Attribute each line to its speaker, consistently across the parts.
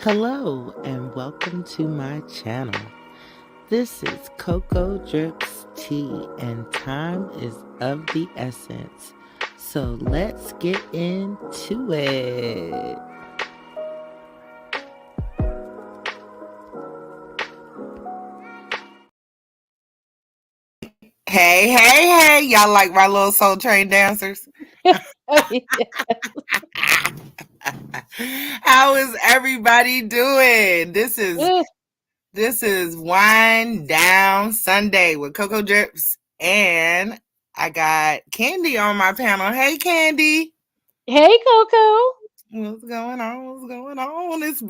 Speaker 1: Hello and welcome to my channel. This is Coco Drips Tea and time is of the essence. So let's get into it. Hey. Y'all like my little Soul Train dancers?
Speaker 2: Oh, yeah.
Speaker 1: How is everybody doing? This is Wind Down Sunday with Coco Drips, and I got Candy on my panel. Hey, Candy.
Speaker 2: Hey, Coco.
Speaker 1: What's going on? What's going on? It's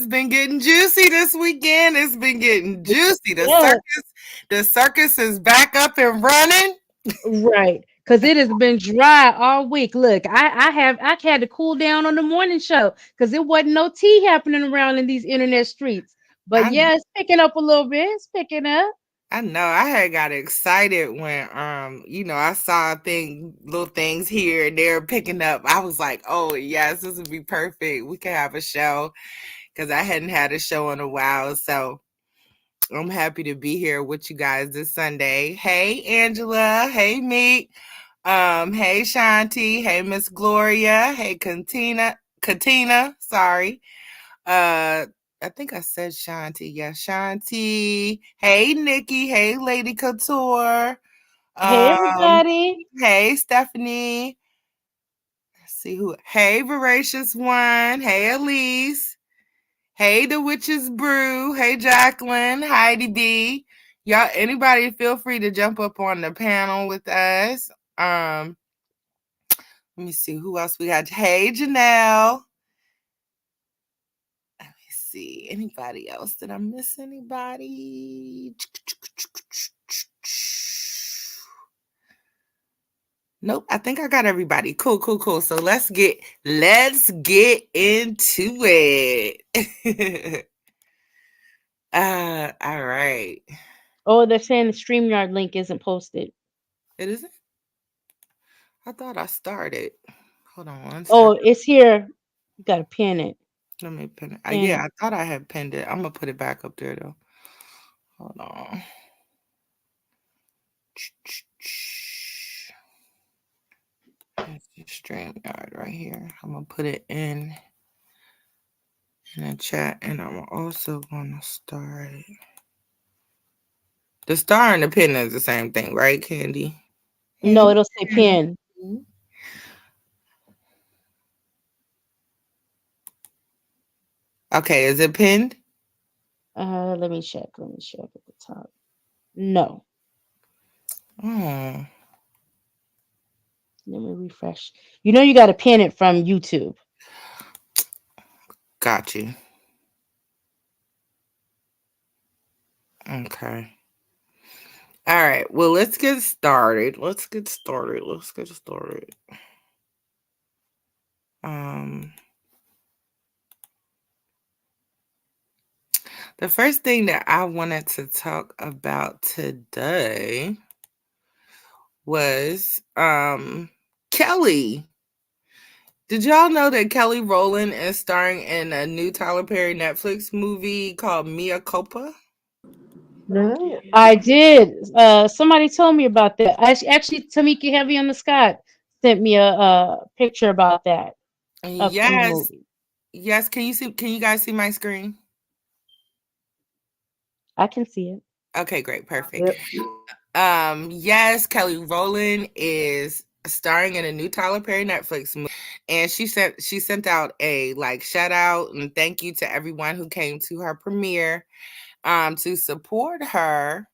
Speaker 1: been getting juicy this weekend. It's been getting juicy.
Speaker 2: Yeah,
Speaker 1: The circus is back up and running.
Speaker 2: right. Because it has been dry all week. Look, I had to cool down on the morning show because it wasn't no tea happening around in these internet streets. But
Speaker 1: I
Speaker 2: yeah, it's picking up a little bit. It's picking up.
Speaker 1: I know. I had got excited when I saw little things here and there picking up. I was like, oh yes, this would be perfect. We could have a show because I hadn't had a show in a while. So I'm happy to be here with you guys this Sunday. Hey Angela. Hey Meek. Hey Shanti. Hey Miss Gloria. Hey Katina, sorry. I think I said Shanti. Yeah, Shanti. Hey, Nikki. Hey, Lady Couture.
Speaker 2: Hey,
Speaker 1: Um,
Speaker 2: everybody.
Speaker 1: hey, Stephanie. Let's see who. Hey, Voracious One. Hey, Elise. Hey, The Witch's Brew. Hey, Jacqueline. Heidi B. Y'all, anybody feel free to jump up on the panel with us. Let me see who else we got. Hey, Janelle. See anybody else? Did I miss anybody? Nope, I think I got everybody. Cool. So let's get into it. All right.
Speaker 2: Oh, they're saying the StreamYard link isn't posted.
Speaker 1: It isn't? I thought I started. Hold on one
Speaker 2: Oh,
Speaker 1: second.
Speaker 2: it's here. You got to pin it.
Speaker 1: Let me pin it.
Speaker 2: Pin
Speaker 1: Yeah,
Speaker 2: it.
Speaker 1: I thought I had pinned it. I'm gonna put it back up there though. Hold on. That's the StreamYard right here. I'm gonna put it in the chat, and I'm also gonna start. The star and the pin is the same thing, right, Candy? Hey,
Speaker 2: No, it'll say pin.
Speaker 1: Candy. Okay, is it pinned?
Speaker 2: Let me check. Let me check at the top. No.
Speaker 1: Oh,
Speaker 2: Let me refresh. You know you got to pin it from YouTube.
Speaker 1: got you. Okay. All right. Well, let's get started. Um, the first thing that I wanted to talk about today was Kelly. Did y'all know that Kelly Rowland is starring in a new Tyler Perry Netflix movie called Mia Culpa?
Speaker 3: No.
Speaker 2: I did. Somebody told me about that. Actually, Tamika Heavy on the Scott sent me a picture about that from the
Speaker 1: Yes.
Speaker 2: movie.
Speaker 1: Yes. Can you guys see my screen?
Speaker 2: I can see it.
Speaker 1: Okay, great. Perfect.
Speaker 3: Yep.
Speaker 1: Yes, Kelly Rowland is starring in a new Tyler Perry Netflix movie. And she sent out a shout out and thank you to everyone who came to her premiere to support her.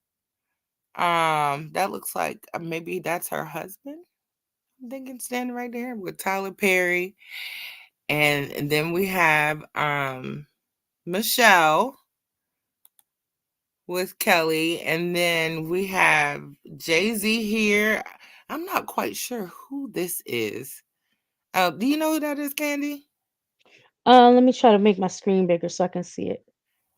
Speaker 1: That looks like maybe that's her husband. I'm thinking standing right there with Tyler Perry. And then we have Michelle with Kelly, and then we have Jay-Z here. I'm not quite sure who this is. Do you know who that is, Candy?
Speaker 2: Let me try to make my screen bigger so I can see it.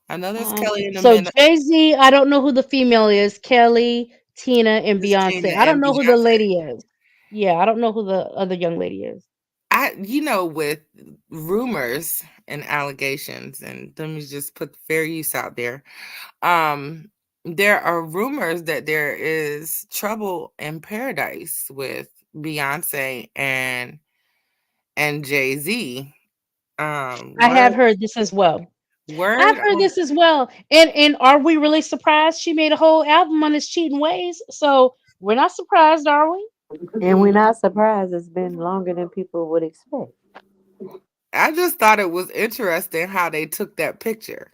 Speaker 1: I know that's Kelly in a
Speaker 2: So
Speaker 1: minute.
Speaker 2: Jay-Z, I don't know who the female is. Kelly, Tina, and
Speaker 1: Christina
Speaker 2: Beyonce. I don't
Speaker 1: and
Speaker 2: know who the
Speaker 1: Beyonce.
Speaker 2: lady is. Yeah, I don't know who the other young lady is.
Speaker 1: with rumors and allegations, and let me just put fair use out there. Um, there are rumors that there is trouble in paradise with Beyonce and Jay Z.
Speaker 2: I have
Speaker 1: Word,
Speaker 2: heard this as well. I've
Speaker 1: word
Speaker 2: heard
Speaker 1: on.
Speaker 2: this as well. And are we really surprised? She made a whole album on his cheating ways. So we're not surprised, are we?
Speaker 3: And we're not surprised it's been longer than people would expect.
Speaker 1: I just thought it was interesting how they took that picture.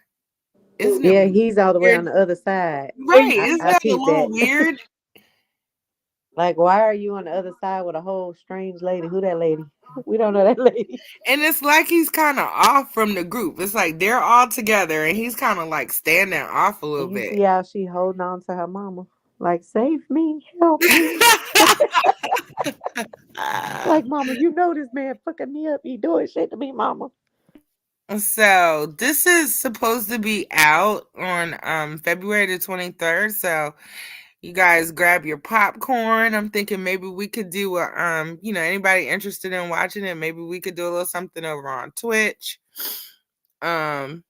Speaker 1: Isn't it
Speaker 3: Yeah, he's all the way
Speaker 1: weird?
Speaker 3: on the other side.
Speaker 1: Right? Isn't
Speaker 3: I
Speaker 1: that a
Speaker 3: peeped
Speaker 1: little
Speaker 3: that.
Speaker 1: weird?
Speaker 3: Like, why are you on the other side with a whole strange lady? Who that lady? We don't know that lady.
Speaker 1: And it's like he's kind of off from the group. It's like they're all together, and he's kind of like standing off a little
Speaker 3: And you
Speaker 1: bit.
Speaker 3: see how she holding on to her mama. Like, save me, help me. Like, mama, you know this man fucking me up. He doing shit to me, mama.
Speaker 1: So this is supposed to be out on February the 23rd. So you guys grab your popcorn. I'm thinking maybe we could do a anybody interested in watching it, maybe we could do a little something over on Twitch. Um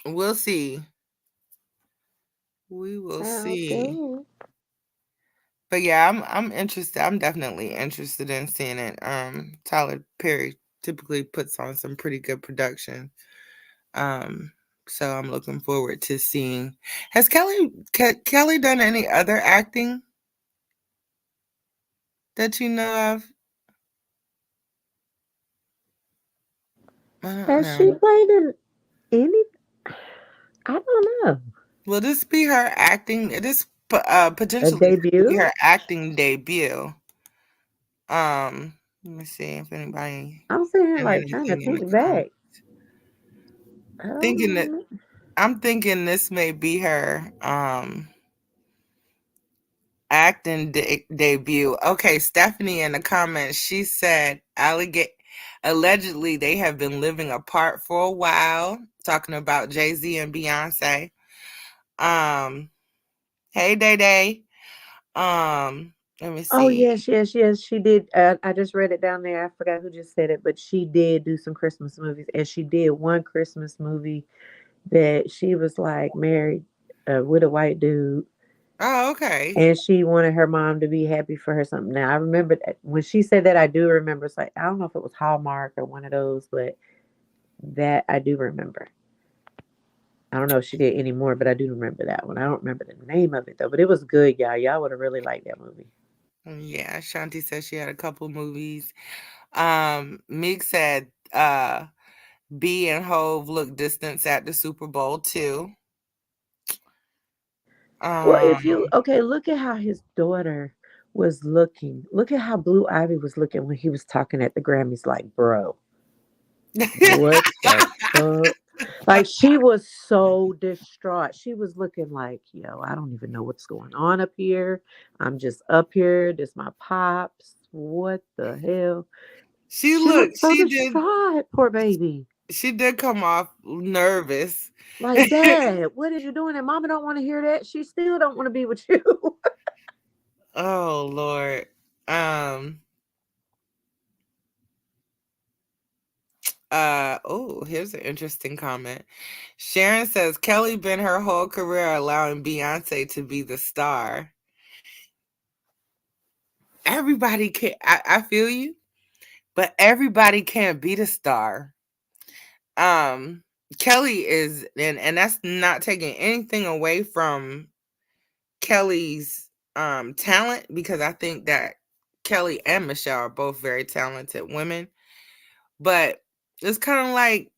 Speaker 1: we'll see. We will
Speaker 3: Sounds
Speaker 1: see.
Speaker 3: good.
Speaker 1: But yeah, I'm interested. I'm definitely interested in seeing it. Tyler Perry typically puts on some pretty good production. Um, so I'm looking forward to seeing. Has Kelly done any other acting that you know of? I don't
Speaker 3: Has she
Speaker 1: know.
Speaker 3: played in any? I don't know.
Speaker 1: Will this be her acting? This
Speaker 3: A
Speaker 1: potentially could be
Speaker 3: debut?
Speaker 1: her acting debut. Let me see if anybody
Speaker 3: I'm saying,
Speaker 1: had
Speaker 3: like, trying to
Speaker 1: anything in the
Speaker 3: think
Speaker 1: comments.
Speaker 3: back.
Speaker 1: Thinking that
Speaker 3: Um,
Speaker 1: I'm thinking this may be her acting debut. Okay, Stephanie in the comments, she said allegedly they have been living apart for a while, talking about Jay-Z and Beyonce. Um, hey Day Day. Let me
Speaker 3: oh,
Speaker 1: see.
Speaker 3: yes, yes, yes. She did. I just read it down there. I forgot who just said it, but she did do some Christmas movies. And she did one Christmas movie that she was like married with a white dude.
Speaker 1: Oh, okay.
Speaker 3: And she wanted her mom to be happy for her something. Now I remember that when she said that, I do remember. It's like I don't know if it was Hallmark or one of those, but that I do remember. I don't know if she did any more, but I do remember that one. I don't remember the name of it though, but it was good, y'all. Y'all would have really liked that movie.
Speaker 1: Yeah, Shanti said she had a couple movies. Meek said B and Hove look distance at the Super Bowl too.
Speaker 3: Well, if you
Speaker 1: Um
Speaker 3: okay, look at how his daughter was looking. Look at how Blue Ivy was looking when he was talking at the Grammys. Like, bro, what the fuck? Like, she was so distraught. She was looking like, yo, I don't even know what's going on up here. I'm just up here. This my pops. What the hell?
Speaker 1: she
Speaker 3: She
Speaker 1: looked,
Speaker 3: looked so distraught. Poor baby.
Speaker 1: she did come off nervous.
Speaker 3: Like, Dad, what is you doing? And Mama don't want to hear that. She still don't want to be with you.
Speaker 1: Oh Lord. Um oh, here's an interesting comment. Sharon says Kelly been her whole career allowing Beyonce to be the star. Everybody can I feel you, but everybody can't be the star. Um Kelly is, and that's not taking anything away from Kelly's talent, because I think that Kelly and Michelle are both very talented women. But it's kind of like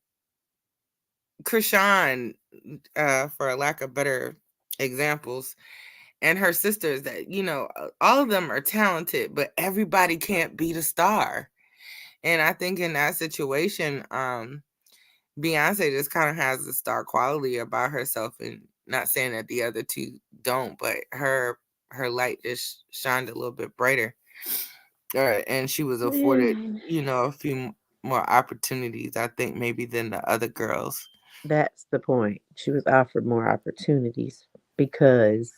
Speaker 1: Krishan, for lack of better examples, and her sisters, that all of them are talented, but everybody can't be the star. And I think in that situation, Beyonce just kind of has the star quality about herself, and not saying that the other two don't, but her light just shined a little bit brighter, and she was afforded,
Speaker 3: Yeah.
Speaker 1: a few more opportunities, I think, maybe than the other girls.
Speaker 3: That's the point. She was offered more opportunities because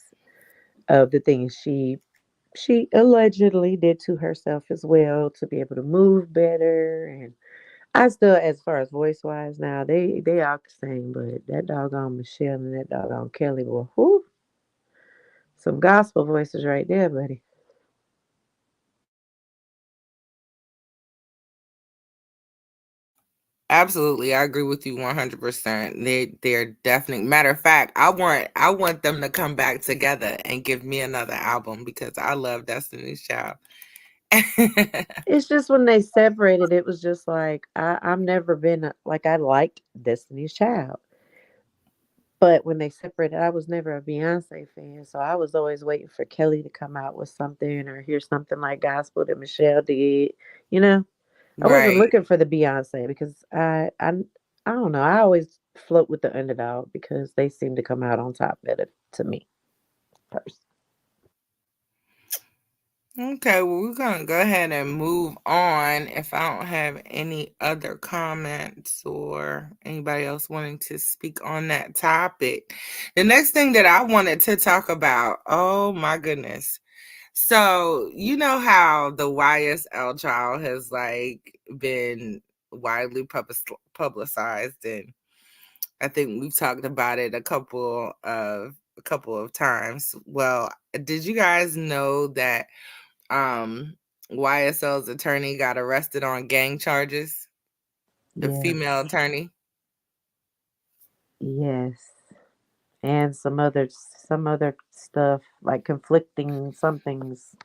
Speaker 3: of the things she She allegedly did to herself as well to be able to move better. And I still, as far as voice wise now, they all the same. But that doggone Michelle and that doggone Kelly, well, whoo, some gospel voices right there, buddy.
Speaker 1: Absolutely, I agree with you 100%. They're definitely, matter of fact, I want them to come back together and give me another album because I love Destiny's Child.
Speaker 3: It's just when they separated, it was just like I've never been like I liked Destiny's Child, but when they separated, I was never a Beyonce fan, so I was always waiting for Kelly to come out with something or hear something like gospel that Michelle did. You know, I wasn't
Speaker 1: Right.
Speaker 3: looking for the Beyonce because I don't know. I always float with the underdog because they seem to come out on top better to me first.
Speaker 1: Okay, well, we're gonna go ahead and move on. If I don't have any other comments or anybody else wanting to speak on that topic, the next thing that I wanted to talk about, oh my goodness. So, you know how the YSL trial has like been widely publicized, and I think we've talked about it a couple of times. Well, did you guys know that YSL's attorney got arrested on gang charges? The female
Speaker 3: Yes,
Speaker 1: attorney.
Speaker 3: yes, and some other stuff like conflicting somethings.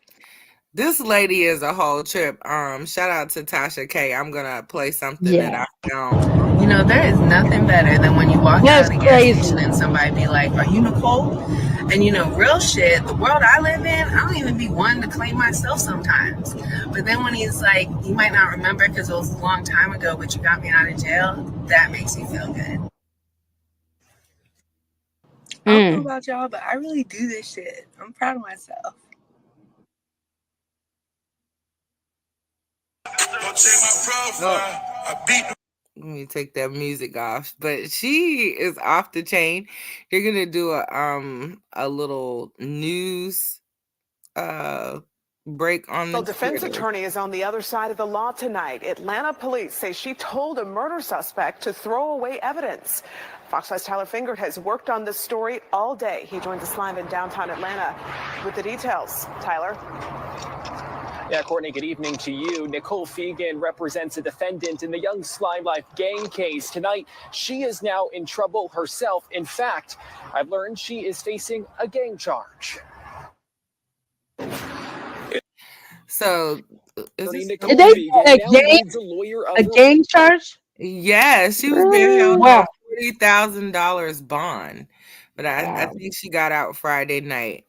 Speaker 1: This lady is a whole trip. Shout out to Tasha K. I'm gonna play something that
Speaker 2: Yeah,
Speaker 1: I found. You know, there is nothing better than when you walk out
Speaker 2: that's
Speaker 1: of the gas station
Speaker 2: crazy.
Speaker 1: and somebody be like, "Are you Nicole?" And you know, real shit, the world I live in, I don't even be one to claim myself sometimes. But then when he's like, you might not remember because it was a long time ago, but you got me out of jail, that makes me feel good. I don't know
Speaker 2: Mm.
Speaker 1: about y'all, but I really do this shit. I'm proud of myself. Let me take that music off. But she is off the chain. You're gonna do a little news uh break on
Speaker 4: Well,
Speaker 1: the
Speaker 4: defense
Speaker 1: Twitter.
Speaker 4: attorney is on the other side of the law tonight. Atlanta police say she told a murder suspect to throw away evidence. Fox 5's Tyler Fingert has worked on this story all day. He joins us live in downtown Atlanta with the details. Tyler.
Speaker 5: Yeah, Courtney, good evening to you. Nicole Fegan represents a defendant in the Young Slime Life gang case. Tonight, she is now in trouble herself. In fact, I've learned she is facing a gang charge.
Speaker 1: So is
Speaker 5: Attorney
Speaker 1: this
Speaker 2: Did
Speaker 5: Nicole
Speaker 2: they
Speaker 5: Fegan
Speaker 2: get
Speaker 5: now needs a lawyer
Speaker 2: a
Speaker 5: of her.
Speaker 2: gang charge?
Speaker 1: yeah, she was being held
Speaker 3: Uh,
Speaker 1: on
Speaker 2: Wow,
Speaker 1: $40,000 bond. But I
Speaker 2: wow.
Speaker 1: think she got out Friday night.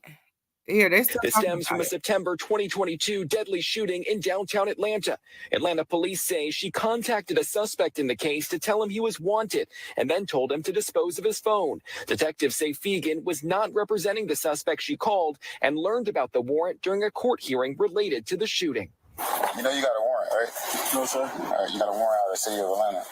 Speaker 1: Here, they still
Speaker 5: This
Speaker 1: talking
Speaker 5: stems from
Speaker 1: about
Speaker 5: a
Speaker 1: it.
Speaker 5: September 2022 deadly shooting in downtown Atlanta. Atlanta police say she contacted a suspect in the case to tell him he was wanted and then told him to dispose of his phone. Detectives say Fegan was not representing the suspect she called and learned about the warrant during a court hearing related to the shooting.
Speaker 6: You know you got a warrant, right? No, sir. All right, you got a warrant out of the city of Atlanta.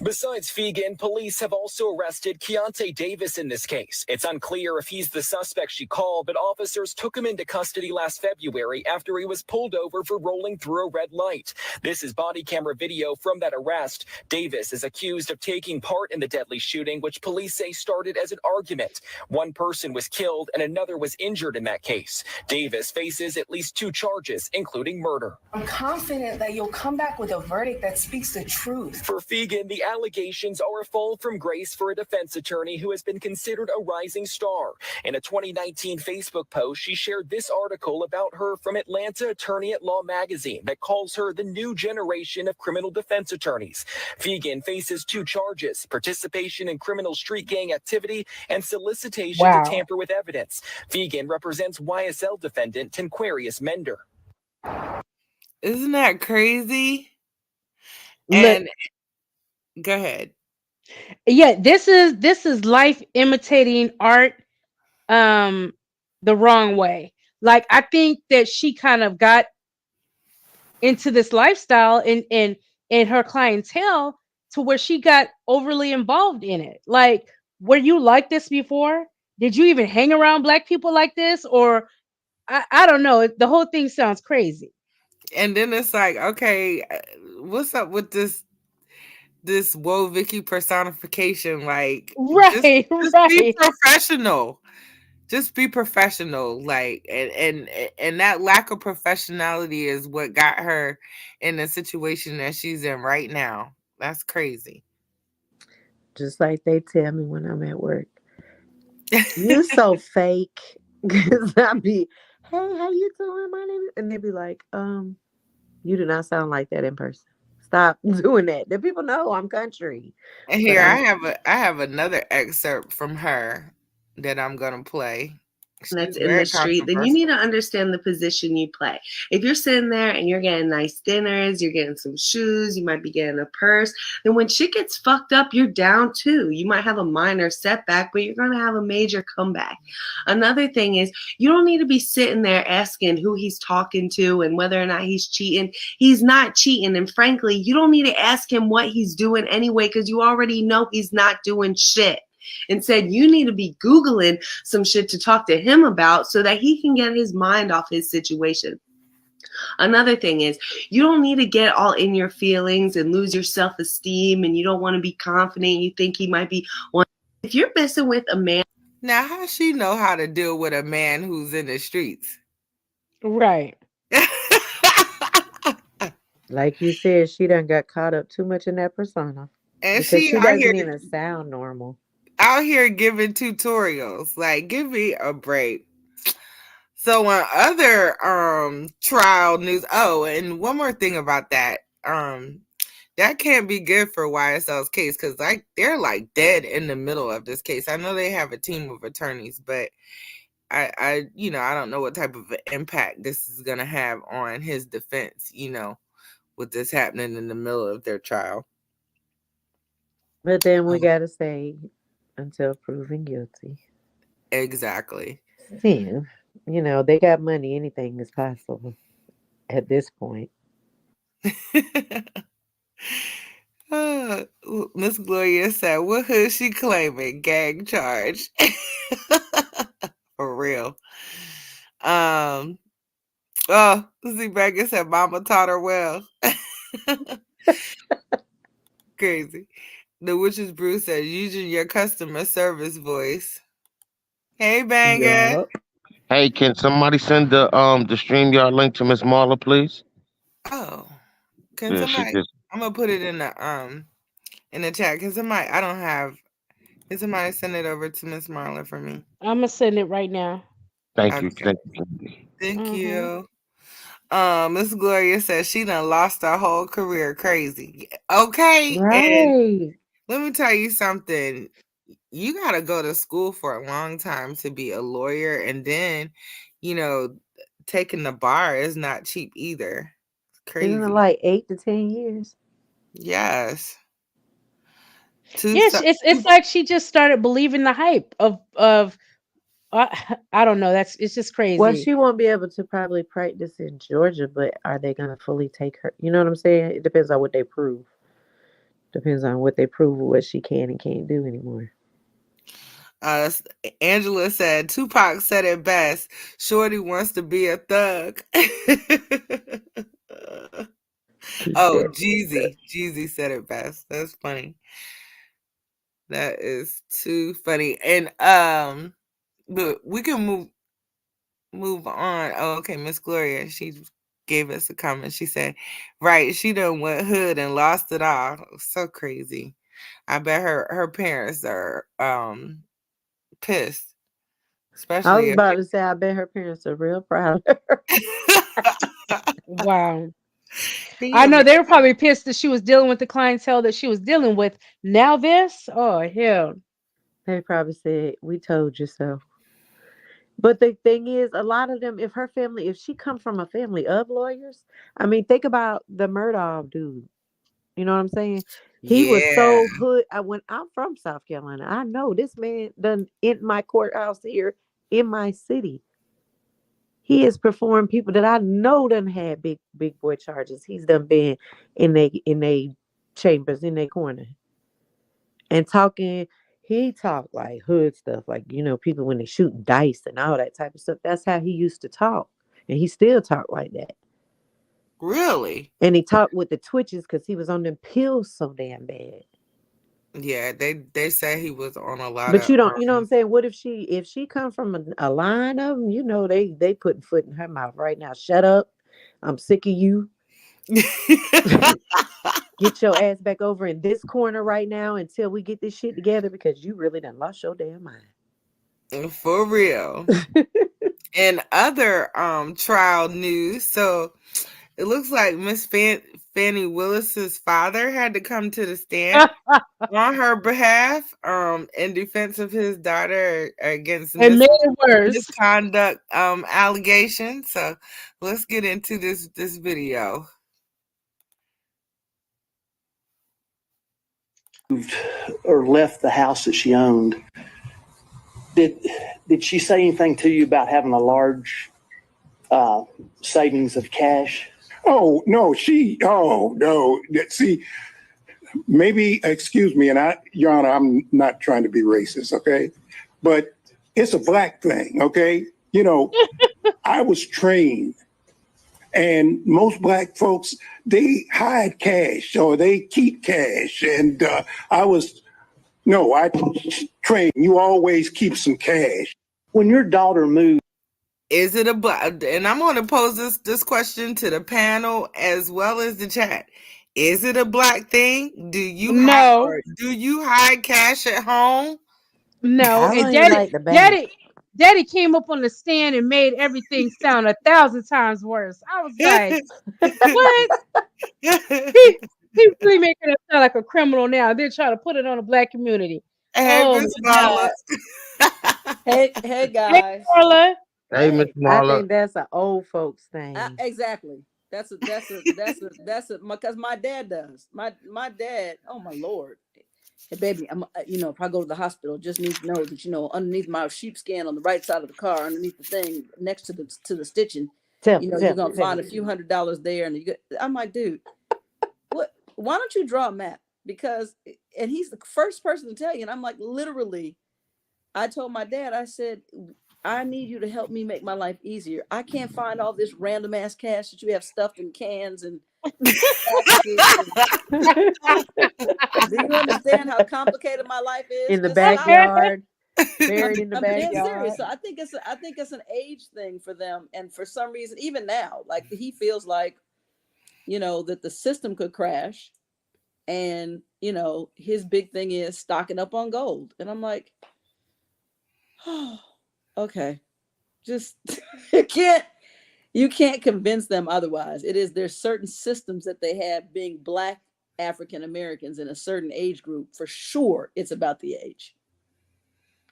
Speaker 5: Besides Fegan, police have also arrested Keontae Davis in this case. It's unclear if he's the suspect she called, but officers took him into custody last February after he was pulled over for rolling through a red light. This is body camera video from that arrest. Davis is accused of taking part in the deadly shooting, which police say started as an argument. One person was killed and another was injured in that case. Davis faces at least 2 charges, including murder.
Speaker 7: I'm confident that you'll come back with a verdict that speaks the truth.
Speaker 5: For Fegan, the allegations are a fall from grace for a defense attorney who has been considered a rising star. In a 2019 Facebook post, she shared this article about her from Atlanta Attorney at Law magazine that calls her the new generation of criminal defense attorneys. Fegan faces 2 charges: participation in criminal street gang activity and solicitation to
Speaker 2: Wow.
Speaker 5: tamper with evidence. Fegan represents YSL defendant Tenquarius Mender.
Speaker 1: Isn't that crazy?
Speaker 2: Look,
Speaker 1: And go ahead.
Speaker 2: yeah, this is life imitating art um the wrong way. Like I think that she kind of got into this lifestyle and her clientele to where she got overly involved in it. Like, were you like this before? Did you even hang around black people like this? Or I don't know. The whole thing sounds crazy.
Speaker 1: And then it's like, okay, what's up with this Whoa Vicky personification? Like, just
Speaker 2: Right,
Speaker 1: just be
Speaker 2: right.
Speaker 1: professional. Just be professional. Like, and that lack of professionality is what got her in the situation that she's in right now. That's crazy.
Speaker 3: Just like they tell me when I'm at work. You so fake. Cause I be, hey, how you doing? My name is, and they be like, you do not sound like that in person. Stop doing that. The people know I'm country,
Speaker 1: And
Speaker 3: but
Speaker 1: here
Speaker 3: I'm
Speaker 1: I have another excerpt from her that I'm gonna play.
Speaker 8: That's
Speaker 1: She's
Speaker 8: in the
Speaker 1: very
Speaker 8: street, then you need to
Speaker 1: controversial.
Speaker 8: understand the position you play. If you're sitting there and you're getting nice dinners, you're getting some shoes, you might be getting a purse, then when shit gets fucked up, you're down too. You might have a minor setback, but you're going to have a major comeback. Another thing is, you don't need to be sitting there asking who he's talking to and whether or not he's cheating. He's not cheating. And frankly, you don't need to ask him what he's doing anyway, because you already know he's not doing shit. Instead, you need to be Googling some shit to talk to him about so that he can get his mind off his situation. Another thing is, you don't need to get all in your feelings and lose your self-esteem, and you don't want to be confident. You think he might be one. If you're messing with a man.
Speaker 1: Now, how she know how to deal with a man who's in the streets?
Speaker 2: Right.
Speaker 3: like you said, she done got caught up too much in that persona
Speaker 1: And
Speaker 3: because
Speaker 1: she
Speaker 3: she doesn't even sound normal.
Speaker 1: out here giving tutorials. Like, give me a break. So on other trial news, oh, and one more thing about that. That can't be good for YSL's case because like they're like dead in the middle of this case. I know they have a team of attorneys, but I I don't know what type of impact this is gonna have on his defense, with this happening in the middle of their trial.
Speaker 3: But then we
Speaker 1: Um,
Speaker 3: gotta say until proven guilty.
Speaker 1: exactly.
Speaker 3: Then, they got money, anything is possible at this point.
Speaker 1: Miss Gloria said, "What hood she claiming? Gang charge." For real. Um. Oh, Z Banga said, "Mama taught her well." Crazy. The Witch's Brew said, "Using your customer service voice." Hey, Banga.
Speaker 3: Yup.
Speaker 9: Hey, can somebody send the StreamYard link to Miss Marla, please?
Speaker 1: Oh, can
Speaker 9: Yeah, she
Speaker 1: somebody?
Speaker 9: just
Speaker 1: I'm gonna put it in the chat. Can somebody? I don't have. Can somebody send it over to Miss Marla for me?
Speaker 2: I'm gonna send it right now.
Speaker 9: thank you,
Speaker 1: Okay.
Speaker 9: thank you.
Speaker 1: Thank
Speaker 2: Mm-hmm.
Speaker 1: you. Miss Gloria says she done lost her whole career. Crazy. Okay, and
Speaker 3: Right.
Speaker 1: let me tell you something. You gotta go to school for a long time to be a lawyer, and then, you know, taking the bar is not cheap either. It's
Speaker 3: Isn't it
Speaker 1: crazy.
Speaker 3: like 8 to 10 years?
Speaker 1: Yes. Two.
Speaker 2: Yes, it's like she just started believing the hype of I don't know. It's just
Speaker 3: Well,
Speaker 2: crazy.
Speaker 3: she won't be able to probably practice in Georgia, but are they going to fully take her? You know what I'm saying? It depends on what they prove. Depends on what they prove, what she can and can't do anymore.
Speaker 1: Angela said Tupac said it best. Shorty wants to be a thug.
Speaker 3: Keep
Speaker 1: Oh,
Speaker 3: that.
Speaker 1: Jeezy said it best. That's funny. That is too funny. And but we can move on. Oh, okay, Miss Gloria, she gave us a comment. She said, "Right, she done went hood and lost it all." So crazy. I bet her parents are pissed,
Speaker 3: I was
Speaker 1: especially if
Speaker 3: about to say, I bet her parents are real proud of her.
Speaker 2: Wow.
Speaker 1: can you
Speaker 2: I know
Speaker 1: imagine?
Speaker 2: they were probably pissed that she was dealing with the clientele that she was dealing with. Now this? Oh hell.
Speaker 3: They probably said, we told you so. But the thing is, a lot of them, if she comes from a family of lawyers, I mean, think about the Murdaugh dude. You know what I'm saying? He was
Speaker 1: Yeah,
Speaker 3: so hood. When I'm from South Carolina, I know this man done in my courthouse here in my city. He has performed people that I know done had big boy charges. He's done been in they chambers in their corner and talking. He talked like hood stuff, like people when they shoot dice and all that type of stuff. That's how he used to talk, and he still talk like that.
Speaker 1: Really?
Speaker 3: And he talked with the twitches because he was on them pills so damn bad.
Speaker 1: Yeah, they say he was on a lot
Speaker 3: But
Speaker 1: of
Speaker 3: you don't, what I'm saying? What if she come from a line of them? They putting foot in her mouth right now. Shut up! I'm sick of you. Get your ass back over in this corner right now until we get this shit together because you really done lost your damn mind.
Speaker 1: For real. In other trial news, so it looks like Miss Fannie Willis's father had to come to the stand on her behalf in defense of his daughter against
Speaker 2: It made it worse.
Speaker 1: misconduct allegations. So let's get into this video.
Speaker 10: Or left the house that she owned. Did she say anything to you about having a large savings of cash?
Speaker 11: Oh no, oh no. See, maybe excuse me, and Your Honor, I'm not trying to be racist, okay? But it's a black thing, okay? I was trained, and most black folks, they hide cash or they keep cash, and I trained. You always keep some cash.
Speaker 10: When your daughter moved,
Speaker 1: is it a black? And I'm going to pose this question to the panel as well as the chat. Is it a black thing? Do you hide cash at home?
Speaker 2: No.
Speaker 3: I don't
Speaker 2: And
Speaker 3: even like the bank.
Speaker 2: Daddy came up on the stand and made everything sound 1,000 times worse. I was like, what? He really making us sound like a criminal now. They're trying to put it on the black community.
Speaker 1: Hey,
Speaker 2: Oh
Speaker 1: Miss
Speaker 2: my God.
Speaker 1: Marla.
Speaker 12: Hey
Speaker 2: Hey,
Speaker 12: guys.
Speaker 2: Carla.
Speaker 9: Hey, Miss
Speaker 3: I
Speaker 9: Marla.
Speaker 3: think that's an old folks thing.
Speaker 12: Exactly. That's because my dad does. My dad. Oh my Lord. Hey baby, I'm if I go to the hospital, just need to know that underneath my sheepskin on the right side of the car, underneath the thing next to the stitching, you're gonna find a few $100s there, and I'm like, dude, what? Why don't you draw a map? Because and he's the first person to tell you, and I'm like, literally, I told my dad, I said, I need you to help me make my life easier. I can't find all this random ass cash that you have stuffed in cans and packages. Do you understand how complicated my life is?
Speaker 3: In the
Speaker 12: Just
Speaker 3: backyard, buried in the
Speaker 12: I'm being
Speaker 3: backyard.
Speaker 12: serious. So I think it's an age thing for them, and for some reason, even now, like he feels like, that the system could crash, and his big thing is stocking up on gold, and I'm like, oh, okay, just you can't convince them otherwise. There's certain systems that they have being Black African Americans in a certain age group. For sure, it's about the age.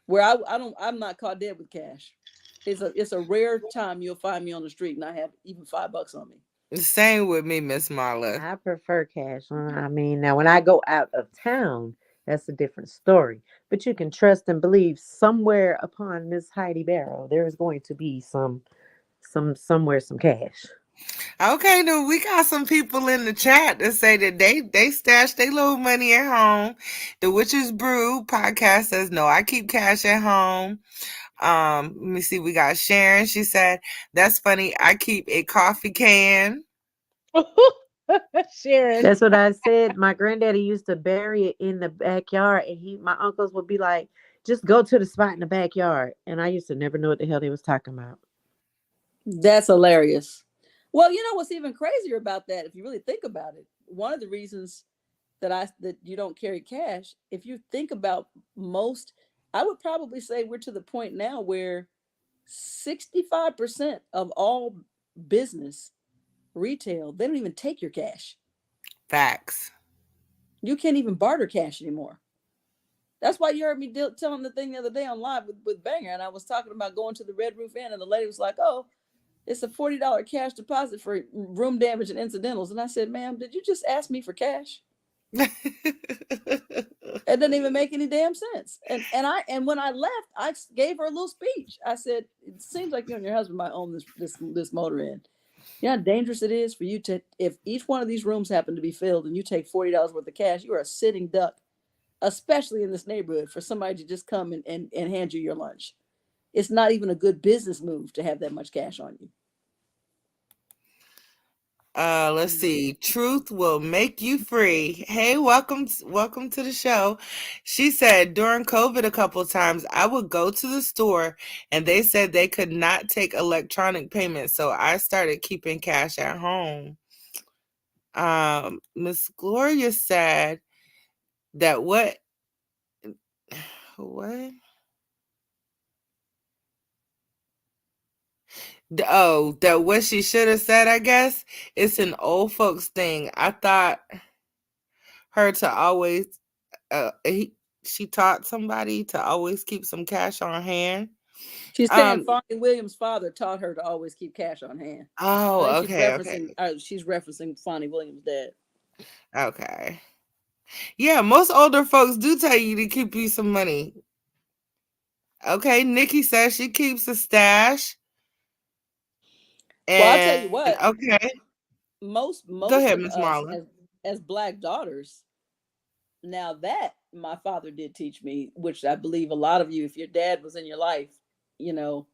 Speaker 12: Where I'm not caught dead with cash. It's a rare time you'll find me on the street and I have even $5 on me.
Speaker 1: Same with me, Miss Marla.
Speaker 3: I prefer cash. I mean, now when I go out of town, that's a different story. But you can trust and believe somewhere upon Miss Heidi Barrow, there is going to be some cash.
Speaker 1: Okay, now we got some people in the chat that say that they stash their little money at home. The Witch's Brew podcast says no, I keep cash at home. Let me see. We got Sharon. She said, that's funny. I keep a coffee can.
Speaker 2: Sharon.
Speaker 3: That's what I said. My granddaddy used to bury it in the backyard, and my uncles would be like, just go to the spot in the backyard. And I used to never know what the hell they was talking about.
Speaker 12: That's hilarious. Well, what's even crazier about that, if you really think about it, one of the reasons that you don't carry cash, if you think about most, I would probably say we're to the point now where 65% of all business retail, they don't even take your cash.
Speaker 1: Facts.
Speaker 12: You can't even barter cash anymore. That's why you heard me telling the thing the other day on live with Banger, and I was talking about going to the Red Roof Inn, and the lady was like, oh, it's a $40 cash deposit for room damage and incidentals. And I said, ma'am, did you just ask me for cash? It doesn't even make any damn sense. And when I left, I gave her a little speech. I said, it seems like you and your husband might own this motor inn. You know how dangerous it is for you if each one of these rooms happen to be filled and you take $40 worth of cash, you are a sitting duck especially in this neighborhood, for somebody to just come and hand you your lunch. It's not even a good business move to have that much cash on you.
Speaker 1: Let's see. Truth will make you free. Hey, welcome to the show. She said during COVID a couple of times I would go to the store and they said they could not take electronic payments, so I started keeping cash at home. Miss Gloria said that what? Oh, that what she should have said, I guess. It's an old folks thing. I thought her to always she taught somebody to always keep some cash on hand.
Speaker 12: She's saying
Speaker 1: Um
Speaker 12: Fonnie Williams' father taught her to always keep cash on hand. I think
Speaker 1: oh,
Speaker 12: she's
Speaker 1: okay,
Speaker 12: referencing Fonnie Williams' dad.
Speaker 1: okay. Yeah, most older folks do tell you to keep you some money. Okay, Nikki says she keeps a stash.
Speaker 12: Well, I'll tell you
Speaker 1: And
Speaker 12: what,
Speaker 1: okay.
Speaker 12: most
Speaker 1: Go
Speaker 12: most
Speaker 1: ahead,
Speaker 12: of
Speaker 1: Miss
Speaker 12: us
Speaker 1: Marla.
Speaker 12: as black daughters, now that my father did teach me, which I believe a lot of you, if your dad was in your life, you know,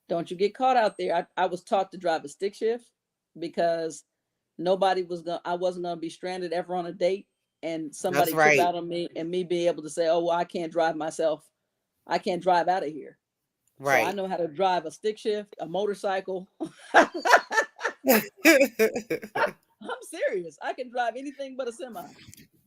Speaker 12: don't you get caught out there. I was taught to drive a stick shift because I wasn't gonna be stranded ever on a date and
Speaker 1: That's
Speaker 12: somebody trip
Speaker 1: right.
Speaker 12: out on me and me be able to say, oh well, I can't drive myself. I can't drive out of here. So I
Speaker 1: Right.
Speaker 12: know how to drive a stick shift, a motorcycle. I'm serious. I can drive anything but a semi.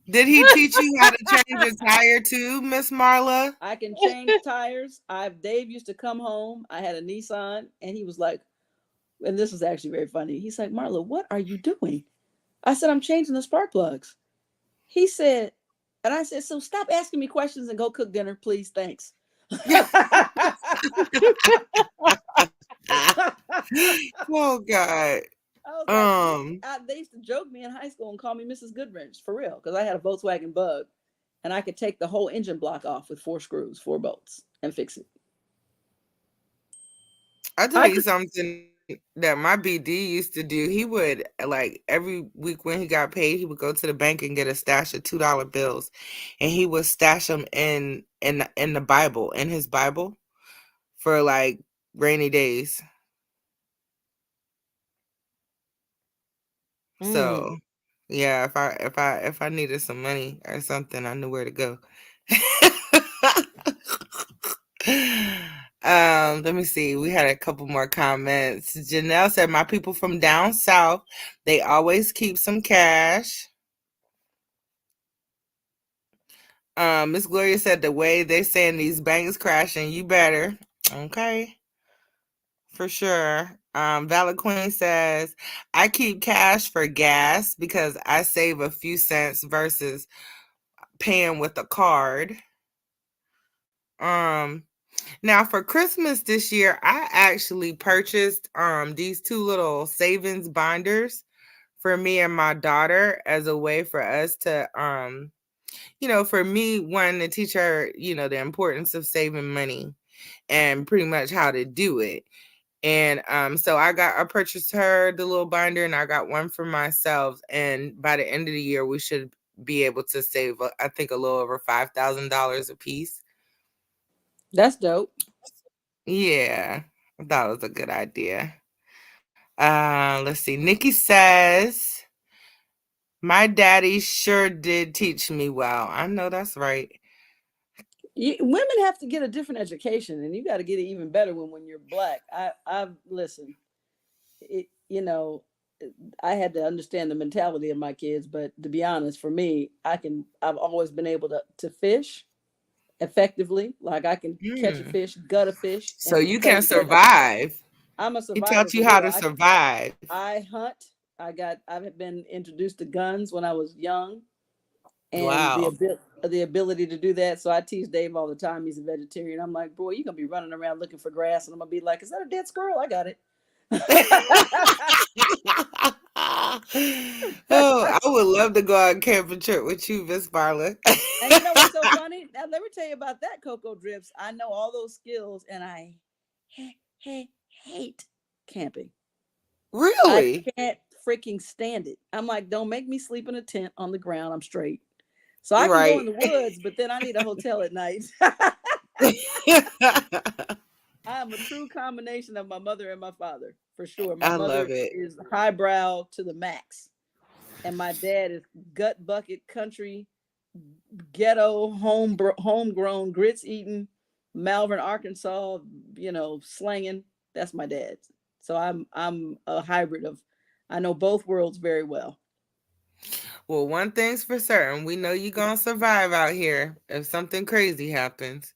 Speaker 1: Did he teach you how to change a tire too, Miss Marla?
Speaker 12: I can change tires. Dave used to come home. I had a Nissan, and he was like, and this is actually very funny. He's like, Marla, what are you doing? I said, I'm changing the spark plugs. He said, and I said, so stop asking me questions and go cook dinner, please. Thanks.
Speaker 1: Oh God.
Speaker 12: I was like,
Speaker 1: Um,
Speaker 12: they used to joke me in high school and call me Mrs. Goodwrench for real, because I had a Volkswagen Bug, and I could take the whole engine block off with 4 screws, 4 bolts, and fix it.
Speaker 1: I'll tell
Speaker 12: I
Speaker 1: you
Speaker 12: could.
Speaker 1: something that my BD used to do. He would like every week when he got paid, he would go to the bank and get a stash of $2 bills, and he would stash them in the Bible, in his Bible, for like rainy days.
Speaker 12: Mm.
Speaker 1: So yeah, if I needed some money or something, I knew where to go. Let me see. We had a couple more comments. Janelle said, "My people from down south, they always keep some cash." Miss Gloria said, "The way they saying these banks crashing, you better." Okay, for sure. Valid Queen says, "I keep cash for gas because I save a few cents versus paying with a card." Um, Now for Christmas this year, I actually purchased these two little savings binders for me and my daughter as a way for us to for me one to teach her, the importance of saving money and pretty much how to do it. And so I purchased her the little binder and I got one for myself, and by the end of the year we should be able to save I think a little over $5,000 a piece.
Speaker 12: That's dope.
Speaker 1: Yeah, I thought it was a good idea. Let's see. Nikki says, "My daddy sure did teach me well." I know that's right.
Speaker 12: Women have to get a different education, and you got to get it even better when you're black. I've listened. It, I had to understand the mentality of my kids, but to be honest, for me, I've always been able to fish effectively. Like I can catch a
Speaker 1: Mm.
Speaker 12: fish, gut a fish,
Speaker 1: So
Speaker 12: and
Speaker 1: you
Speaker 12: tell
Speaker 1: can
Speaker 12: you what happened.
Speaker 1: survive.
Speaker 12: I'm a
Speaker 1: He
Speaker 12: survivor
Speaker 1: taught
Speaker 12: for
Speaker 1: you how
Speaker 12: real.
Speaker 1: to survive.
Speaker 12: I hunt. I've been introduced to guns when I was young, and
Speaker 1: Wow.
Speaker 12: the ability to do that. So I tease Dave all the time. He's a vegetarian. I'm like, boy, you're gonna be running around looking for grass, and I'm gonna be like, is that a dead squirrel? I got it.
Speaker 1: Oh, I would love to go on camping trip with you, Miss Marla.
Speaker 12: And you know what's so funny? Now let me tell you about that, Coco Drips. I know all those skills, and I hate camping. I
Speaker 1: Really?
Speaker 12: can't freaking stand it. I'm like, don't make me sleep in a tent on the ground. I'm straight. So I can go in
Speaker 1: Right.
Speaker 12: the woods, but then I need a hotel at night. I am a true combination of my mother and my father, for sure. My
Speaker 1: I
Speaker 12: mother
Speaker 1: love it.
Speaker 12: is highbrow to the max, and my dad is gut bucket country, ghetto, homegrown, grits eating, Malvern, Arkansas, slanging. That's my dad. So I'm a hybrid of. I know both worlds very well.
Speaker 1: Well, one thing's for certain, we know you're gonna survive out here if something crazy happens.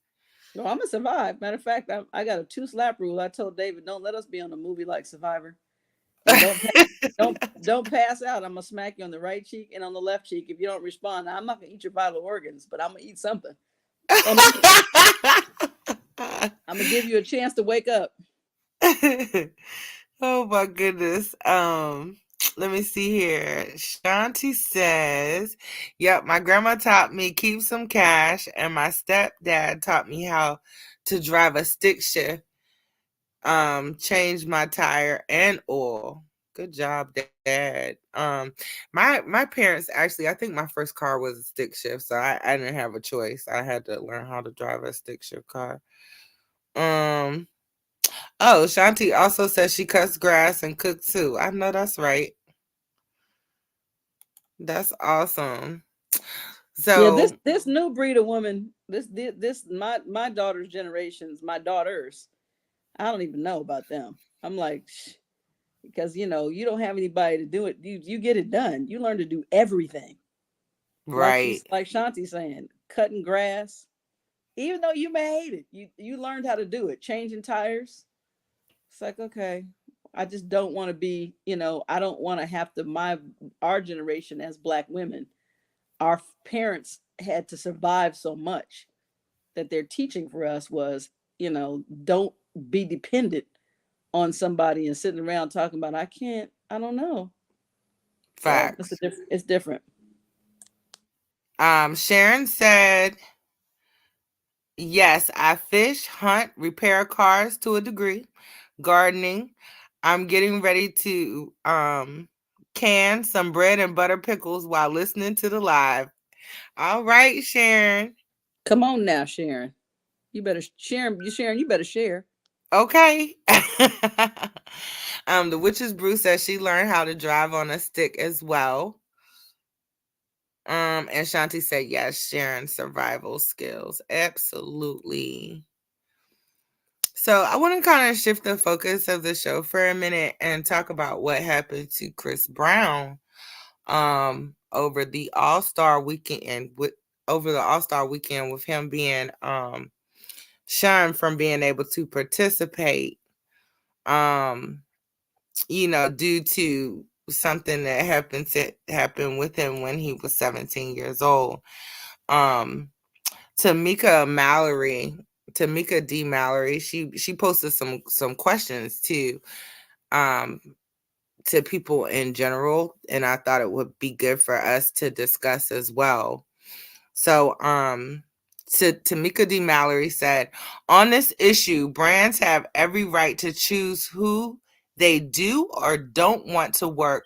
Speaker 12: No, I'm gonna survive. Matter of fact, I got a 2 slap rule. I told David, don't let us be on a movie like Survivor, and don't pass out. I'm gonna smack you on the right cheek and on the left cheek if you don't respond. Now, I'm not gonna eat your vital organs, but I'm gonna eat something, and I'm gonna give you a chance to wake up.
Speaker 1: Oh my goodness. Let me see here. Shanti says, "Yep, my grandma taught me keep some cash, and my stepdad taught me how to drive a stick shift. Change my tire and oil. Good job, Dad. My parents actually, I think my first car was a stick shift, so I didn't have a choice. I had to learn how to drive a stick shift car. Um." Oh, Shanti also says she cuts grass and cooks too. I know that's right. That's awesome.
Speaker 12: Yeah, this
Speaker 1: So,
Speaker 12: this new breed of woman, this my daughter's generations, my daughters, I don't even know about them. I'm like, because you don't have anybody to do it. You get it done. You learn to do everything.
Speaker 1: right.
Speaker 12: Like Shanti saying, cutting grass, even though you may hate it, you learned how to do it. Changing tires. It's like, okay, I just don't want to be, I don't want to have to our generation as Black women, our parents had to survive so much that their teaching for us was, don't be dependent on somebody and sitting around talking about I don't know. So
Speaker 1: Facts.
Speaker 12: it's different.
Speaker 1: Sharon said, yes, I fish, hunt, repair cars to a degree, gardening. I'm getting ready to can some bread and butter pickles while listening to the live. All right, Sharon.
Speaker 12: Come on now, Sharon. You better Sharon, you better share.
Speaker 1: Okay. The witch's brew says she learned how to drive on a stick as well. And Shanti said yes, Sharon's survival skills. Absolutely. So I want to kind of shift the focus of the show for a minute and talk about what happened to Chris Brown over the All-Star weekend with him being shunned from being able to participate. Um due to something that happened with him when he was 17 years old. Um, Tamika D. Mallory, she posted some questions um to people in general, and I thought it would be good for us to discuss as well. So, Tamika D. Mallory said, on this issue, brands have every right to choose who they do or don't want to work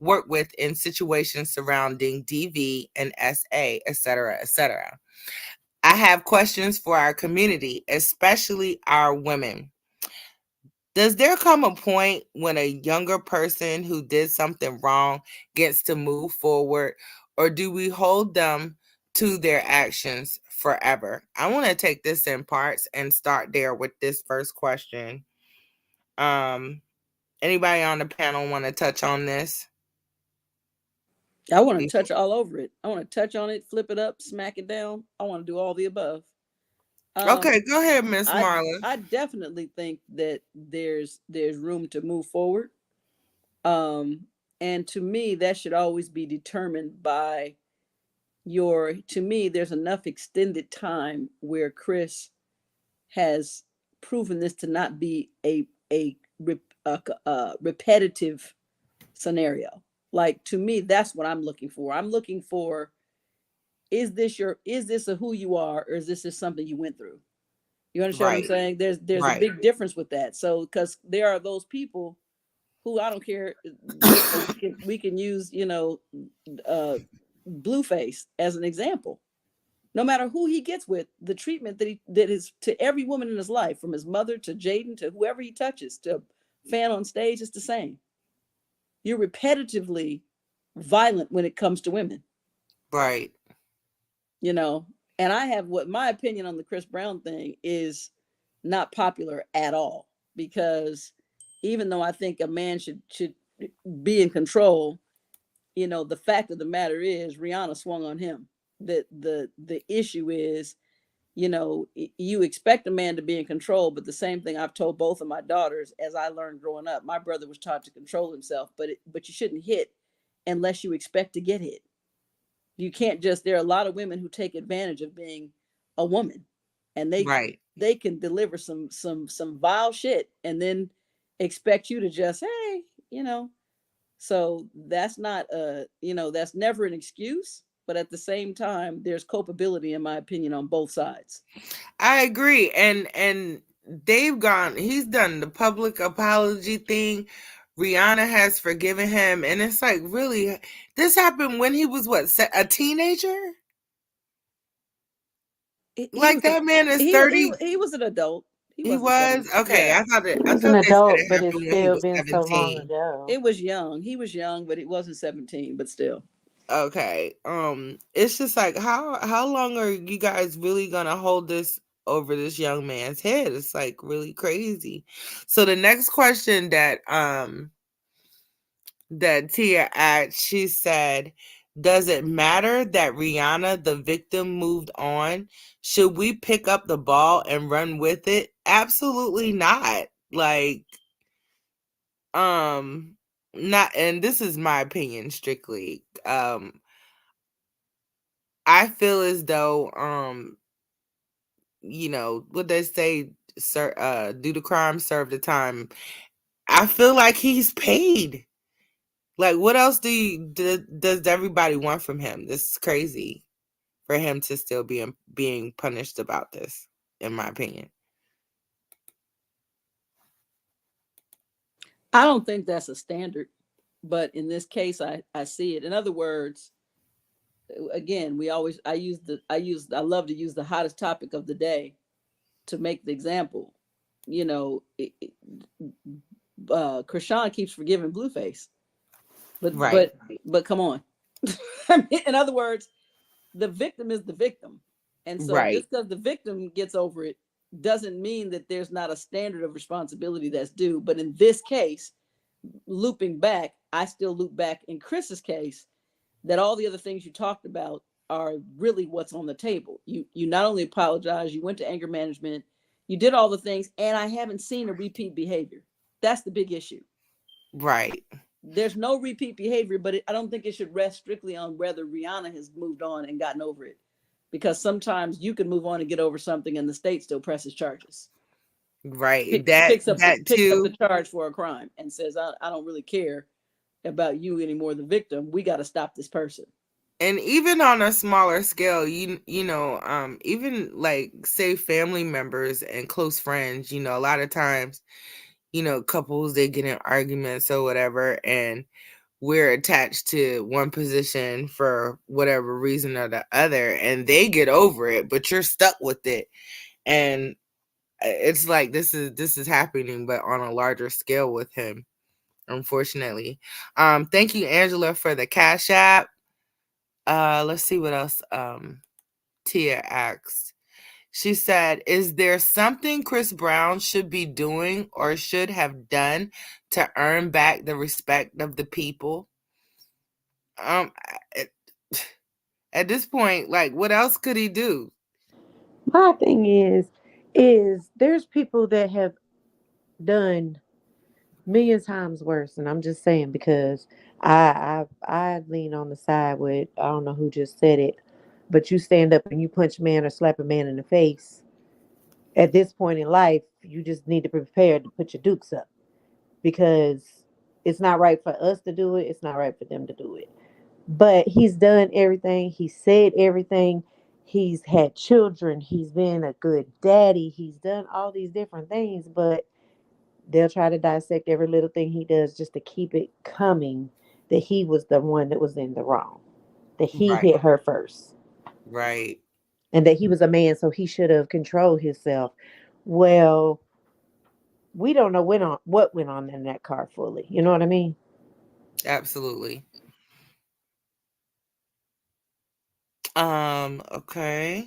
Speaker 1: with in situations surrounding DV and SA, etc., etc. I have questions for our community, especially our women. Does there come a point when a younger person who did something wrong gets to move forward, or do we hold them to their actions forever? I want to take this in parts and start there with this first question. Um, Anybody on the panel want to touch on this?
Speaker 12: I want to touch all over it. I want to touch on it, flip it up, smack it down. I want to do all the above.
Speaker 1: Okay, go ahead, Miss
Speaker 12: I
Speaker 1: Marla.
Speaker 12: I definitely think that there's room to move forward. And to me, that should always be determined by to me, there's enough extended time where Chris has proven this to not be a repetitive scenario. Like, to me, that's what I'm looking for. I'm looking for, is this a who you are, or is this just something you went through? You understand what I'm
Speaker 1: Right,
Speaker 12: saying? There's a
Speaker 1: right,
Speaker 12: big difference with that. So, because there are those people who, I don't care, we can use, uh Blueface as an example. No matter who he gets with, the treatment that is to every woman in his life, from his mother to Jaden to whoever he touches to fan on stage, is the same. You're repetitively violent when it comes to women.
Speaker 1: Right.
Speaker 12: You know, and I have what my opinion on the Chris Brown thing is not popular at all, because even though I think a man should be in control, you know, the fact of the matter is Rihanna swung on him. The issue is, you know, you expect a man to be in control, but the same thing I've told both of my daughters, as I learned growing up. My brother was taught to control himself, but you shouldn't hit unless you expect to get hit. You can't just, there are a lot of women who take advantage of being a woman, and
Speaker 1: Right.
Speaker 12: they can deliver some vile shit and then expect you to just, hey, you know. So that's not you know, that's never an excuse, but at the same time there's culpability, in my opinion, on both sides.
Speaker 1: I agree. And he's done the public apology thing. Rihanna has forgiven him, and it's like, really, this happened when he was what, a teenager?
Speaker 12: He
Speaker 1: Like,
Speaker 12: was a,
Speaker 1: that man is 30.
Speaker 12: he was an adult. He
Speaker 1: He
Speaker 12: wasn't
Speaker 1: was
Speaker 12: 70.
Speaker 1: okay.
Speaker 12: Yeah.
Speaker 3: He
Speaker 1: I
Speaker 3: was an
Speaker 1: thought they said
Speaker 3: adult,
Speaker 1: it
Speaker 3: but it's
Speaker 1: happened when he
Speaker 3: still
Speaker 1: was
Speaker 3: been so long
Speaker 1: 17.
Speaker 3: ago.
Speaker 12: It was young. He was young, but he wasn't 17, but still.
Speaker 1: Okay. It's just like, how long are you guys really gonna hold this over this young man's head? It's like really crazy. So the next question that Tia asked, she said, does it matter that Rihanna, the victim, moved on? Should we pick up the ball and run with it? Absolutely not. Like, um, not, and this is my opinion strictly. I feel as though, you know, what they say, sir, do the crime, serve the time. I feel like he's paid. Like, what else does everybody want from him? This is crazy for him to still be being punished about this, in my opinion.
Speaker 12: I don't think that's a standard, but in this case, I see it. In other words, again, I love to use the hottest topic of the day to make the example. You know, Krishan keeps forgiving Blueface, but
Speaker 1: Right.
Speaker 12: but come on. I mean, in other words, the victim is the victim, and so
Speaker 1: Right.
Speaker 12: just because the victim gets over it doesn't mean that there's not a standard of responsibility that's due. But in this case, looping back, I still loop back in Chris's case, that all the other things you talked about are really what's on the table. You not only apologize, you went to anger management, you did all the things, and I haven't seen a repeat behavior. That's the big issue.
Speaker 1: Right.
Speaker 12: There's no repeat behavior, but I don't think it should rest strictly on whether Rihanna has moved on and gotten over it, because sometimes you can move on and get over something, and the state still presses charges.
Speaker 1: Right.
Speaker 12: Picks up the
Speaker 1: Too.
Speaker 12: charge for a crime and says, I don't really care about you anymore, the victim. We got to stop this person.
Speaker 1: And even on a smaller scale, you know, even like, say, family members and close friends, you know, a lot of times, you know, couples, they get in arguments or whatever, and we're attached to one position for whatever reason or the other, and they get over it, but you're stuck with it. And it's like, this is happening, but on a larger scale with him, unfortunately. Thank you, Angela, for the Cash App. Let's see what else Tia asked. She said, is there something Chris Brown should be doing or should have done to earn back the respect of the people? Um, at, at this point, like, what else could he do?
Speaker 3: My thing is there's people that have done million times worse, and I'm just saying because I lean on the side with, I don't know who just said it, but you stand up and you punch a man or slap a man in the face. At this point in life, you just need to prepare to put your dukes up, because it's not right for us to do it. It's not right for them to do it. But he's done everything. He said everything. He's had children. He's been a good daddy. He's done all these different things, but they'll try to dissect every little thing he does just to keep it coming that he was the one that was in the wrong. that he
Speaker 1: Right.
Speaker 3: hit her first
Speaker 1: Right.
Speaker 3: and that he was a man, so he should have controlled himself. Well, we don't know what went on in that car fully. You know what I mean?
Speaker 1: Absolutely. Okay.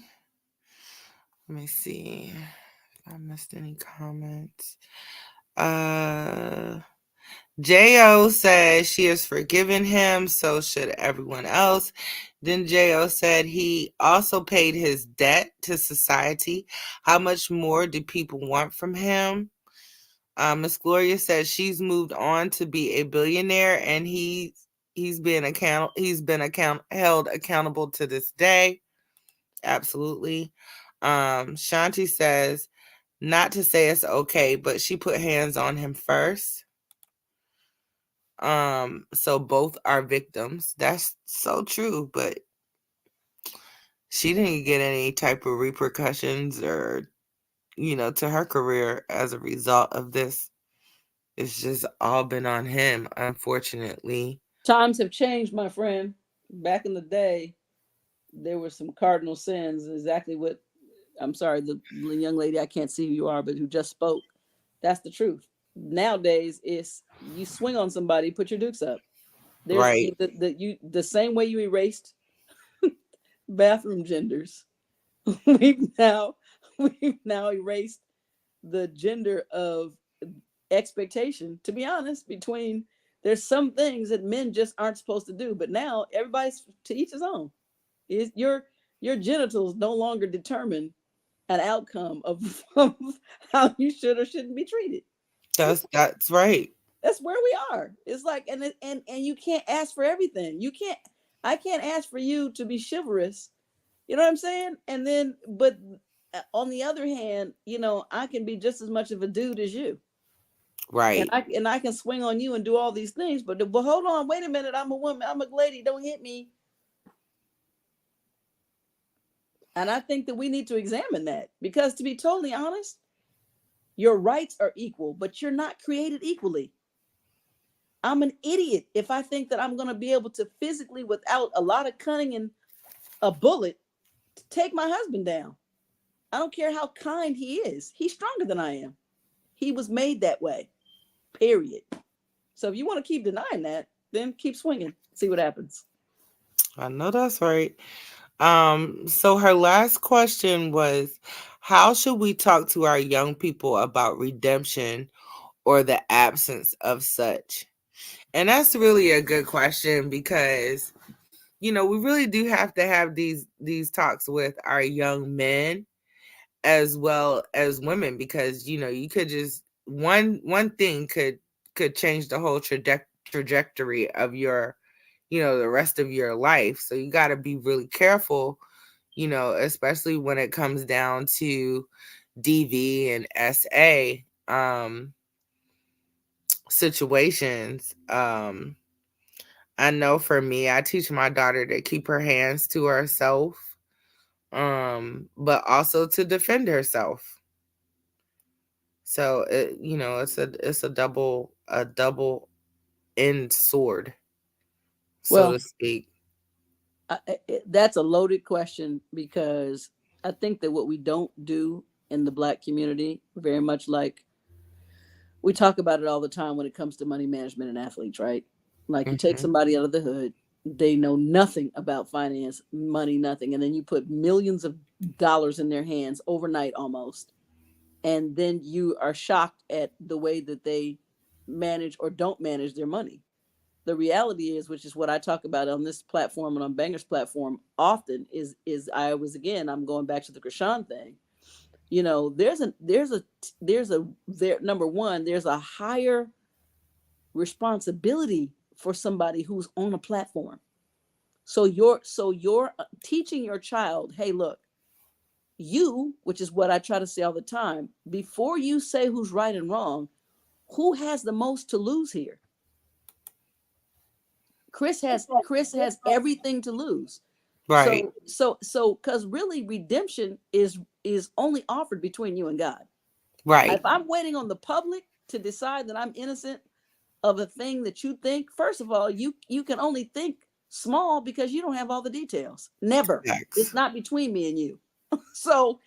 Speaker 1: Let me see if I missed any comments. Uh Jo said she has forgiven him, so should everyone else. Then Jo said he also paid his debt to society. How much more do people want from him? Miss Gloria said she's moved on to be a billionaire, and he's been held accountable to this day. Absolutely. Shanti says not to say it's okay, but she put hands on him first. So both are victims. That's so true, but she didn't get any type of repercussions or, to her career as a result of this. It's just all been on him, unfortunately.
Speaker 12: Times have changed, my friend. Back in the day, there were some cardinal sins. Exactly what, I'm sorry, the young lady, I can't see who you are, but who just spoke. That's the truth. Nowadays, it's you swing on somebody, put your dukes up. There's
Speaker 1: Right.
Speaker 12: the same way you erased bathroom genders. we've now we've now erased the gender of expectation. To be honest, between there's some things that men just aren't supposed to do, but now everybody's to each his own. Is your genitals no longer determine an outcome of how you should or shouldn't be treated.
Speaker 1: That's right.
Speaker 12: That's where we are. It's like, and you can't ask for everything. I can't ask for you to be chivalrous. You know what I'm saying? And then, but on the other hand, I can be just as much of a dude as you. And
Speaker 1: Right.
Speaker 12: I can swing on you and do all these things, but hold on, wait a minute. I'm a woman. I'm a lady. Don't hit me. And I think that we need to examine that because, to be totally honest, your rights are equal, but you're not created equally. I'm an idiot if I think that I'm going to be able to physically, without a lot of cunning and a bullet, take my husband down. I don't care how kind he is. He's stronger than I am. He was made that way, period. So if you want to keep denying that, then keep swinging. See what happens.
Speaker 1: I know that's right. So her last question was, how should we talk to our young people about redemption or the absence of such? And that's really a good question because, we really do have to have these talks with our young men as well as women because, you could just one thing could change the whole trajectory of your, the rest of your life. So you got to be really careful, especially when it comes down to DV and SA situations. I know for me, I teach my daughter to keep her hands to herself, but also to defend herself. So it's a double end sword, so to
Speaker 12: Well,
Speaker 1: speak.
Speaker 12: that's a loaded question because I think that what we don't do in the Black community, very much like we talk about it all the time when it comes to money management and athletes, right? Like you take
Speaker 1: Hmm.
Speaker 12: somebody out of the hood, they know nothing about finance, money, nothing. And then you put millions of dollars in their hands overnight almost. And then you are shocked at the way that they manage or don't manage their money. The reality is, which is what I talk about on this platform and on Banger's platform often, is I'm going back to the Krishan thing. There number one, there's a higher responsibility for somebody who's on a platform. So you're teaching your child, hey, look, which is what I try to say all the time, before you say who's right and wrong, who has the most to lose here? Chris has everything to lose.
Speaker 1: Right,
Speaker 12: So because really redemption is only offered between you and God. If
Speaker 1: right,
Speaker 12: I'm waiting on the public to decide that I'm innocent of a thing that you think, first of all, you can only think Small because you don't have all the details. Never. It's
Speaker 1: Facts.
Speaker 12: not between me and you. So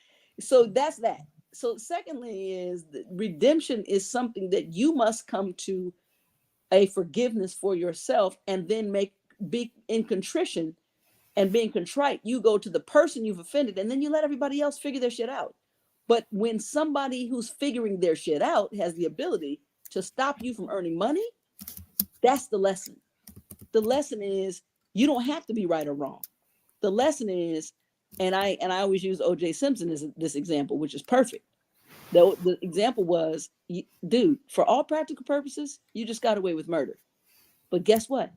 Speaker 12: that's that. So secondly is that redemption is something that you must come to a forgiveness for yourself and then be in contrition and being contrite. You go to the person you've offended and then you let everybody else figure their shit out. But when somebody who's figuring their shit out has the ability to stop you from earning money, that's the lesson. The lesson is you don't have to be right or wrong. The lesson is, and I always use O.J. Simpson as this example, which is perfect. The example was, dude, for all practical purposes, you just got away with murder. But guess what?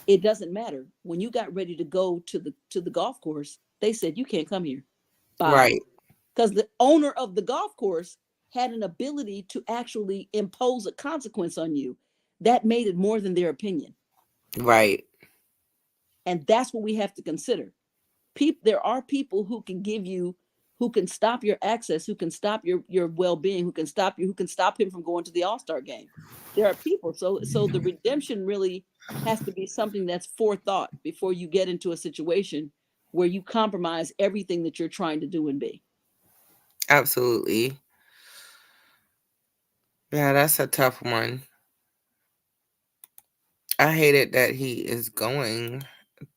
Speaker 12: It doesn't matter. When you got ready to go to the golf course, they said you can't come here. Bye.
Speaker 1: Right.
Speaker 12: Because the owner of the golf course had an ability to actually impose a consequence on you that made it more than their opinion.
Speaker 1: Right.
Speaker 12: And that's what we have to consider. There are people who can stop your access, who can stop your well-being, who can stop him from going to the All-Star game. There are people. So the redemption really has to be something that's forethought before you get into a situation where you compromise everything that you're trying to do and be.
Speaker 1: Absolutely. Yeah, that's a tough one. I hate it that he is going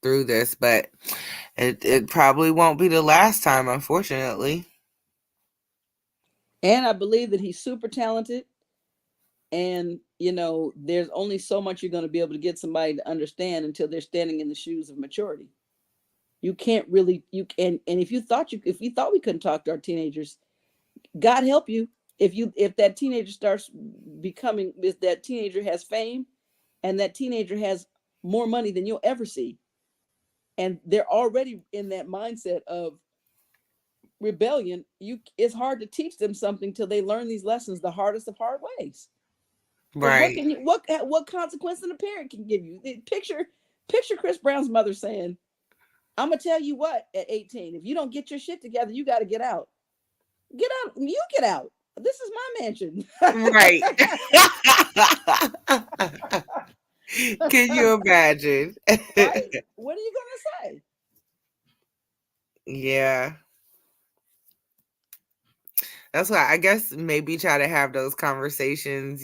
Speaker 1: through this, but it probably won't be the last time, unfortunately.
Speaker 12: And I believe that he's super talented. And, there's only so much you're going to be able to get somebody to understand until they're standing in the shoes of maturity. You can't really, and if you thought we couldn't talk to our teenagers, God help you. If that teenager starts becoming, if that teenager has fame and that teenager has more money than you'll ever see, and they're already in that mindset of rebellion, it's hard to teach them something till they learn these lessons the hardest of hard ways.
Speaker 1: Right.
Speaker 12: What consequence a parent can give you? Picture Chris Brown's mother saying, I'm gonna tell you what, at 18, if you don't get your shit together, you got to get out. Get out. You get out. This is my mansion.
Speaker 1: Right. Can you imagine?
Speaker 12: Right? What are you gonna say?
Speaker 1: Yeah. That's why I guess maybe try to have those conversations,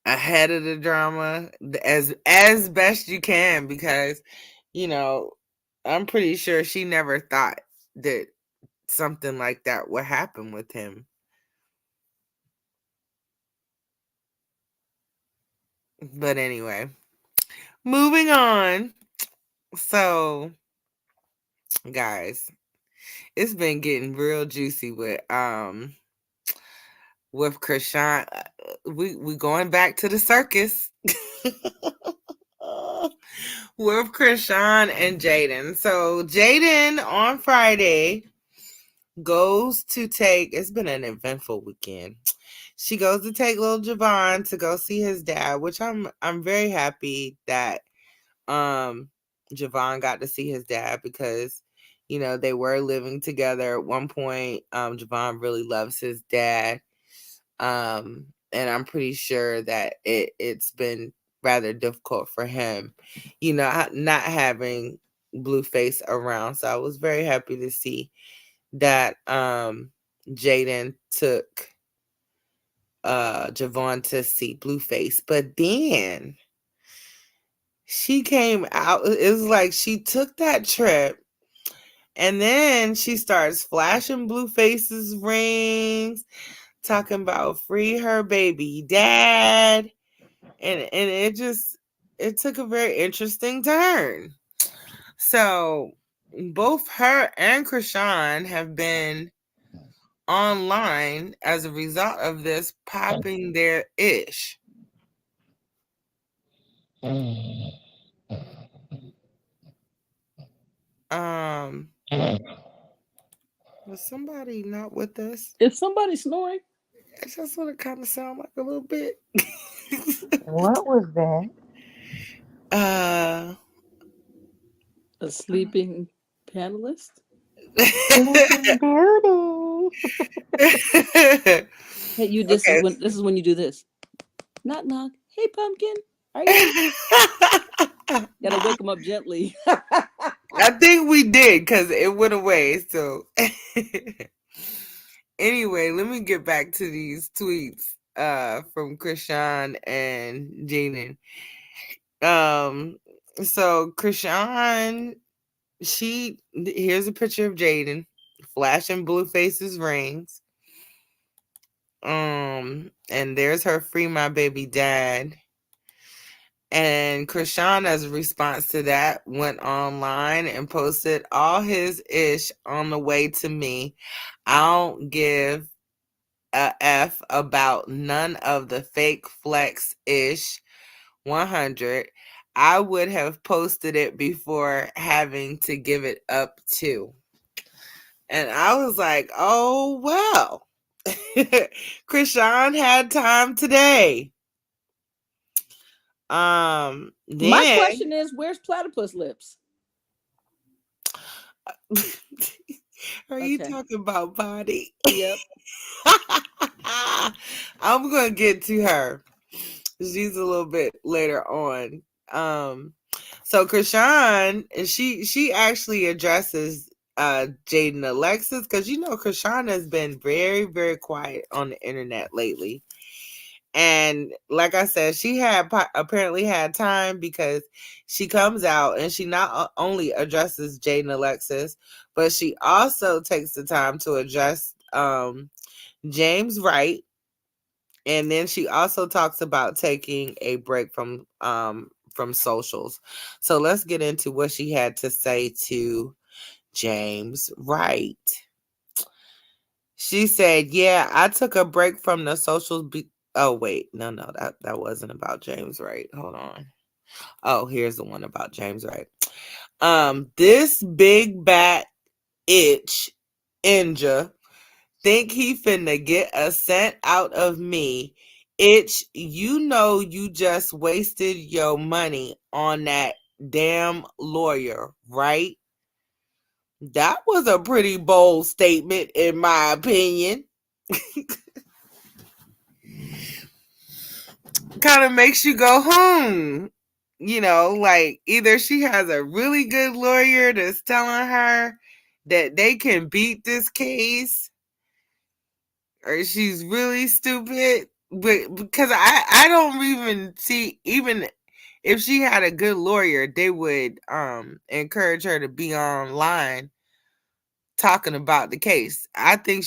Speaker 1: ahead of the drama as best you can, because I'm pretty sure she never thought that something like that would happen with him. But anyway, moving on. So, guys, it's been getting real juicy with Krishan. We going back to the circus. With Krishan and Jaden. So Jaden on Friday goes to take, it's been an eventful weekend. She goes to take little Javon to go see his dad, which I'm very happy that Javon got to see his dad, because they were living together at one point. Javon really loves his dad. And I'm pretty sure that it's been rather difficult for him, not having Blueface around. So I was very happy to see that Jaden took Javon to see Blueface. But then she came out, it was like she took that trip and then she starts flashing Blueface's rings, talking about free her baby dad. And it took a very interesting turn. So both her and Krishan have been online as a result of this popping their ish. Was somebody not with us?
Speaker 12: Is somebody snoring?
Speaker 1: It just want to kind of sound like a little bit.
Speaker 3: What was that?
Speaker 12: A sleeping panelist?
Speaker 3: Sleeping Beauty.
Speaker 12: Hey, this is when you do this. Knock knock. Hey pumpkin. Are you Gotta wake them up gently.
Speaker 1: I think we did because it went away. So anyway, let me get back to these tweets from Krishan and Jaden. So Krishan, here's a picture of Jaden flashing Blueface's rings. And there's her free my baby dad. And Krishan, as a response to that, went online and posted all his ish on the way to me. I don't give a F about none of the fake flex ish 100. I would have posted it before having to give it up too. And I was like, oh, well, Krishan had time today.
Speaker 12: My
Speaker 1: Then
Speaker 12: question is, where's platypus lips?
Speaker 1: are you
Speaker 12: Okay.
Speaker 1: talking about body?
Speaker 12: Yep.
Speaker 1: I'm gonna get to her. She's a little bit later on. So Krishan, she actually addresses Jaden Alexis, because Krishan has been very, very quiet on the internet lately. And like I said, she had apparently had time, because she comes out and she not only addresses Jaden Alexis, but she also takes the time to address James Wright. And then she also talks about taking a break from socials. So let's get into what she had to say to James Wright. She said, "Yeah, I took a break from the socials. Oh wait, no, that wasn't about James Wright. Hold on. Oh, here's the one about James Wright. This big bat itch, Inja, think he finna get a cent out of me. Itch, you just wasted your money on that damn lawyer, right?" That was a pretty bold statement, in my opinion. Kind of makes you go, like either she has a really good lawyer that's telling her that they can beat this case, or she's really stupid. But because I don't even see, even if she had a good lawyer, they would encourage her to be online talking about the case. I think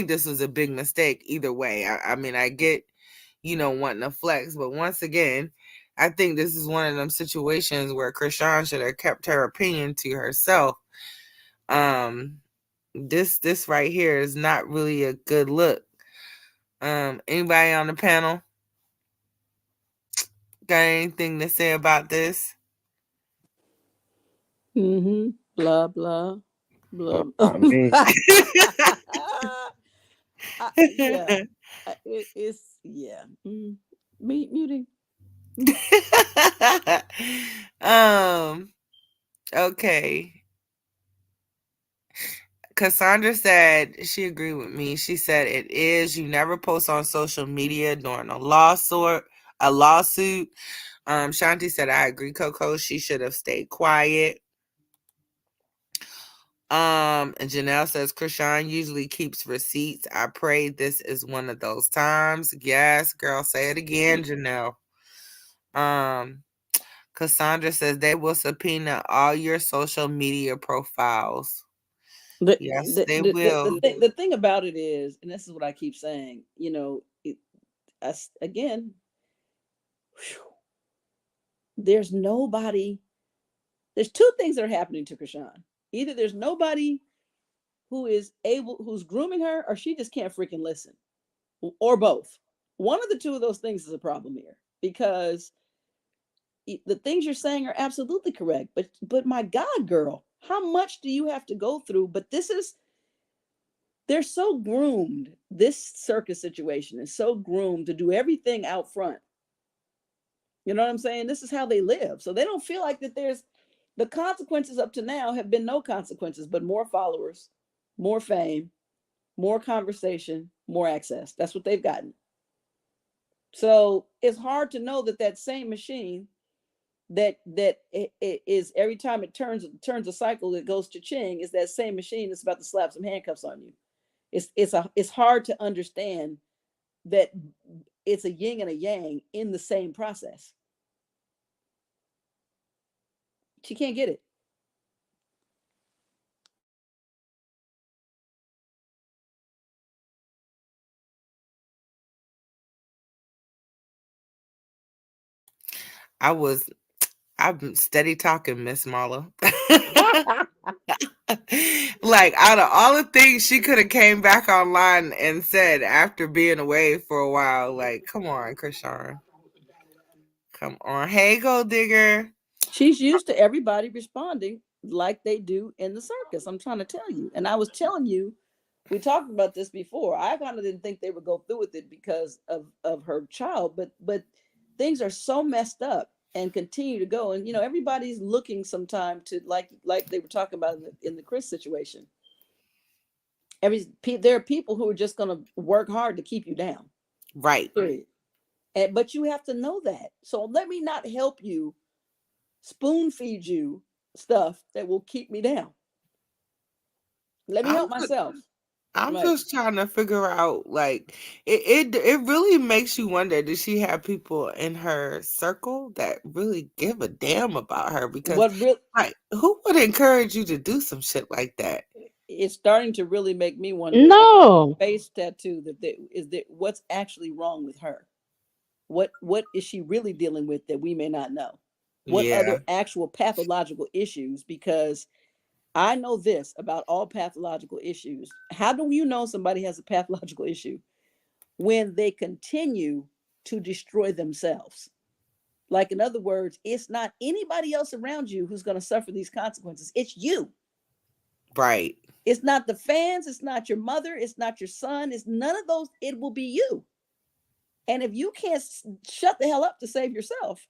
Speaker 1: this was a big mistake either way. I mean, I get, wanting to flex, but once again, I think this is one of them situations where Krishan should have kept her opinion to herself. This right here is not really a good look. Anybody on the panel got anything to say about this?
Speaker 12: Mm-hmm. Blah blah blah.
Speaker 9: I mean,
Speaker 12: Yeah. It's yeah. Muting.
Speaker 1: um okay. Cassandra said she agreed with me. She said it is. You never post on social media during a lawsuit. Shanti said I agree, Coco. She should have stayed quiet. And Janelle says Krishan usually keeps receipts. I pray this is one of those times. Yes, girl, say it again, Janelle. Cassandra says they will subpoena all your social media profiles.
Speaker 12: The,
Speaker 1: Yes,
Speaker 12: the,
Speaker 1: they
Speaker 12: the, the,
Speaker 1: will.
Speaker 12: the thing about it is, and this is what I keep saying, again, there's nobody, there's two things that are happening to Krishan. Either there's nobody who's grooming her, or she just can't freaking listen, or both. One of the two of those things is a problem here, because the things you're saying are absolutely correct. But my God, girl, how much do you have to go through? But they're so groomed. This circus situation is so groomed to do everything out front. You know what I'm saying? This is how they live. So they don't feel like that there's the consequences up to now have been no consequences, but more followers, more fame, more conversation, more access. That's what they've gotten. So it's hard to know that same machine that it is every time it turns a cycle that goes to ching is that same machine that's about to slap some handcuffs on you. It's hard to understand that it's a yin and a yang in the same process. She can't get it.
Speaker 1: I've been steady talking, Miss Marla. Like out of all the things she could have came back online and said after being away for a while, like, come on, Krishan. Come on. Hey, Gold Digger.
Speaker 12: She's used to everybody responding like they do in the circus. I'm trying to tell you. And I was telling you, we talked about this before. I kind of didn't think they would go through with it because of her child, but things are so messed up and continue to go. And everybody's looking sometime to like they were talking about in the Chris situation. There are people who are just going to work hard to keep you down.
Speaker 1: Right.
Speaker 12: Period. But you have to know that. So let me not help you spoon feed you stuff that will keep me down. Let me help myself.
Speaker 1: I'm just trying to figure out, like, it really makes you wonder, does she have people in her circle that really give a damn about her? Because like, who would encourage you to do some shit like that?
Speaker 12: It's starting to really make me wonder.
Speaker 2: No.
Speaker 12: Face tattoo that what's actually wrong with her? What is she really dealing with that we may not know? What other actual pathological issues? Because I know this about all pathological issues. How do you know somebody has a pathological issue? When they continue to destroy themselves. Like, in other words, it's not anybody else around you who's going to suffer these consequences. It's you.
Speaker 1: Right.
Speaker 12: It's not the fans. It's not your mother. It's not your son. It's none of those. It will be you. And if you can't shut the hell up to save yourself,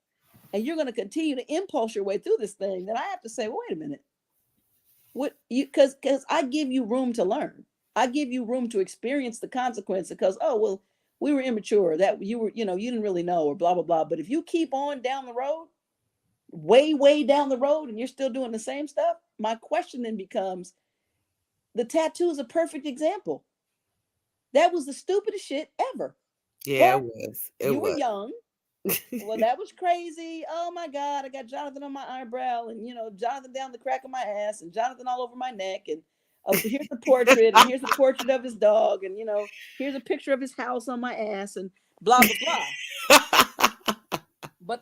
Speaker 12: and you're going to continue to impulse your way through this thing, then I have to say, well, wait a minute. Because I give you room to learn. I give you room to experience the consequence because, oh, well, we were immature, that you didn't really know, or blah, blah, blah. But if you keep on down the road, way down the road, and you're still doing the same stuff, my question then becomes, the tattoo is a perfect example. That was the stupidest shit ever.
Speaker 1: Yeah,
Speaker 12: but
Speaker 1: it was.
Speaker 12: You were young. Well, that was crazy. Oh my God, I got Jonathan on my eyebrow, and Jonathan down the crack of my ass, and Jonathan all over my neck, and here's the portrait, and here's the portrait of his dog, and here's a picture of his house on my ass, and blah blah blah.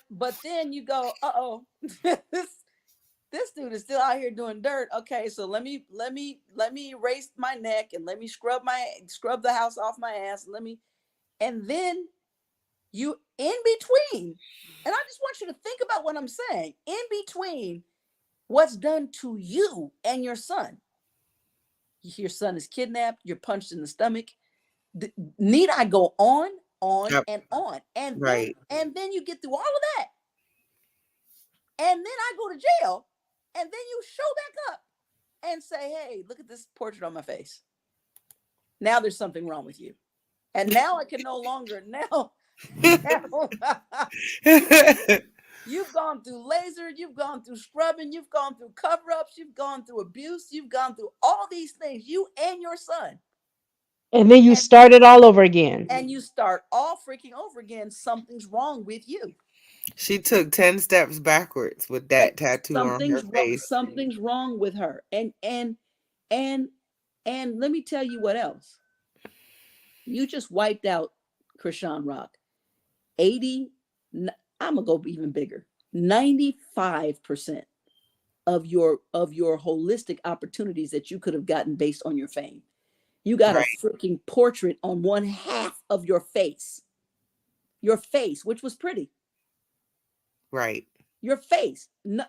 Speaker 12: but then you go, uh-oh, this dude is still out here doing dirt. Okay, so let me erase my neck, and let me scrub the house off my ass, and then you in between, and I just want you to think about what I'm saying. In between what's done to you and your son. Your son is kidnapped, you're punched in the stomach. Need I go on and on? And
Speaker 1: right.
Speaker 12: then you get through all of that. And then I go to jail, and then you show back up and say, hey, look at this portrait on my face. Now there's something wrong with you. And now I can no longer You've gone through laser, you've gone through scrubbing, you've gone through cover-ups, you've gone through abuse, you've gone through all these things, you and your son.
Speaker 2: And then you start it all over again.
Speaker 12: And you start all freaking over again. Something's wrong with you.
Speaker 1: She took 10 steps backwards with that tattoo on her face.
Speaker 12: Something's wrong with her. And let me tell you what else. You just wiped out Krishan Rock. 80, I'm gonna go even bigger. 95% of your holistic opportunities that you could have gotten based on your fame. You got a freaking portrait on one half of your face. Your face, which was pretty.
Speaker 1: Right.
Speaker 12: Your face. No,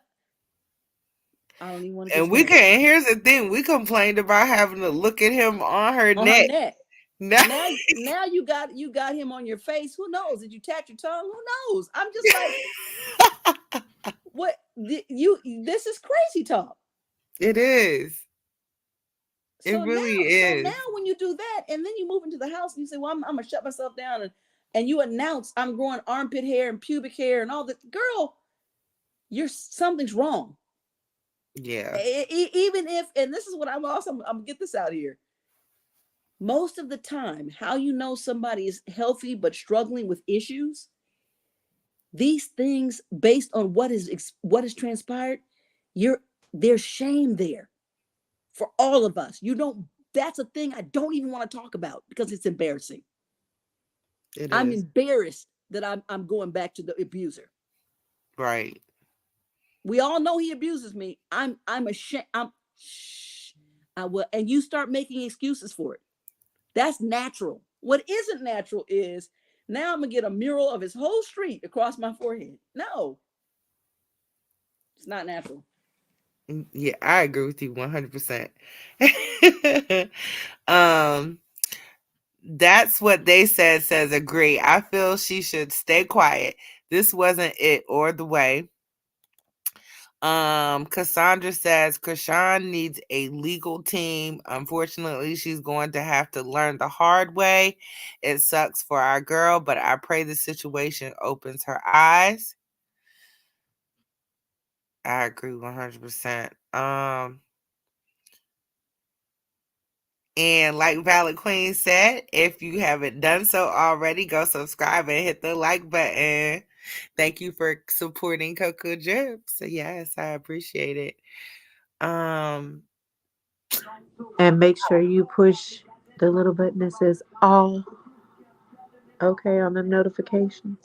Speaker 12: I don't even want to.
Speaker 1: And here's the thing: we complained about having to look at him on her neck.
Speaker 12: Now you got him on your face. Who knows? Did you tat your tongue? Who knows? I'm just like, what? This is crazy talk.
Speaker 1: It is. It really is.
Speaker 12: So now when you do that, and then you move into the house and you say, well, I'm gonna shut myself down, and you announce I'm growing armpit hair and pubic hair and all that. Girl, something's wrong.
Speaker 1: Yeah.
Speaker 12: Even if, and this is what I'm gonna get this out here. Most of the time, how you know somebody is healthy but struggling with issues, these things based on what is transpired, there's shame there for all of us. That's a thing I don't even want to talk about because it's embarrassing. I'm embarrassed that I'm going back to the abuser.
Speaker 1: Right.
Speaker 12: We all know he abuses me. I'm ashamed. I will, and you start making excuses for it. That's natural. What isn't natural is now I'm gonna get a mural of his whole street across my forehead. No, it's not natural.
Speaker 1: Yeah, I agree with you 100%. That's what they says agree. I feel she should stay quiet. This wasn't it or the way. Cassandra says Krishan needs a legal team. Unfortunately, she's going to have to learn the hard way. It sucks for our girl, but I pray the situation opens her eyes. I agree 100%. And like Valid Queen said, if you haven't done so already, go subscribe and hit the like button. Thank you for supporting Coco Dryps. Yes, I appreciate it.
Speaker 3: And make sure you push the little button that says all okay on the notifications.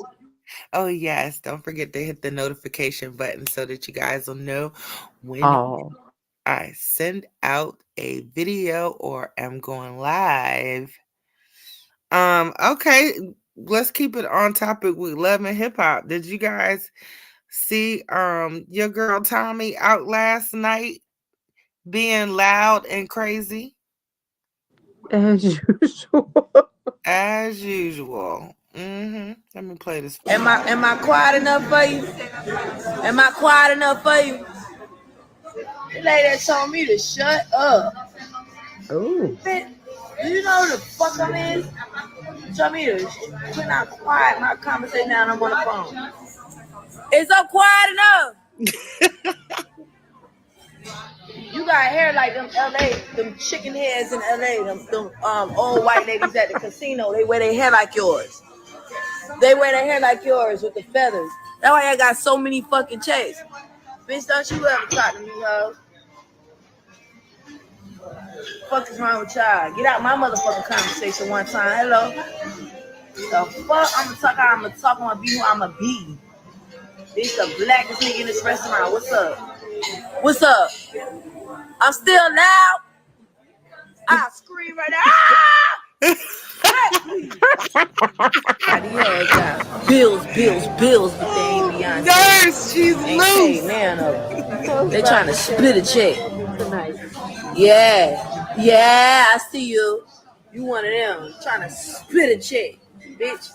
Speaker 1: Oh yes, don't forget to hit the notification button so that you guys will know when
Speaker 3: All.
Speaker 1: I send out a video or am going live. Okay, let's keep it on topic with love and hip hop. Did you guys see your girl Tommy out last night being loud and crazy?
Speaker 3: As usual.
Speaker 1: As usual. Let me play this.
Speaker 13: Am I quiet enough for you? Am I quiet enough for you? The lady that told me to shut up.
Speaker 3: Oh.
Speaker 13: Do you know who the fuck I'm in? Told me to quit not quiet my conversation now I'm on the phone. Is up quiet enough? You got hair like them LA, them chicken heads in LA, them old white ladies at the casino. They wear their hair like yours. They wear their hair like yours with the feathers. That's why I got so many fucking checks. Bitch, don't you ever talk to me, ho. Fuck is wrong with y'all? Get out my motherfucking conversation one time. Hello. The fuck? I'ma talk, I'ma be who I'ma be. Bitch, the blackest nigga in this restaurant. What's up? What's up? I'm still loud. I scream right now. Ah! Bills, but they ain't Beyonce.
Speaker 1: Nurse, she's
Speaker 13: ain't
Speaker 1: loose.
Speaker 13: Paid none of them. They trying to split a check. Yeah, I see you. You one of them trying to split a check, bitch.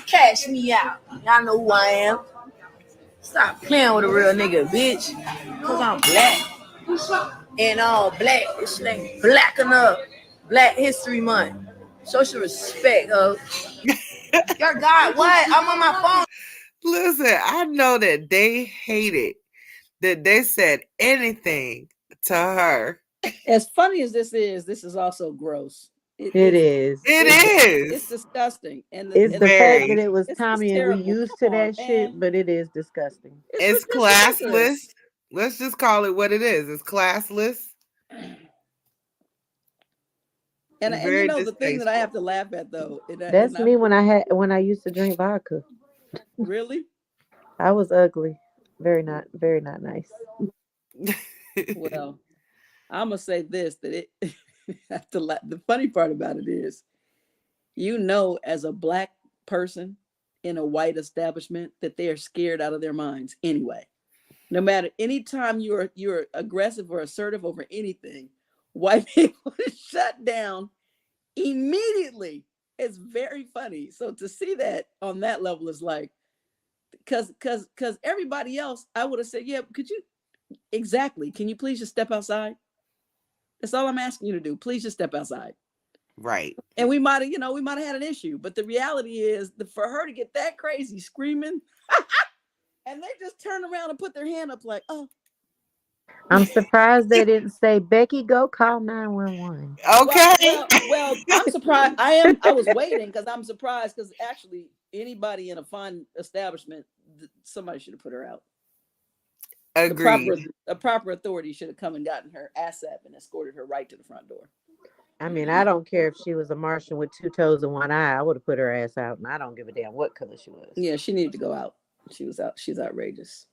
Speaker 13: Cash me out. Y'all know who I am. Stop playing with a real nigga, bitch. Cause I'm black. And all black. It's like black enough. Black History Month. Social respect, ho. Your God, what? I'm on my phone.
Speaker 1: Listen, I know that they hated that they said anything to her.
Speaker 12: As funny as this is also gross.
Speaker 3: It is.
Speaker 12: It's disgusting. And
Speaker 3: it's the fact that it was
Speaker 12: it's
Speaker 3: Tommy and we used to that shit, but it is disgusting.
Speaker 1: It's classless. Let's just call it what it is. It's classless.
Speaker 12: And you know the thing that I have to laugh at though.
Speaker 3: That's me when I used to drink vodka.
Speaker 12: Really?
Speaker 3: I was ugly. Very not nice.
Speaker 12: Well, I'm gonna say this that the funny part about it is, as a black person in a white establishment, that they are scared out of their minds anyway. No matter anytime you're aggressive or assertive over anything, white people shut down immediately. It's very funny. So to see that on that level is like, because everybody else, I would have said, yeah, could you exactly? Can you please just step outside? That's all I'm asking you to do. Please just step outside.
Speaker 1: Right.
Speaker 12: And we might have had an issue, but the reality is for her to get that crazy screaming, and they just turn around and put their hand up like, oh.
Speaker 3: I'm surprised they didn't say, Becky, go call 911.
Speaker 1: Okay.
Speaker 12: Well, I'm surprised. I was waiting because I'm surprised because actually anybody in a fine establishment, somebody should have put her out.
Speaker 1: Agreed.
Speaker 12: A proper authority should have come and gotten her ass up and escorted her right to the front door.
Speaker 3: I mean, I don't care if she was a Martian with 2 toes and 1 eye. I would have put her ass out, and I don't give a damn what color she was.
Speaker 12: Yeah, she needed to go out. She was out. She's outrageous.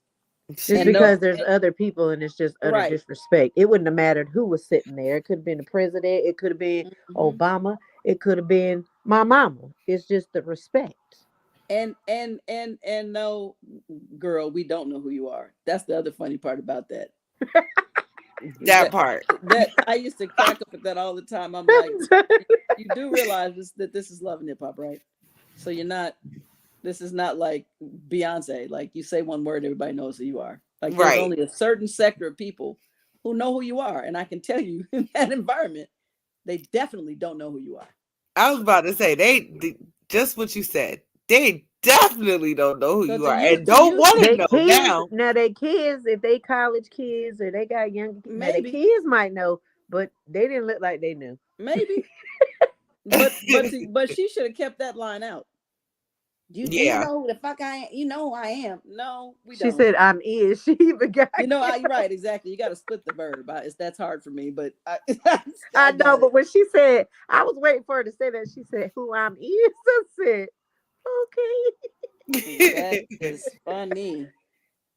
Speaker 3: Just because there's other people and it's just utter disrespect. It wouldn't have mattered who was sitting there. It could have been the president. It could have been Obama. It could have been my mama. It's just the respect.
Speaker 12: And no, girl, we don't know who you are. That's the other funny part about that.
Speaker 1: That part.
Speaker 12: That I used to crack up at that all the time. I'm like, you do realize that this is Love and Hip Hop, right? So this is not like Beyonce. Like you say one word, everybody knows who you are. Like there's only a certain sector of people who know who you are. And I can tell you in that environment, they definitely don't know who you are.
Speaker 1: I was about to say, they just what you said. They definitely don't know who you are and don't want to know now.
Speaker 3: Now, they kids, if they college kids or they got young, maybe the kids might know, but they didn't look like they knew.
Speaker 12: Maybe. but she should have kept that line out. You know who the fuck I am? You know who I am? No, we don't.
Speaker 3: She said, "I'm is." She even got.
Speaker 12: Right? Exactly. You got to split the verb. That's hard for me, but
Speaker 3: I know. But when she said, I was waiting for her to say that. She said, "Who I'm is." I said, "Okay."
Speaker 12: That is funny.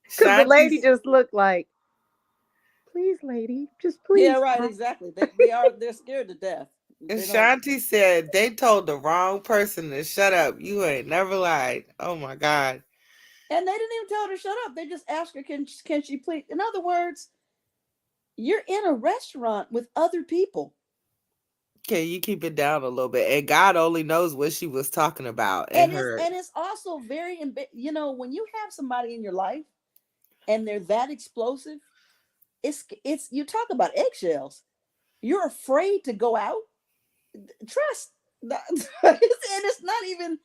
Speaker 3: Because the lady just looked like, "Please, lady, just please."
Speaker 12: Yeah, right. Exactly. They're scared to death.
Speaker 1: And Shanti said they told the wrong person to shut up. You ain't never lied. Oh my God.
Speaker 12: And they didn't even tell her to shut up. They just asked her, can she please? In other words, you're in a restaurant with other people.
Speaker 1: Can you keep it down a little bit? And God only knows what she was talking about.
Speaker 12: And it's also very, when you have somebody in your life and they're that explosive, it's you talk about eggshells. You're afraid to go out. Trust. And it's not even,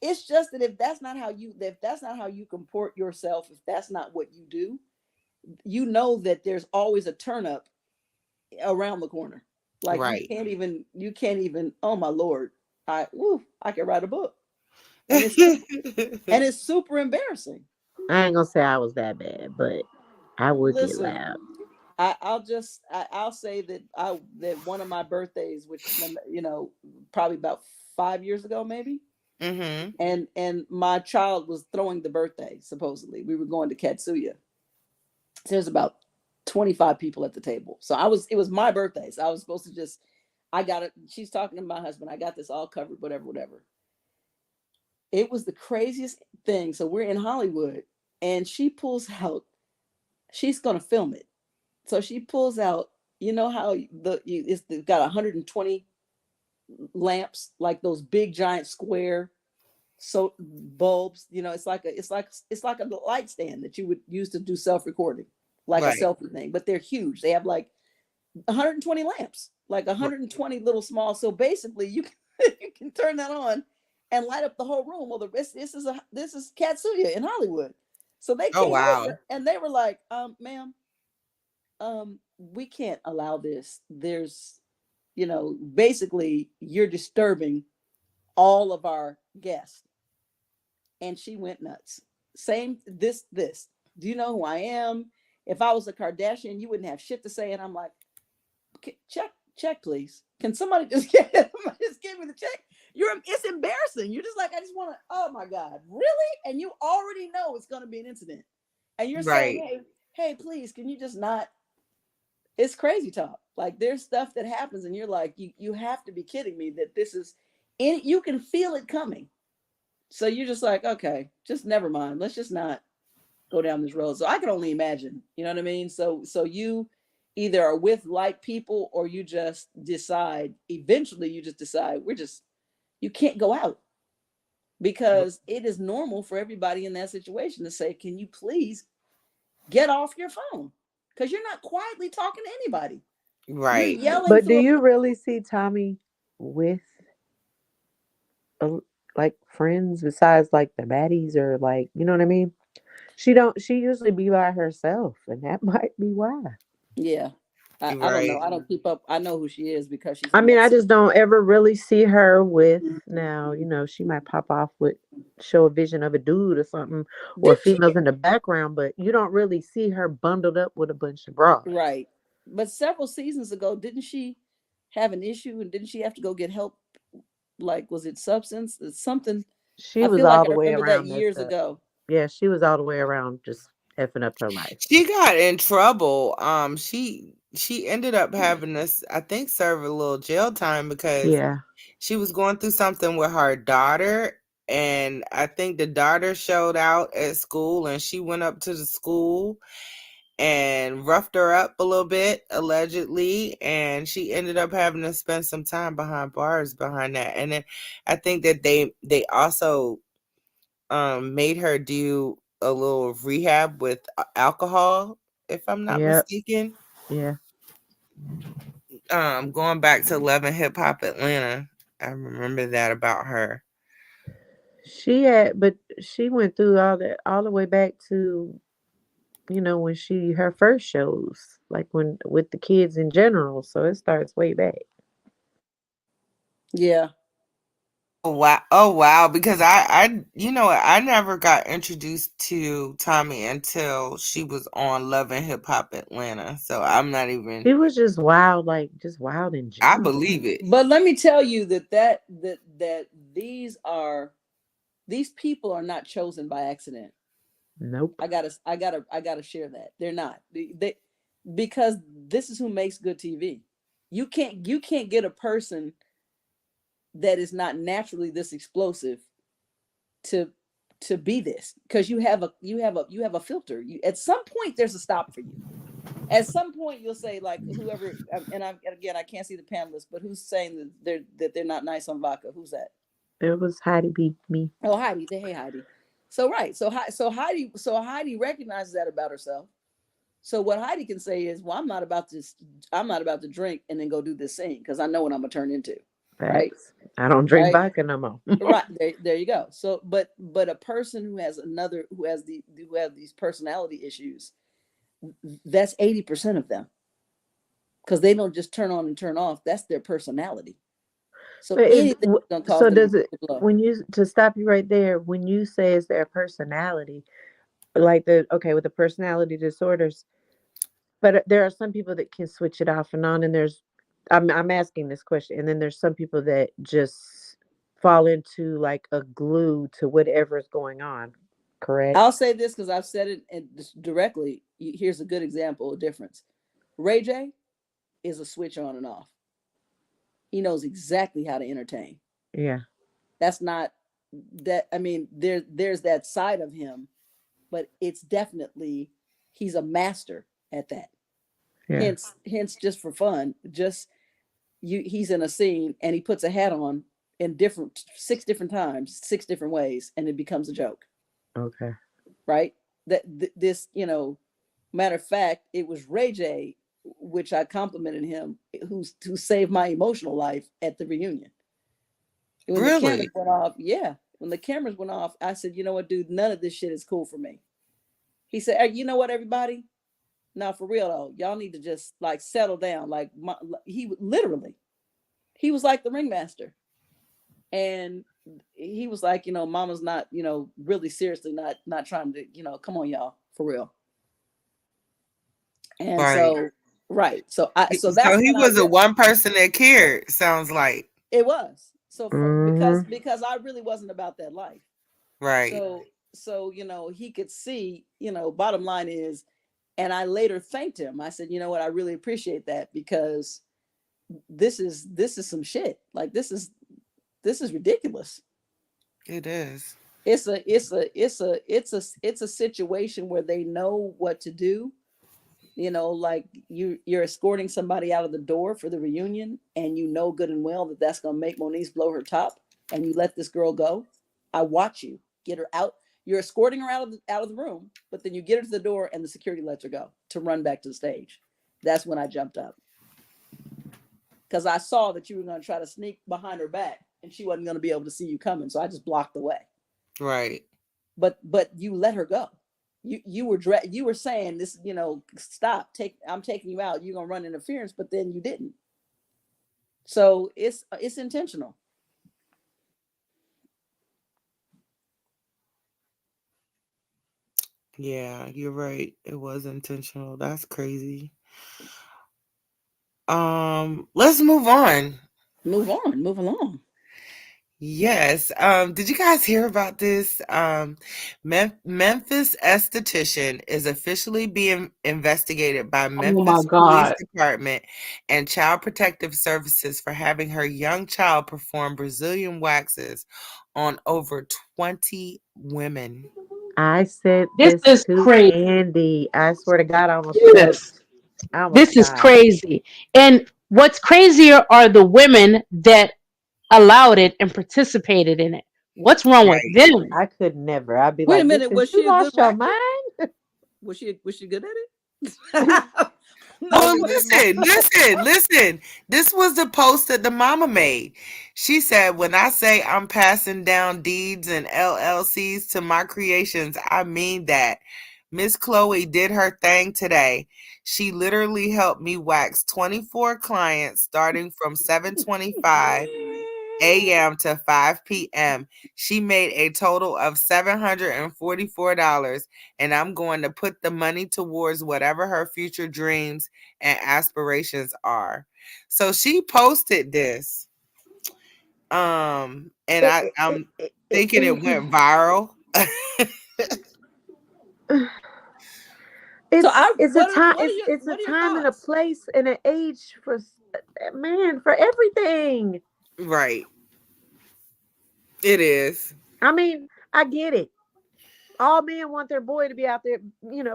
Speaker 12: it's just that if that's not how you comport yourself, if that's not what you do, you know that there's always a turn up around the corner. Like you can't even, oh my Lord, I can write a book. And it's super embarrassing.
Speaker 3: I ain't gonna say I was that bad, but I would get loud.
Speaker 12: I'll say that one of my birthdays, which probably about 5 years ago, maybe. Mm-hmm. And my child was throwing the birthday. Supposedly, we were going to Katsuya. So there's about 25 people at the table. So it was my birthday. So I was supposed to I got it. She's talking to my husband. I got this all covered. Whatever. It was the craziest thing. So we're in Hollywood, and she pulls out. She's gonna film it. So she pulls out, how it's got 120 lamps, like those big giant square bulbs. It's like a light stand that you would use to do self-recording, like a selfie thing. But they're huge. They have like 120 lamps, like 120 little small. So basically, you can turn that on and light up the whole room. Well, this is Katsuya in Hollywood. So they came over and they were like, ma'am. We can't allow this. There's, basically you're disturbing all of our guests. And she went nuts. Same, this. Do you know who I am? If I was a Kardashian, you wouldn't have shit to say. And I'm like, check, please. Can somebody just give me the check? It's embarrassing. You're just like, I just want to, oh my God, really? And you already know it's going to be an incident. And you're saying, hey, please, can you just not? It's crazy talk. Like there's stuff that happens and you're like, you have to be kidding me that this is you can feel it coming. So you're just like, okay, just never mind. Let's just not go down this road. So I can only imagine, you know what I mean? So you either are with like people or you just decide, eventually you just decide you can't go out because it is normal for everybody in that situation to say, can you please get off your phone? Because you're not quietly talking to anybody.
Speaker 1: Right.
Speaker 3: But do you really see Tommy with like friends besides like the baddies or like, you know what I mean? She usually be by herself, and that might be why.
Speaker 12: Yeah. I don't know.
Speaker 1: Right.
Speaker 12: I don't keep up. I know who she is because she's
Speaker 3: I
Speaker 12: in
Speaker 3: mean,
Speaker 12: that
Speaker 3: I
Speaker 12: series.
Speaker 3: just don't ever really see her with now, she might pop off with show a vision of a dude or something or
Speaker 12: Did she?
Speaker 3: females in the background, but you don't really see her bundled up with a bunch of bras.
Speaker 12: Right. But several seasons ago, didn't she have an issue and didn't she have to go get help? Like, was it substance? It's something.
Speaker 3: She
Speaker 12: I
Speaker 3: was
Speaker 12: feel like
Speaker 3: all
Speaker 12: I
Speaker 3: the way
Speaker 12: remember that
Speaker 3: around
Speaker 12: years
Speaker 3: messed up.
Speaker 12: ago.
Speaker 3: Yeah, she was all the way around just effing up her life.
Speaker 1: She got in trouble. She ended up having to, I think, serve a little jail time because
Speaker 3: Yeah.
Speaker 1: she was going through something with her daughter, and I think the daughter showed out at school, and she went up to the school and roughed her up a little bit, allegedly, and she ended up having to spend some time behind bars behind that. And then I think that they also made her do a little rehab with alcohol, if I'm not
Speaker 3: Yep.
Speaker 1: mistaken.
Speaker 3: Yeah.
Speaker 1: Going back to Love and Hip Hop Atlanta, I remember that about her.
Speaker 3: But she went through all that all the way back to, when her first shows, like when with the kids in general. So it starts way back.
Speaker 12: Yeah.
Speaker 1: Oh wow! Oh wow! Because I never got introduced to Tommy until she was on Love and Hip Hop Atlanta. So I'm not even.
Speaker 3: She was just wild, like just wild in
Speaker 1: I
Speaker 3: general.
Speaker 1: believe it.
Speaker 12: But let me tell you that these people are not chosen by accident.
Speaker 3: Nope.
Speaker 12: I gotta share that. They're not. Because this is who makes good TV. You can't get a person that is not naturally this explosive to be this, because you have a filter. At some point there's a stop for you. At some point you'll say, like, whoever, and I can't see the panelists, but who's saying that they're not nice on vodka? Who's that?
Speaker 3: It was Heidi beat me.
Speaker 12: Oh, Heidi. Hey, Heidi. So right. So Heidi recognizes that about herself. So what Heidi can say is, well, I'm not about to drink and then go do this thing because I know what I'm gonna turn into. Right.
Speaker 3: Facts. I don't drink
Speaker 12: Right.
Speaker 3: vodka no more.
Speaker 12: Right. There you go. So but a person who has these personality issues, that's 80% of them. Because they don't just turn on and turn off. That's their personality. So
Speaker 3: But
Speaker 12: anything is gonna cause
Speaker 3: so
Speaker 12: them to
Speaker 3: does
Speaker 12: go
Speaker 3: it
Speaker 12: low.
Speaker 3: when you to stop you right there, when you say it's their personality, like with the personality disorders, but there are some people that can switch it off and on, and I'm asking this question, and then there's some people that just fall into like a glue to whatever is going on. Correct?
Speaker 12: I'll say this because I've said it directly. Here's a good example of difference. Ray J is a switch on and off. He knows exactly how to entertain.
Speaker 3: Yeah.
Speaker 12: That's not that. I mean, there's that side of him, but it's definitely, he's a master at that.
Speaker 3: Yeah.
Speaker 12: Hence, just for fun, he's in a scene and he puts a hat on in 6 different times, 6 different ways, and it becomes a joke.
Speaker 3: Okay.
Speaker 12: Right? This, matter of fact, it was Ray J, which I complimented him, who saved my emotional life at the reunion. When the cameras
Speaker 1: Really?
Speaker 12: went off, yeah. When the cameras went off, I said, you know what, dude, none of this shit is cool for me. He said, hey, you know what, everybody? Now, for real though, y'all need to just like settle down. Like he was like the ringmaster, and he was like, Mama's not, really seriously not trying to, come on, y'all, for real. And
Speaker 1: Right.
Speaker 12: so, right, so
Speaker 1: So
Speaker 12: that's
Speaker 1: he
Speaker 12: when I
Speaker 1: was the one person that cared. Sounds like.
Speaker 12: it was so
Speaker 3: Mm-hmm.
Speaker 12: because I really wasn't about that life.
Speaker 1: Right.
Speaker 12: So he could see, bottom line is, and I later thanked him. I said, you know what, I really appreciate that, because this is some shit. Like this is ridiculous.
Speaker 1: It is.
Speaker 12: It's a situation where they know what to do. Like you're escorting somebody out of the door for the reunion, and you know good and well that that's gonna make Moniece blow her top, and you let this girl go. I watch you get her out. You're escorting her out of the room, but then you get her to the door, and the security lets her go to run back to the stage. That's when I jumped up, because I saw that you were going to try to sneak behind her back, and she wasn't going to be able to see you coming. So I just blocked the way.
Speaker 1: Right.
Speaker 12: But you let her go. you were saying this, stop, I'm taking you out, you're gonna run interference, but then you didn't. So it's intentional.
Speaker 1: Yeah, you're right. It was intentional. That's crazy. Let's move on.
Speaker 12: Move along.
Speaker 1: Yes. Did you guys hear about this? Memphis esthetician is officially being investigated by
Speaker 2: Oh my
Speaker 1: Memphis Police
Speaker 2: God.
Speaker 1: Department and Child Protective Services for having her young child perform Brazilian waxes on over 20 women.
Speaker 3: I said
Speaker 2: This
Speaker 3: this
Speaker 2: is
Speaker 3: to
Speaker 2: crazy.
Speaker 3: Candy. I swear to God, I almost
Speaker 2: Yes.
Speaker 3: choked. I almost
Speaker 2: This is
Speaker 3: died.
Speaker 2: crazy. And what's crazier are the women that allowed it and participated in it. What's wrong with
Speaker 1: Right.
Speaker 2: them?
Speaker 3: I could never. I'd be
Speaker 12: Wait a
Speaker 3: like,
Speaker 12: minute,
Speaker 3: bitches,
Speaker 12: was
Speaker 3: you
Speaker 12: she a good
Speaker 3: lost your
Speaker 12: waxer?
Speaker 3: mind?
Speaker 12: Was she good at it? No,
Speaker 1: Well,
Speaker 12: what?
Speaker 1: listen. This was the post that the mama made. She said, when I say I'm passing down deeds and LLCs to my creations, I mean that. Miss Chloe did her thing today. She literally helped me wax 24 clients starting from 7:25 a.m. to 5 p.m. She made a total of $744, and I'm going to put the money towards whatever her future dreams and aspirations are. So she posted this. And I'm thinking it went viral.
Speaker 12: So
Speaker 3: It's a time. It's a
Speaker 12: what are your
Speaker 3: time and a
Speaker 12: thoughts?
Speaker 3: place and an age for man for everything.
Speaker 1: Right. It is.
Speaker 3: I mean, I get it. All men want their boy to be out there.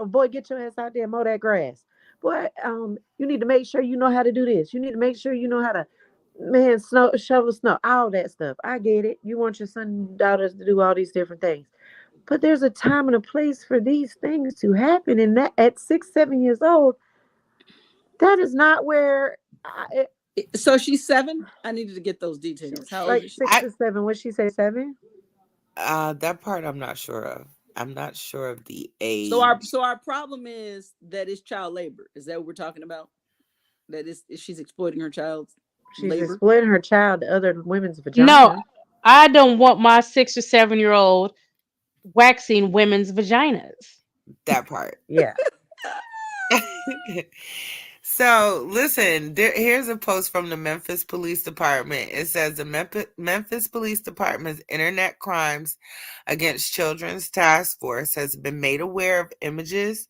Speaker 3: Boy, get your ass out there and mow that grass. Boy, you need to make sure you know how to do this. You need to make sure you know how to, man, shovel snow, all that stuff. I get it. You want your son and daughters to do all these different things, but there's a time and a place for these things to happen. And that at 6, 7 years old, that is not where.
Speaker 12: So she's 7. I needed to get those details. How old
Speaker 3: Like
Speaker 12: is she?
Speaker 3: 6 or 7. What she say? 7?
Speaker 1: That part I'm not sure of. I'm not sure of the
Speaker 12: So
Speaker 1: age.
Speaker 12: our problem is that it's child labor. Is that what we're talking about? That is she's exploiting her child's
Speaker 3: She's
Speaker 12: labor.
Speaker 3: exploiting her child to other women's
Speaker 2: No,
Speaker 3: vagina.
Speaker 2: I don't want my 6 or 7 year old waxing women's vaginas.
Speaker 1: That part.
Speaker 3: Yeah.
Speaker 1: So, listen, here's a post from the Memphis Police Department. It says the Memphis Police Department's Internet Crimes Against Children's Task Force has been made aware of images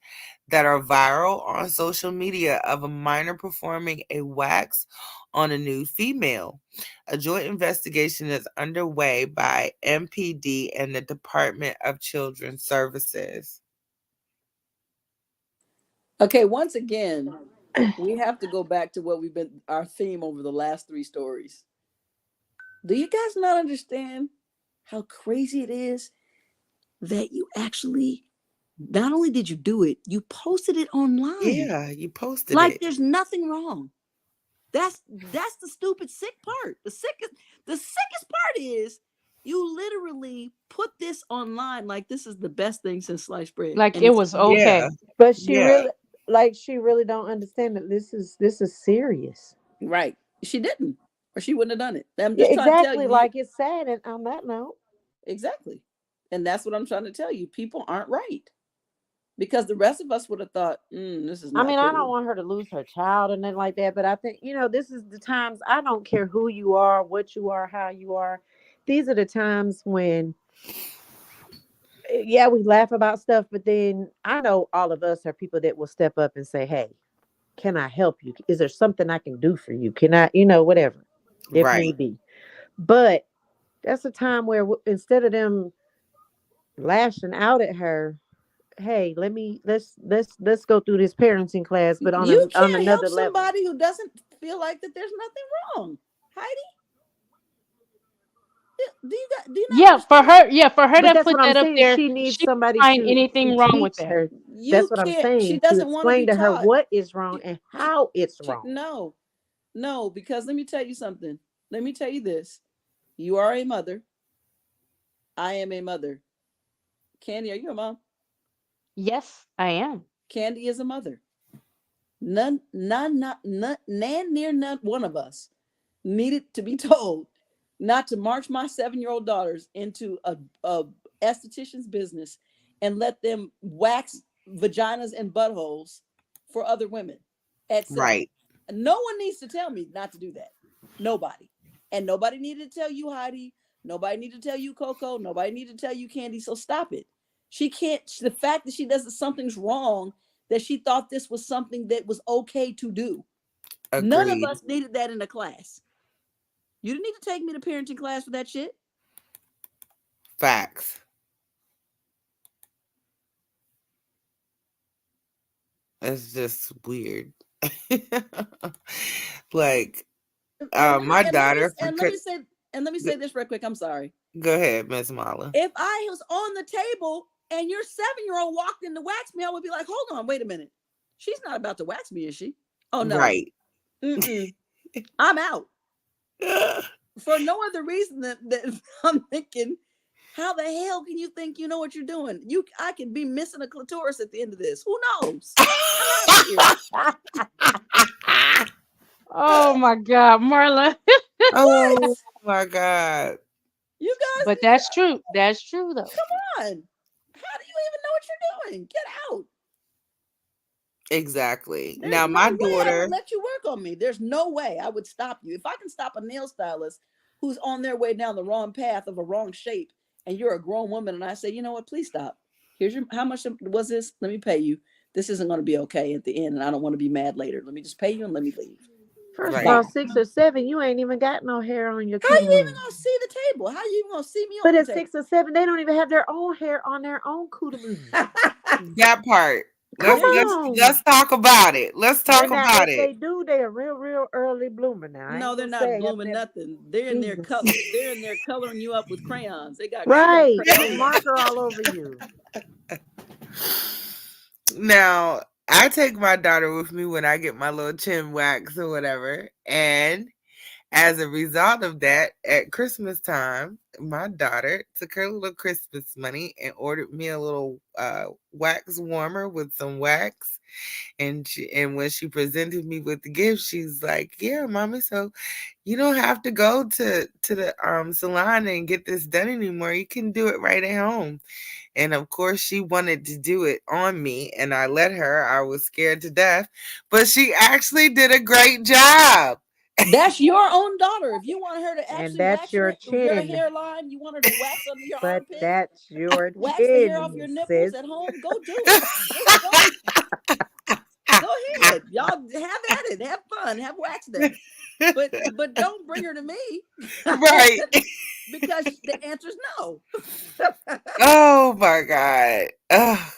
Speaker 1: that are viral on social media of a minor performing a wax on a nude female. A joint investigation is underway by MPD and the Department of Children's Services.
Speaker 12: Okay, once again, we have to go back to what we've been our theme over the last 3 stories. Do you guys not understand how crazy it is that you actually not only did you do it, you posted it online?
Speaker 1: Yeah, you posted
Speaker 12: like
Speaker 1: it.
Speaker 12: there's nothing wrong. That's the stupid sick part. The sickest part is you literally put this online like this is the best thing since sliced bread.
Speaker 2: Like
Speaker 12: And
Speaker 2: it
Speaker 12: it's
Speaker 2: was
Speaker 1: Yeah.
Speaker 2: okay.
Speaker 3: But
Speaker 1: Yeah.
Speaker 3: she really don't understand that this is serious.
Speaker 12: right. She didn't, or she wouldn't have done it. I'm
Speaker 3: Yeah,
Speaker 12: just trying to tell
Speaker 3: exactly.
Speaker 12: you.
Speaker 3: Like it's sad. And on that note,
Speaker 12: Exactly. And that's what I'm trying to tell you. People aren't right. Because the rest of us would have thought, this is
Speaker 3: I
Speaker 12: not
Speaker 3: mean, I don't
Speaker 12: cool.
Speaker 3: want her to lose her child and nothing like that. But I think this is the times. I don't care who you are, what you are, how you are. These are the times when, yeah, we laugh about stuff, but then I know all of us are people that will step up and say, "Hey, can I help you? Is there something I can do for you? Can I, whatever, if
Speaker 1: Right.
Speaker 3: need be." But that's a time where instead of them lashing out at her, hey, let's go through this parenting class, but
Speaker 12: You
Speaker 3: on
Speaker 12: can't help
Speaker 3: another level.
Speaker 12: somebody who doesn't feel like that there's nothing wrong. Heidi, do you not
Speaker 2: Yeah,
Speaker 12: understand?
Speaker 2: for her
Speaker 3: But
Speaker 2: to
Speaker 3: that's
Speaker 2: put
Speaker 3: what I'm
Speaker 2: that up
Speaker 3: saying.
Speaker 2: there,
Speaker 3: She needs
Speaker 2: she
Speaker 3: somebody
Speaker 2: didn't find
Speaker 3: to
Speaker 2: anything wrong with
Speaker 3: teach
Speaker 2: that.
Speaker 3: her. That's
Speaker 12: You
Speaker 3: what I'm
Speaker 12: can't. She
Speaker 3: saying. To
Speaker 12: doesn't want to
Speaker 3: explain
Speaker 12: be
Speaker 3: to her
Speaker 12: taught.
Speaker 3: what is wrong and how it's wrong.
Speaker 12: No, because let me tell you something. Let me tell you this. You are a mother. I am a mother. Candy, are you a mom?
Speaker 2: Yes, I am.
Speaker 12: Candy is a mother. None, near none one of us needed to be told not to march my 7-year-old daughters into a esthetician's business and let them wax vaginas and buttholes for other women at 7.
Speaker 1: Right.
Speaker 12: No one needs to tell me not to do that. Nobody. And nobody needed to tell you, Heidi. Nobody needed to tell you, Coco. Nobody needed to tell you, Candy. So stop it. She can't, the fact that she does it, something's wrong, that she thought this was something that was okay to do. None of
Speaker 1: Agreed.
Speaker 12: us needed that in a class. You didn't need to take me to parenting class for that shit.
Speaker 1: Facts. It's just weird. Like,
Speaker 12: And
Speaker 1: my daughter for
Speaker 12: let me say this real quick. I'm sorry.
Speaker 1: Go ahead, Miss Mala.
Speaker 12: If I was on the table and your 7-year-old walked in to wax me, I would be like, hold on, wait a minute. She's not about to wax me, is she? Oh no.
Speaker 1: Right.
Speaker 12: I'm out. For no other reason that I'm thinking, how the hell can you think you know what you're doing? I could be missing a clitoris at the end of this. Who knows?
Speaker 2: Oh my God, Marla.
Speaker 1: Oh my God.
Speaker 12: You guys,
Speaker 2: but that's true. That's true though.
Speaker 12: Come on. How do you even know what you're doing? Get out.
Speaker 1: Exactly.
Speaker 12: There's
Speaker 1: Now
Speaker 12: no
Speaker 1: my
Speaker 12: way I
Speaker 1: daughter
Speaker 12: would let you work on me. There's no way I would stop you. If I can stop a nail stylist who's on their way down the wrong path of a wrong shape, and you're a grown woman, and I say, you know what, please stop. Here's how much was this? Let me pay you. This isn't going to be okay at the end, and I don't want to be mad later. Let me just pay you and let me leave.
Speaker 3: First of
Speaker 1: Right.
Speaker 3: all, 6 or 7, you ain't even got no hair on your
Speaker 12: How you
Speaker 3: cootie
Speaker 12: even gonna see the table? How you even gonna see me on
Speaker 3: But
Speaker 12: the
Speaker 3: at
Speaker 12: table?
Speaker 3: 6 or 7, they don't even have their own hair on their own cootie.
Speaker 1: That part.
Speaker 3: Come
Speaker 1: Let's
Speaker 3: on.
Speaker 1: let's talk about it. Let's talk
Speaker 3: Now,
Speaker 1: about
Speaker 3: if
Speaker 1: it.
Speaker 3: they do, they're a real early bloomer. Now, I
Speaker 12: No,
Speaker 3: ain't
Speaker 12: they're
Speaker 3: gonna
Speaker 12: not
Speaker 3: say
Speaker 12: blooming nothing. They're in their
Speaker 3: Jesus.
Speaker 12: they're in there coloring you up with crayons. They got
Speaker 3: Right,
Speaker 12: crayons.
Speaker 3: marker all over you.
Speaker 1: Now, I take my daughter with me when I get my little chin wax or whatever. And as a result of that, at Christmas time, my daughter took her little Christmas money and ordered me a little wax warmer with some wax. And when she presented me with the gift, she's like, "Yeah, mommy, so you don't have to go to the salon and get this done anymore. You can do it right at home." And of course, she wanted to do it on me, and I let her. I was scared to death, but she actually did a great job.
Speaker 12: That's your own daughter. If you want her to
Speaker 3: And
Speaker 12: actually
Speaker 3: that's
Speaker 12: wax
Speaker 3: your
Speaker 12: your
Speaker 3: chin.
Speaker 12: hairline, you want her to wax under your
Speaker 3: But
Speaker 12: armpit,
Speaker 3: that's your
Speaker 12: wax the hair off
Speaker 3: chin,
Speaker 12: your nipples
Speaker 3: sis.
Speaker 12: at home, go do it. Just go ahead. Y'all have at it. Have fun. Have wax day. But don't bring her to me.
Speaker 1: Right.
Speaker 12: Because the answer is no.
Speaker 1: Oh my God. Ugh.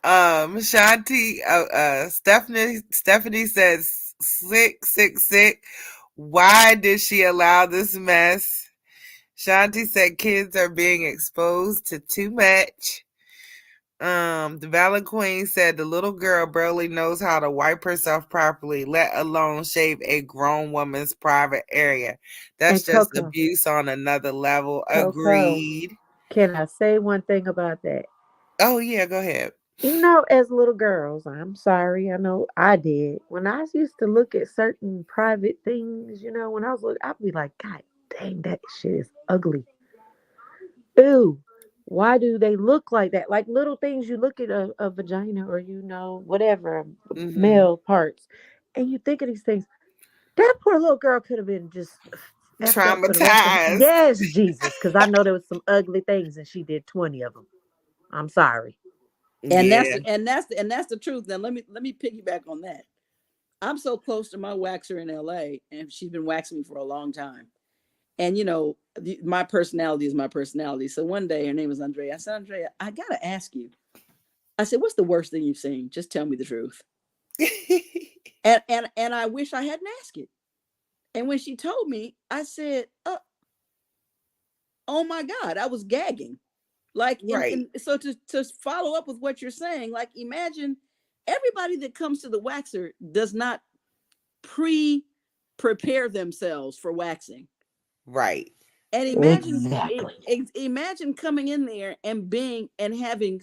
Speaker 1: Shanti, Stephanie says, sick. Why did she allow this mess? Shanti said kids are being exposed to too much. The Valid Queen said the little girl barely knows how to wipe herself properly, let alone shave a grown woman's private area. That's
Speaker 3: And
Speaker 1: just
Speaker 3: Coco,
Speaker 1: abuse on another level.
Speaker 3: Coco,
Speaker 1: Agreed.
Speaker 3: can I say one thing about that?
Speaker 1: Oh yeah, go ahead.
Speaker 3: You know, as little girls, I'm sorry, I know I did. When I used to look at certain private things, when I was little, I'd be like, God dang, that shit is ugly. Ew. Why do they look like that? Like little things, you look at a vagina or, whatever,
Speaker 1: Mm-hmm.
Speaker 3: male parts, and you think of these things. That poor little girl could have been just effed up for the rest of her.
Speaker 1: Traumatized.
Speaker 3: Yes, Jesus, because I know there was some ugly things and she did 20 of them. I'm sorry.
Speaker 12: And that's
Speaker 1: Yeah.
Speaker 12: the truth. Now let me piggyback on that. I'm so close to my waxer in LA, and she's been waxing me for a long time. And my personality is my personality. So one day, her name was Andrea. I said, Andrea, I gotta ask you. I said, what's the worst thing you've seen? Just tell me the truth. and I wish I hadn't asked it. And when she told me, I said, oh my God, I was gagging. Like,
Speaker 1: Right.
Speaker 12: so to follow up with what you're saying, like, imagine everybody that comes to the waxer does not prepare themselves for waxing.
Speaker 1: Right.
Speaker 12: And
Speaker 3: Exactly.
Speaker 12: imagine coming in there and having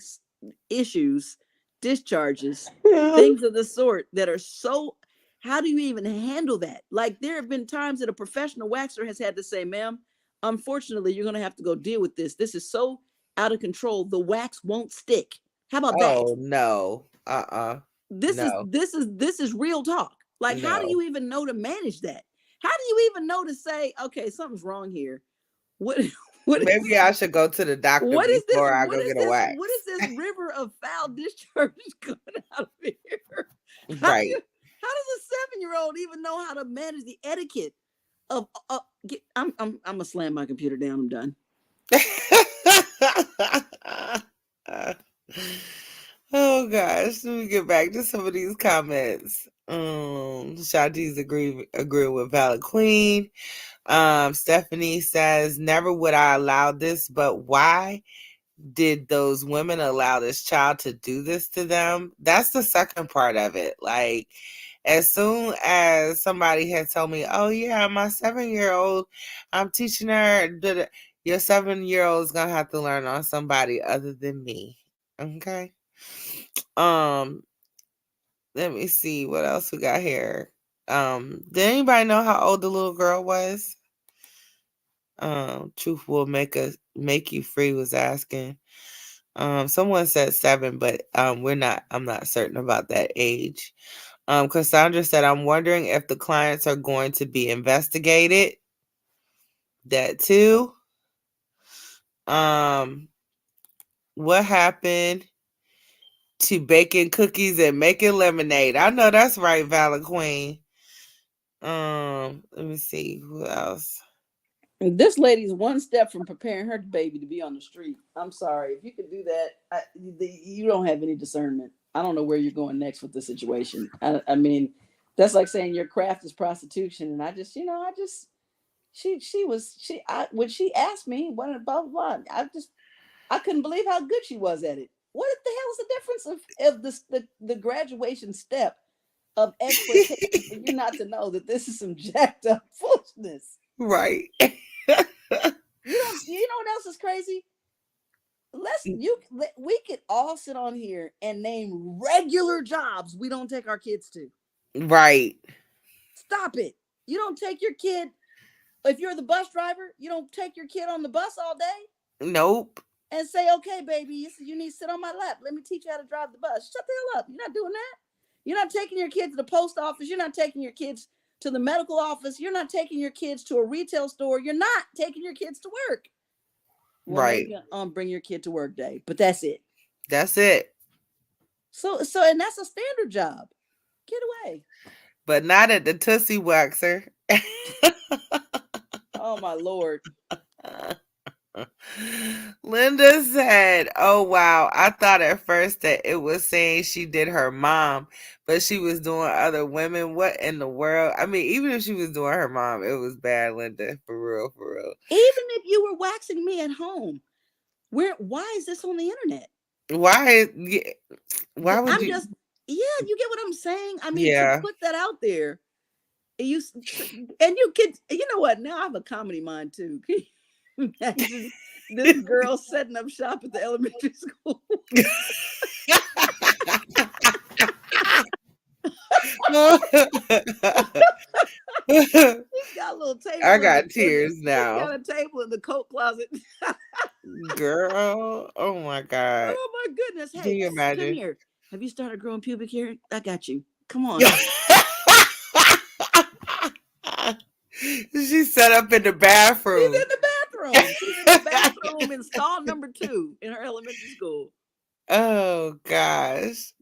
Speaker 12: issues, discharges,
Speaker 3: Yeah.
Speaker 12: things of the sort that are so. How do you even handle that? Like, there have been times that a professional waxer has had to say, ma'am, unfortunately, you're going to have to go deal with this. This is so out of control. The wax won't stick. How about that?
Speaker 1: Oh no. No.
Speaker 12: This is real talk. Like, how do
Speaker 1: No.
Speaker 12: you even know to manage that? How do you even know to say, okay, something's wrong here? What what is
Speaker 1: Maybe I should go to the doctor
Speaker 12: what is this?
Speaker 1: before I
Speaker 12: What
Speaker 1: go
Speaker 12: is
Speaker 1: get a
Speaker 12: this?
Speaker 1: wax.
Speaker 12: What is this river of foul discharges coming out of here?
Speaker 1: Right.
Speaker 12: How does a 7-year-old even know how to manage the etiquette of? I'm gonna slam my computer down. I'm done.
Speaker 1: Oh gosh, let me get back to some of these comments. Shanti's agree with Valid Queen. Stephanie says, never would I allow this, but why did those women allow this child to do this to them? That's the second part of it. Like, as soon as somebody had told me, oh yeah, my 7-year-old, I'm teaching her, your 7-year-old is gonna have to learn on somebody other than me. Okay. Let me see what else we got here. Did anybody know how old the little girl was? Truth will make you free was asking. Someone said 7, but I'm not certain about that age. Cassandra said, I'm wondering if the clients are going to be investigated. That too. What happened to baking cookies and making lemonade? I know that's right, Valid Queen. Let me see who else.
Speaker 12: This lady's one step from preparing her baby to be on the street. I'm sorry. If you could do that, you don't have any discernment. I don't know where you're going next with the situation. I mean, that's like saying your craft is prostitution. And when she asked me what blah blah blah, I couldn't believe how good she was at it. What the hell is the difference of the graduation step of exploitation for you not to know that this is some jacked up foolishness?
Speaker 1: Right.
Speaker 12: You know what else is crazy? We could all sit on here and name regular jobs we don't take our kids to.
Speaker 1: Right.
Speaker 12: Stop it. You don't take your kid. If you're the bus driver, you don't take your kid on the bus all day.
Speaker 1: Nope.
Speaker 12: And say, okay, baby, you need to sit on my lap. Let me teach you how to drive the bus. Shut the hell up. You're not doing that. You're not taking your kids to the post office. You're not taking your kids to the medical office. You're not taking your kids to a retail store. You're not taking your kids to work. Well,
Speaker 1: right.
Speaker 12: Maybe bring your kid to work day, but that's it.
Speaker 1: That's it.
Speaker 12: So, and that's a standard job. Get away.
Speaker 1: But not at the Tootsie Waxer.
Speaker 12: Oh my Lord.
Speaker 1: Linda said, oh wow, I thought at first that it was saying she did her mom, but she was doing other women. What in the world? I mean, even if she was doing her mom, it was bad, Linda. For real.
Speaker 12: Even if you were waxing me at home, why is this on the internet?
Speaker 1: Why would you?
Speaker 12: You get what I'm saying? I mean,
Speaker 1: yeah.
Speaker 12: to put that out there, you know what? Now I have a comedy mind too. Imagine this girl setting up shop at the elementary school. She's got a little table.
Speaker 1: I got tears now.
Speaker 12: She's got a table in the coat closet.
Speaker 1: Girl, oh my God.
Speaker 12: Oh my goodness. Hey,
Speaker 1: can you imagine?
Speaker 12: Come here. Have you started growing pubic hair? I got you. Come on.
Speaker 1: She's set up in the bathroom.
Speaker 12: She's in the bathroom. She's in the bathroom in stall number 2 in her elementary school.
Speaker 1: Oh gosh.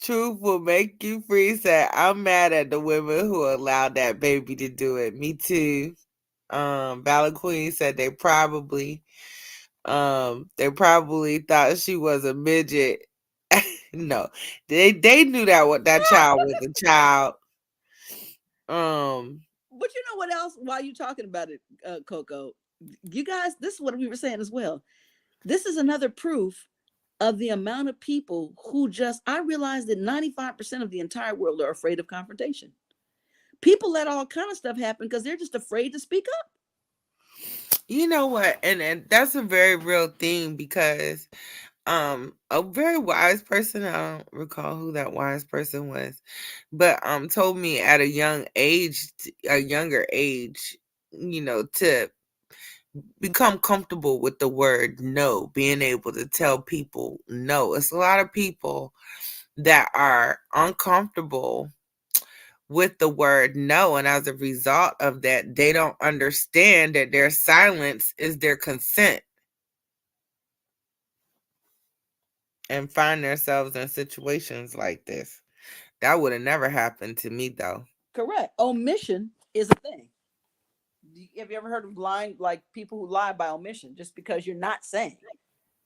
Speaker 1: Truth will make you free said, I'm mad at the women who allowed that baby to do it. Me too. Valid Queen said they probably thought she was a midget. No, they knew that child was a child.
Speaker 12: But you know what else? While you're talking about it, Coco, you guys, this is what we were saying as well. This is another proof of the amount of people who I realize that 95% of the entire world are afraid of confrontation. People let all kind of stuff happen because they're just afraid to speak up.
Speaker 1: You know what? And that's a very real thing because a very wise person, I don't recall who that wise person was, but told me at a young age, a younger age, to become comfortable with the word no, being able to tell people no. It's a lot of people that are uncomfortable with the word no, and as a result of that, they don't understand that their silence is their consent, and find themselves in situations like this. That would have never happened to me though.
Speaker 12: Correct. Omission is a thing. Have you ever heard of lying, like people who lie by omission, just because you're not saying?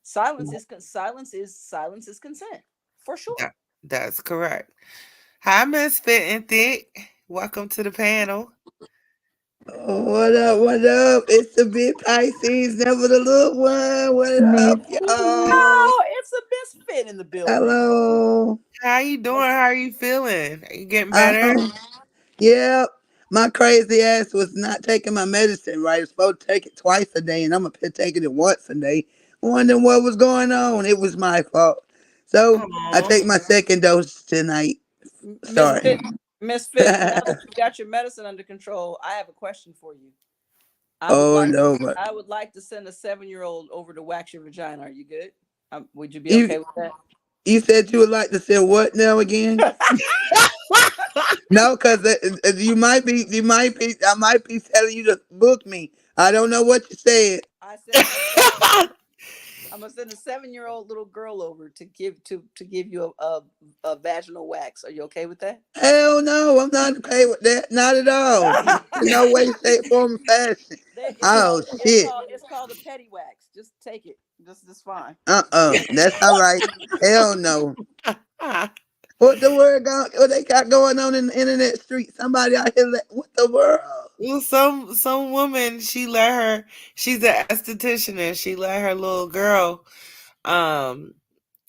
Speaker 12: Silence is consent for
Speaker 1: That,
Speaker 12: sure.
Speaker 1: that's correct. Hi, Miss Fit and Thick. Welcome to the panel.
Speaker 14: What up? What up? It's the big Pisces, never the little one. What up, y'all?
Speaker 12: Oh, it's a misfit in the building.
Speaker 14: Hello.
Speaker 1: How you doing? How are you feeling? Are you getting better?
Speaker 14: Um, yeah, my crazy ass was not taking my medicine right. I was supposed to take it twice a day, and I'm up here taking it once a day. Wondering what was going on. It was my fault. So I
Speaker 1: Oh,
Speaker 14: take my second dose tonight. Sorry.
Speaker 12: Misfit, misfit. Now that you got your medicine under control, I have a question for you. I would
Speaker 14: Oh
Speaker 12: like
Speaker 14: no, but
Speaker 12: I would like to send a 7-year-old over to wax your vagina. Are you good? Would you be
Speaker 14: you
Speaker 12: okay with
Speaker 14: you said you would like to say what now again?
Speaker 12: that?
Speaker 14: No, because I might be telling you to book me. I don't know what you said.
Speaker 12: I said I'm gonna send a 7-year-old little girl over to give you a vaginal wax. Are you okay with that?
Speaker 14: Hell no, I'm not okay with that. Not at all. In no way, shape, form, or fashion.
Speaker 12: It's
Speaker 14: Oh
Speaker 12: called
Speaker 14: shit.
Speaker 12: a petty wax. Just take it. Just fine.
Speaker 14: That's all right. Hell no. What the word what they got going on in the internet street? Somebody out here what the world?
Speaker 1: well, some woman, she's an esthetician, and she let her little girl um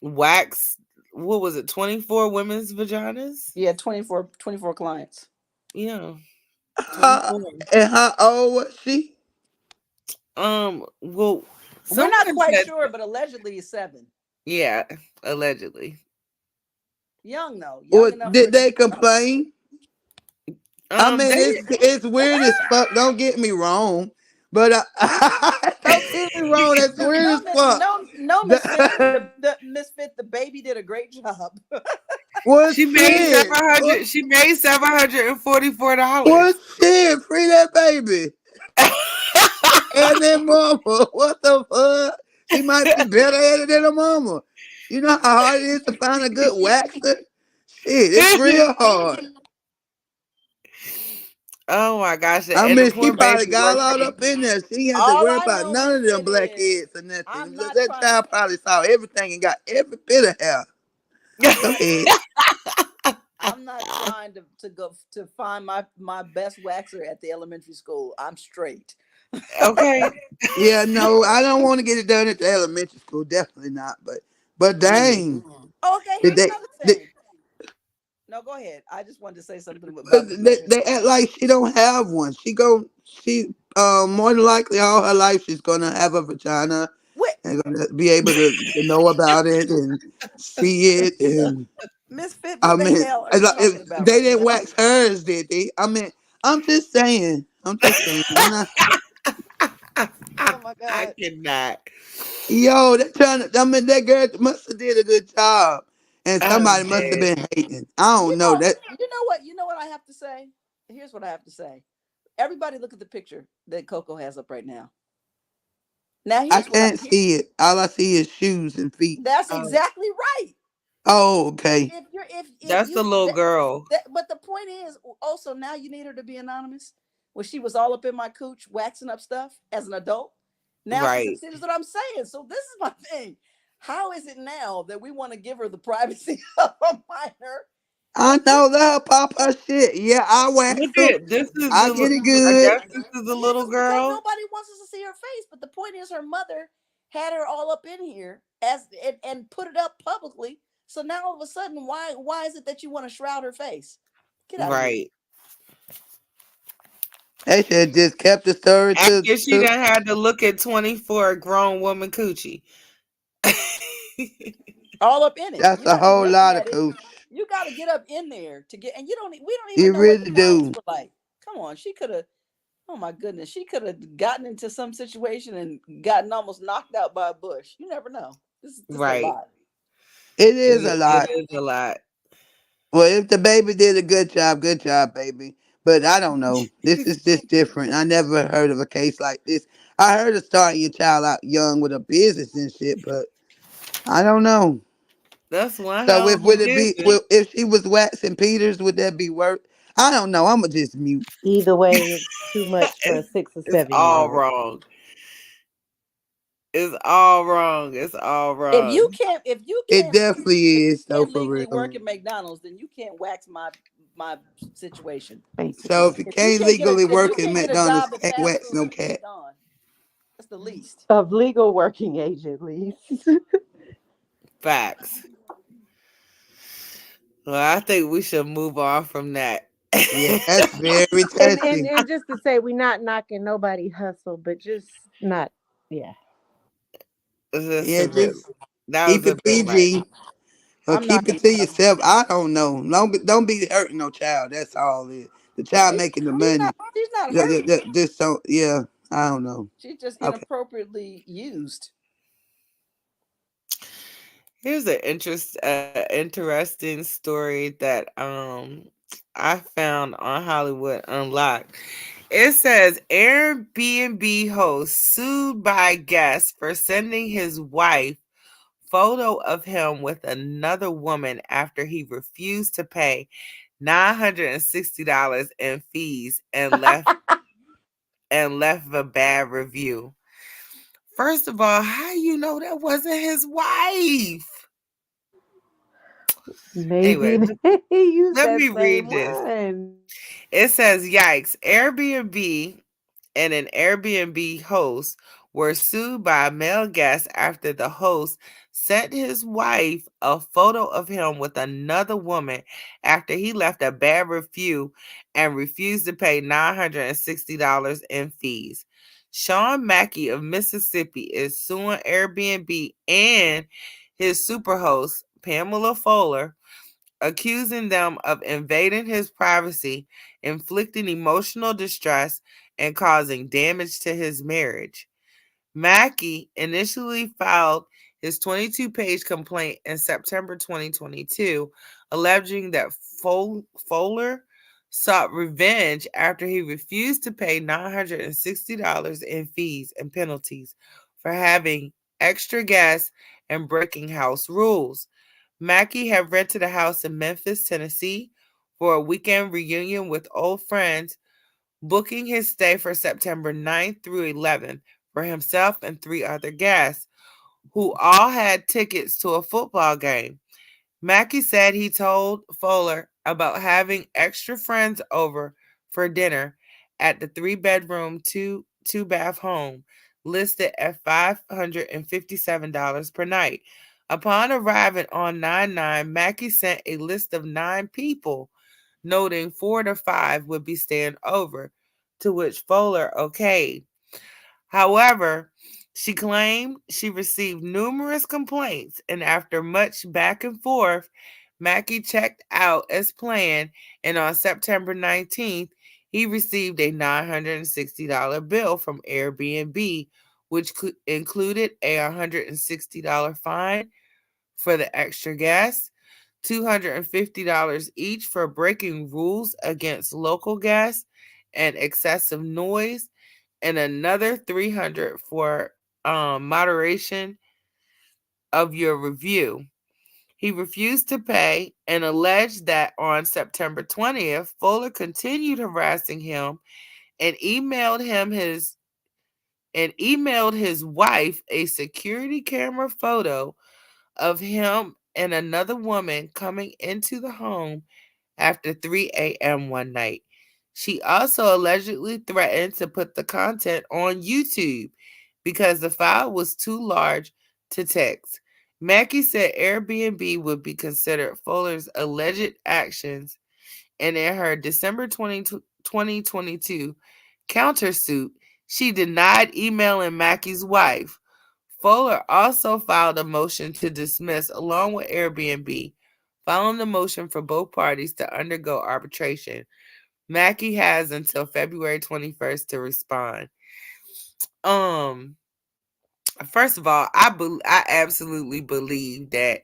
Speaker 1: wax, what was it, 24 women's vaginas?
Speaker 12: Yeah, 24 clients.
Speaker 1: Yeah,
Speaker 14: How,
Speaker 1: 24.
Speaker 14: and how old was she?
Speaker 1: Well,
Speaker 12: We're not
Speaker 1: someone
Speaker 12: quite
Speaker 1: said,
Speaker 12: sure, but allegedly it's 7.
Speaker 1: yeah, allegedly.
Speaker 12: Young though, young
Speaker 14: Or
Speaker 12: enough
Speaker 14: did
Speaker 12: where
Speaker 14: they
Speaker 12: she.
Speaker 14: complain? I mean,
Speaker 1: They
Speaker 14: it's weird as fuck. Don't get me wrong, but don't get me wrong. That's weird as fuck.
Speaker 12: No misfit. The misfit. The baby did a great job.
Speaker 14: Well,
Speaker 1: she made
Speaker 14: shit.
Speaker 1: 700. She made $744.
Speaker 14: Well, shit. Free that baby. And then mama. What the fuck? She might be better at it than her mama. You know how hard it is to find a good waxer? Shit, it's real hard.
Speaker 1: Oh my gosh!
Speaker 14: I
Speaker 1: And the
Speaker 14: mean, she
Speaker 1: poor
Speaker 14: probably
Speaker 1: baby
Speaker 14: got all
Speaker 1: working.
Speaker 14: up in there. She ain't had to
Speaker 12: All
Speaker 14: worry
Speaker 12: I
Speaker 14: about
Speaker 12: know,
Speaker 14: none of them
Speaker 12: misfit, is
Speaker 14: blackheads or nothing.
Speaker 12: I'm not
Speaker 14: That
Speaker 12: trying.
Speaker 14: child probably saw everything and got every bit of hair. Go ahead.
Speaker 12: I'm not trying to go to find my best waxer at the elementary school. I'm straight.
Speaker 1: Okay.
Speaker 14: Yeah, no, I don't want to get it done at the elementary school. Definitely not. But
Speaker 1: Mm.
Speaker 14: dang,
Speaker 12: Okay,
Speaker 14: did
Speaker 12: here's
Speaker 14: they,
Speaker 12: another
Speaker 14: they,
Speaker 12: thing. No, go ahead. I just wanted to say something about the misfit.
Speaker 14: they act like she don't have one. She more than likely all her life she's gonna have a vagina
Speaker 12: Wait,
Speaker 14: and gonna be able to know about it and see it. And
Speaker 12: misfit.
Speaker 14: I
Speaker 12: What the
Speaker 14: mean,
Speaker 12: hell are you talking about
Speaker 14: they
Speaker 12: right
Speaker 14: didn't
Speaker 12: now?
Speaker 14: wax hers, did they? I mean, I'm just saying. I'm just saying. I'm not.
Speaker 12: Oh my
Speaker 1: I
Speaker 12: god.
Speaker 1: cannot.
Speaker 14: Yo, they trying to. I mean, that girl must have did a good job, and
Speaker 1: I'm
Speaker 14: somebody must have
Speaker 1: dead.
Speaker 14: been hating. I
Speaker 12: You
Speaker 14: don't know
Speaker 12: know.
Speaker 14: that.
Speaker 12: You know what I have to say. Here's what I have to say. Everybody, look at the picture that Coco has up right now. Now,
Speaker 14: I
Speaker 12: here's what
Speaker 14: can't see it. All I see is shoes and feet.
Speaker 12: that's
Speaker 1: Um,
Speaker 12: exactly right.
Speaker 14: Oh, okay.
Speaker 12: If
Speaker 1: that's the
Speaker 12: you
Speaker 1: little girl.
Speaker 12: but the point is also now you need her to be anonymous. When she was all up in my cooch waxing up stuff as an adult. Now she's
Speaker 1: Right.
Speaker 12: see, this is what I'm saying. So this is my thing. How is it now that we want to give her the privacy of a minor?
Speaker 14: I
Speaker 12: And
Speaker 14: know that pop her shit. Yeah, I wax
Speaker 1: Look
Speaker 14: them.
Speaker 1: at this is
Speaker 14: I get it
Speaker 1: I
Speaker 14: good.
Speaker 1: guess this is the
Speaker 12: this
Speaker 1: little
Speaker 12: is because
Speaker 1: girl.
Speaker 12: nobody wants us to see her face. But the point is, her mother had her all up in here as and put it up publicly. So now all of a sudden, why is it that you want to shroud her face? Get out of here.
Speaker 1: Right.
Speaker 14: They should have just kept the story
Speaker 1: After she
Speaker 14: to.
Speaker 1: done had to look at 24 grown woman coochie.
Speaker 12: All up in it.
Speaker 14: That's
Speaker 12: You're
Speaker 14: a
Speaker 12: not just
Speaker 14: whole
Speaker 12: looking
Speaker 14: lot of
Speaker 12: at it.
Speaker 14: coach.
Speaker 12: You got to get up in there to get, and you don't. We don't even
Speaker 14: You
Speaker 12: know what the
Speaker 14: really
Speaker 12: crimes
Speaker 14: do.
Speaker 12: were like. Come on, she could have. Oh my goodness, she could have gotten into some situation and gotten almost knocked out by a bush. You never know. This is a
Speaker 1: Right.
Speaker 12: lot.
Speaker 14: It is a
Speaker 1: It
Speaker 14: lot.
Speaker 1: is a lot.
Speaker 14: Well, if the baby did a good job, baby. But I don't know. This is just different. I never heard of a case like this. I heard of starting your child out young with a business and shit, but I don't know.
Speaker 1: That's one
Speaker 14: So
Speaker 1: hell
Speaker 14: if
Speaker 1: of a
Speaker 14: would it be
Speaker 1: business.
Speaker 14: if she was waxing Peters, would that be worth? I don't know. I'ma just mute.
Speaker 3: Either way, it's too much for a
Speaker 1: It's
Speaker 3: 6 or 7 year
Speaker 1: all
Speaker 3: old.
Speaker 1: wrong. It's all wrong. It's all wrong.
Speaker 12: If you
Speaker 14: It
Speaker 12: can't
Speaker 14: definitely is though
Speaker 12: can't
Speaker 14: for
Speaker 12: legally
Speaker 14: real.
Speaker 12: work at McDonald's, then you can't wax my situation.
Speaker 14: So
Speaker 3: Basically.
Speaker 14: if you can't legally
Speaker 12: If you
Speaker 14: work at
Speaker 12: can't get a
Speaker 14: McDonald's,
Speaker 12: job at
Speaker 14: can't
Speaker 12: fast
Speaker 14: wax no
Speaker 12: food, you're
Speaker 14: cat.
Speaker 12: done. That's the least.
Speaker 3: Of legal working age, at least.
Speaker 1: Facts. Well, I think we should move on from that.
Speaker 14: Yeah, that's very
Speaker 3: and
Speaker 14: touchy.
Speaker 3: and just to say, we're not knocking nobody hustle, but just not. Yeah.
Speaker 1: Just
Speaker 14: Yeah,
Speaker 1: a bit.
Speaker 14: just
Speaker 1: That
Speaker 14: keep
Speaker 1: was a
Speaker 14: it
Speaker 1: bit much.
Speaker 14: PG or
Speaker 12: I'm not
Speaker 14: keep
Speaker 12: gonna.
Speaker 14: it to yourself. I don't know. Don't be hurting no child. That's all it is. The child making the money.
Speaker 12: She's not hurting.
Speaker 14: Just so yeah. I don't know.
Speaker 12: She's just
Speaker 14: Okay.
Speaker 12: inappropriately used.
Speaker 1: Here's an interesting story that I found on Hollywood Unlocked. It says Airbnb host sued by guest for sending his wife photo of him with another woman after he refused to pay $960 in fees and left a bad review. First of all, how you know that wasn't his wife?
Speaker 3: Maybe
Speaker 1: Anyway,
Speaker 3: they use
Speaker 1: let
Speaker 3: that
Speaker 1: me
Speaker 3: same
Speaker 1: read this.
Speaker 3: one.
Speaker 1: It says, yikes, Airbnb and an Airbnb host were sued by a male guest after the host sent his wife a photo of him with another woman after he left a bad review and refused to pay $960 in fees. Sean Mackey of Mississippi is suing Airbnb and his superhost, Pamela Fowler, accusing them of invading his privacy, inflicting emotional distress, and causing damage to his marriage. Mackey initially filed his 22-page complaint in September 2022, alleging that Fowler sought revenge after he refused to pay $960 in fees and penalties for having extra guests and breaking house rules. Mackey had rented a house in Memphis, Tennessee for a weekend reunion with old friends, booking his stay for September 9th through 11th for himself and three other guests, who all had tickets to a football game. Mackey said he told Fowler about having extra friends over for dinner at the three-bedroom, two-bath home listed at $557 per night. Upon arriving on 9/9, Mackey sent a list of 9 people, noting 4 to 5 would be staying over, to which Fowler okayed. However, she claimed she received numerous complaints, and after much back and forth, Mackey checked out as planned, and on September 19th, he received a $960 bill from Airbnb, which included a $160 fine for the extra guests, $250 each for breaking rules against local guests and excessive noise, and another 300 for moderation of your review. He refused to pay and alleged that on September 20th, Fuller continued harassing him and emailed his wife a security camera photo of him and another woman coming into the home after 3 a.m. one night. She also allegedly threatened to put the content on YouTube because the file was too large to text. Mackey said Airbnb would be considered Fuller's alleged actions, and in her December 2022 countersuit, she denied emailing Mackey's wife. Fuller also filed a motion to dismiss along with Airbnb, following the motion for both parties to undergo arbitration. Mackey has until February 21st to respond. Um, First of all, I absolutely believe that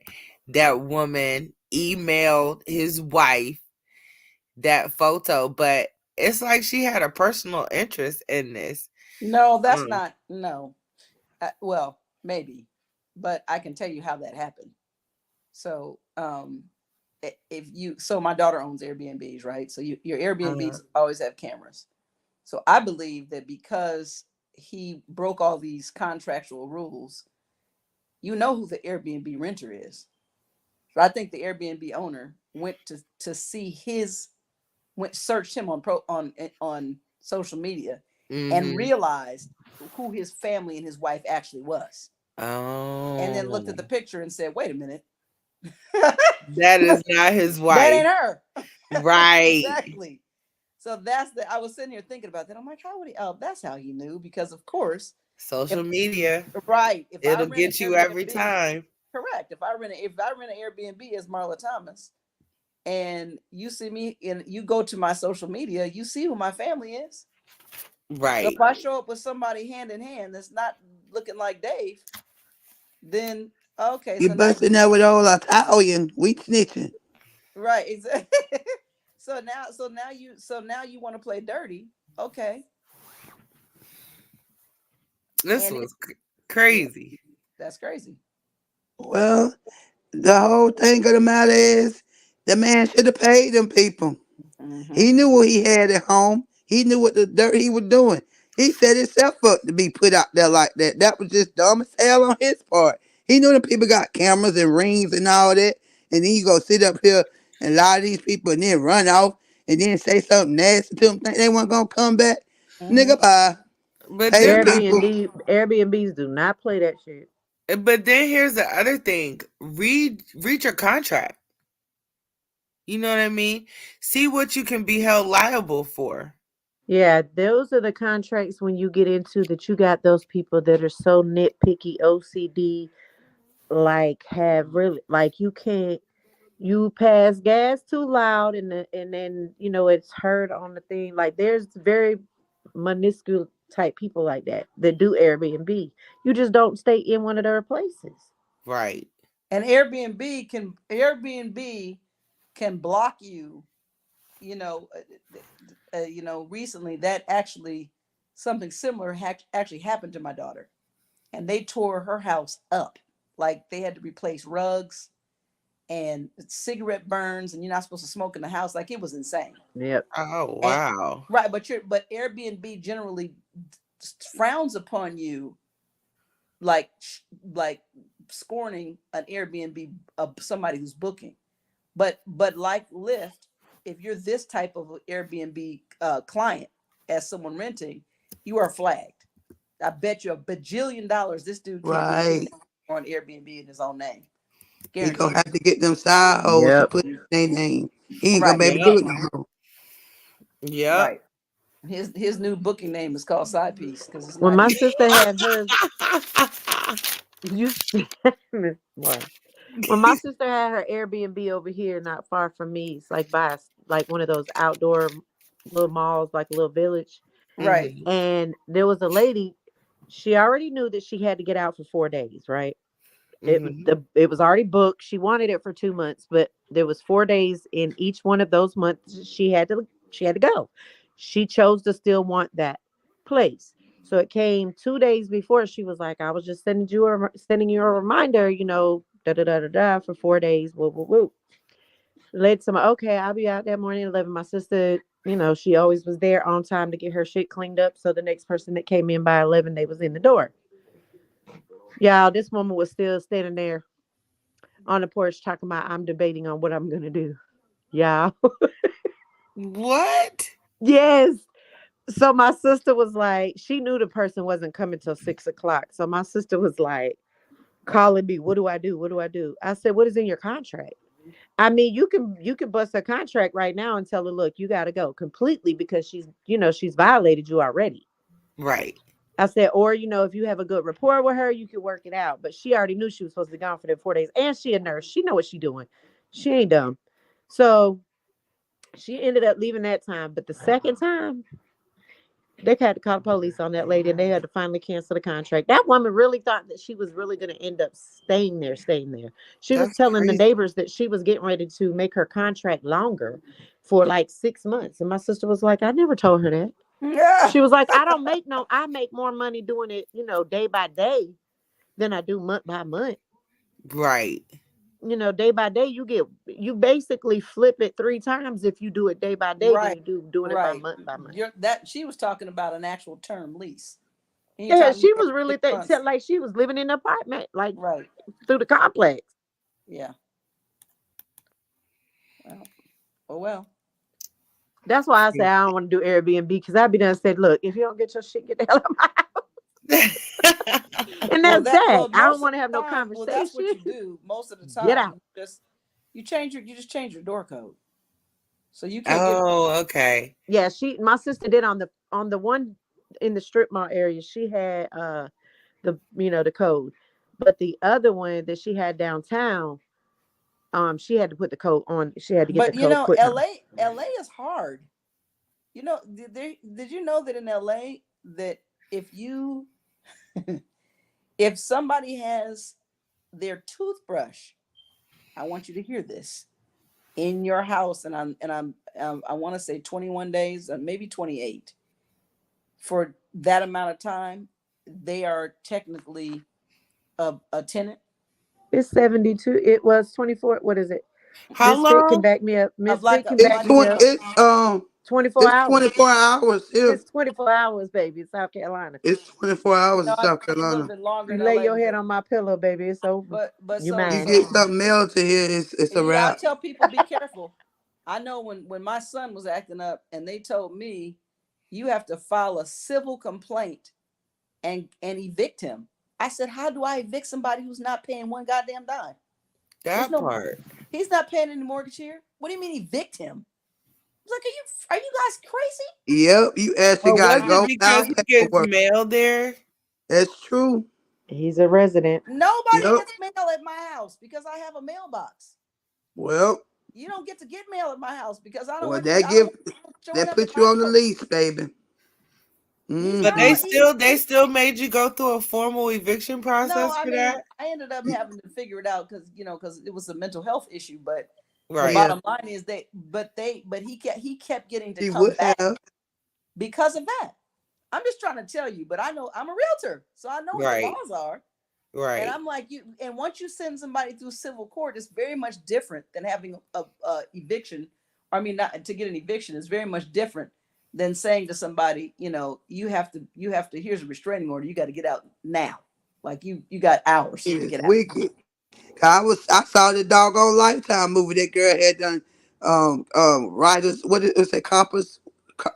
Speaker 1: that woman emailed his wife that photo, but it's like she had a personal interest in this.
Speaker 12: No, that's
Speaker 1: Um,
Speaker 12: not. No. Well, maybe, but I can tell you how that happened. So, if you, so my daughter owns Airbnbs, right? So your
Speaker 1: uh,
Speaker 12: Airbnbs always have cameras. So I believe that because he broke all these contractual rules, you know who the Airbnb renter is. So I think the Airbnb owner went to see his, went searched him on social media and
Speaker 1: mm-hmm.
Speaker 12: realized who his family and his wife actually was. And then looked at
Speaker 1: Oh,
Speaker 12: the picture and said, "Wait a minute,
Speaker 1: that is not his
Speaker 12: that
Speaker 1: wife.
Speaker 12: ain't her."
Speaker 1: Right.
Speaker 12: Exactly. So that's the. I was sitting here thinking about that. I'm like, how would he? Oh, that's how he knew. Because of course, if
Speaker 1: Social media,
Speaker 12: right, if I
Speaker 1: it'll
Speaker 12: rent an
Speaker 1: get you every
Speaker 12: Airbnb,
Speaker 1: time.
Speaker 12: correct. If I rent an Airbnb as Marla Thomas, and you see me and you go to my social media, you see who my family is. So
Speaker 1: Right.
Speaker 12: if I show up with somebody hand in hand that's not looking like Dave, then okay.
Speaker 14: You
Speaker 12: So now,
Speaker 14: busting out with all Italian. We snitching.
Speaker 12: right, exactly. So now you want to play dirty, okay?
Speaker 1: This
Speaker 12: And it,
Speaker 1: was
Speaker 12: yeah,
Speaker 1: crazy.
Speaker 12: that's crazy.
Speaker 14: Well, the whole thing of the matter is the man should have paid them people.
Speaker 12: Hmm.
Speaker 14: He knew what he had at home. He knew what the dirt he was doing. He set himself up to be put out there like that. That was just dumb as hell on his part. He knew the people got cameras and rings and all that. And then you go sit up here and lie to these people and then run off and then say something nasty to them, think they weren't going to come back.
Speaker 12: Hmm.
Speaker 14: Nigga, bye.
Speaker 1: But
Speaker 14: Pay
Speaker 1: then
Speaker 14: them people.
Speaker 3: Airbnbs do not play that shit.
Speaker 1: here's the other thing. Read your contract. You know what I mean? See what you can be held liable for.
Speaker 3: Yeah, those are the contracts when you get into that you got those people that are so nitpicky, OCD, like have really like you can't you pass gas too loud and then it's heard on the thing. Like there's very minuscule type people like that do Airbnb. You just don't stay in one of their places.
Speaker 1: Right.
Speaker 12: And Airbnb can block you. You know, recently that actually something similar actually happened to my daughter, and they tore her house up. Like they had to replace rugs and cigarette burns, and you're not supposed to smoke in the house. Like it was insane.
Speaker 3: Yep.
Speaker 1: Oh,
Speaker 12: And
Speaker 1: wow.
Speaker 12: right, but Airbnb generally frowns upon you, like like scorning an Airbnb of somebody who's booking. But like Lyft, if you're this type of Airbnb client as someone renting, you are flagged. I bet you $1 bajillion this dude can't be
Speaker 14: Right.
Speaker 12: living on Airbnb in his own name.
Speaker 14: He gonna
Speaker 12: Guaranteed.
Speaker 14: have to get them side hoes to
Speaker 3: Yep.
Speaker 14: put in their name. He ain't gonna
Speaker 12: Right,
Speaker 14: be able to do
Speaker 1: Yep.
Speaker 14: it no more.
Speaker 1: Yep.
Speaker 12: right. His new booking name is called Side Piece because it's
Speaker 3: When
Speaker 12: not
Speaker 3: my
Speaker 12: his.
Speaker 3: sister had hers, you Miss Moore. When my sister had her Airbnb over here, not far from me, it's like like one of those outdoor little malls, like a little village.
Speaker 12: Right.
Speaker 1: Hmm.
Speaker 3: And there was a lady. She already knew that she had to get out for 4 days, right?
Speaker 1: Hmm.
Speaker 3: It was already booked. She wanted it for 2 months, but there was 4 days in each one of those months she had to go. She chose to still want that place. So it came 2 days before. She was like, "I was just sending you a reminder, da da da da da for 4 days." Woo woo woo. Late some okay, I'll be out that morning at 11. My sister, she always was there on time to get her shit cleaned up. So the next person that came in by 11, they was in the door. Y'all, this woman was still standing there on the porch talking about I'm debating on what I'm gonna do. Yeah.
Speaker 1: What?
Speaker 3: Yes. So my sister was like, she knew the person wasn't coming till 6 o'clock. So my sister was like calling me, what do I do? What do I do? I said, what is in your contract? I mean, you can bust a contract right now and tell her, look, you got to go completely because she's violated you already.
Speaker 1: Right.
Speaker 3: I said, or if you have a good rapport with her, you can work it out. But she already knew she was supposed to be gone for the 4 days, and she a nurse. She know what she doing. She ain't dumb. So she ended up leaving that time. But the second time, they had to call the police on that lady, and they had to finally cancel the contract. That woman really thought that she was really going to end up staying there. She was
Speaker 1: That's
Speaker 3: telling the
Speaker 1: crazy.
Speaker 3: neighbors that she was getting ready to make her contract longer for like 6 months. And my sister was like, I never told her that.
Speaker 12: Yeah.
Speaker 3: She was like, I make more money doing it, day by day than I do month by month.
Speaker 1: Right.
Speaker 3: Day by day, you basically flip it 3 times if you do it day by day than
Speaker 12: Right.
Speaker 3: you do doing it by
Speaker 12: Right.
Speaker 3: month by month.
Speaker 12: She was talking about an actual term lease. And you're
Speaker 3: Yeah,
Speaker 12: talking
Speaker 3: she
Speaker 12: about
Speaker 3: was really
Speaker 12: 6 months.
Speaker 3: like she was living in an apartment, like
Speaker 12: Right.
Speaker 3: through the complex.
Speaker 12: Yeah. Well.
Speaker 3: That's why I say I don't want to do Airbnb because I'd be done said, look, if you don't get your shit, get the hell out of my house. And that's that. I don't want to have no conversation.
Speaker 12: Well, that's what you do most of the time.
Speaker 3: Get out.
Speaker 12: You just change your door code, so you can't get.
Speaker 1: Oh, okay.
Speaker 3: Yeah, my sister did on the one in the strip mall area. She had the code, but the other one that she had downtown, she had to put the code on. She had to get the
Speaker 12: But
Speaker 3: code put on.
Speaker 12: LA is hard. Did you know that in LA that if somebody has their toothbrush, I want you to hear this, in your house, and I want to say 21 days, maybe 28, for that amount of time, they are technically a tenant.
Speaker 3: It's 72. It was 24. What is it?
Speaker 1: How
Speaker 3: Miss Fit can
Speaker 1: long?
Speaker 3: back me up. Miss
Speaker 12: Like
Speaker 3: Fit can
Speaker 14: It's
Speaker 3: back me
Speaker 14: 20.
Speaker 3: up.
Speaker 14: It's
Speaker 3: 24 hours.
Speaker 14: 24 hours here.
Speaker 3: It's 24 hours, baby. In South Carolina.
Speaker 14: It's 24 hours in
Speaker 12: I
Speaker 14: South
Speaker 12: think it's a little
Speaker 14: Carolina.
Speaker 12: bit longer
Speaker 3: You
Speaker 12: in
Speaker 3: lay
Speaker 12: LA,
Speaker 3: your head on my pillow, baby. It's over.
Speaker 12: but
Speaker 3: You
Speaker 12: so
Speaker 14: You
Speaker 3: mine.
Speaker 14: get something mailed to here, it's a
Speaker 12: yeah, I
Speaker 14: wrap.
Speaker 12: tell people be careful. I know when my son was acting up, and they told me you have to file a civil complaint and evict him. I said, how do I evict somebody who's not paying one goddamn dime?
Speaker 1: That part.
Speaker 12: He's not paying any mortgage here. What do you mean evict him? I was like, are you guys crazy?
Speaker 14: Yep, you actually
Speaker 1: Or
Speaker 14: got
Speaker 1: was
Speaker 14: to
Speaker 1: it
Speaker 14: go
Speaker 1: because
Speaker 14: down
Speaker 1: he gets
Speaker 14: paperwork.
Speaker 1: mail there?
Speaker 14: That's true.
Speaker 3: He's a resident.
Speaker 12: Nobody
Speaker 14: Yep.
Speaker 12: gets mail at my house because I have a mailbox.
Speaker 14: Well,
Speaker 12: You don't get to get mail at my house because I don't
Speaker 14: well,
Speaker 12: want showing
Speaker 14: that
Speaker 12: up at
Speaker 14: put
Speaker 12: my
Speaker 14: you on the
Speaker 12: house.
Speaker 14: lease, baby.
Speaker 12: He's
Speaker 1: But
Speaker 12: not.
Speaker 1: they still made you go through a formal eviction
Speaker 12: No,
Speaker 1: process
Speaker 12: I
Speaker 1: for
Speaker 12: mean,
Speaker 1: that?
Speaker 12: I ended up having to figure it out because it was a mental health issue. But the
Speaker 1: Right.
Speaker 14: Yeah,
Speaker 12: bottom line is but he kept getting to
Speaker 14: he
Speaker 12: come
Speaker 14: would
Speaker 12: back
Speaker 14: have.
Speaker 12: because of that. I'm just trying to tell you, but I know I'm a realtor, so I know what the
Speaker 1: Right.
Speaker 12: laws are. And
Speaker 1: Right.
Speaker 12: I'm like you. And once you send somebody through civil court, it's very much different than having a eviction. I mean, not to get an eviction is very much different than saying to somebody, you have to. Here's a restraining order. You got to get out now. Like you got hours
Speaker 14: It
Speaker 12: to
Speaker 14: is
Speaker 12: get out.
Speaker 14: wicked. I saw the doggone Lifetime movie. That girl had done writers, what it was, that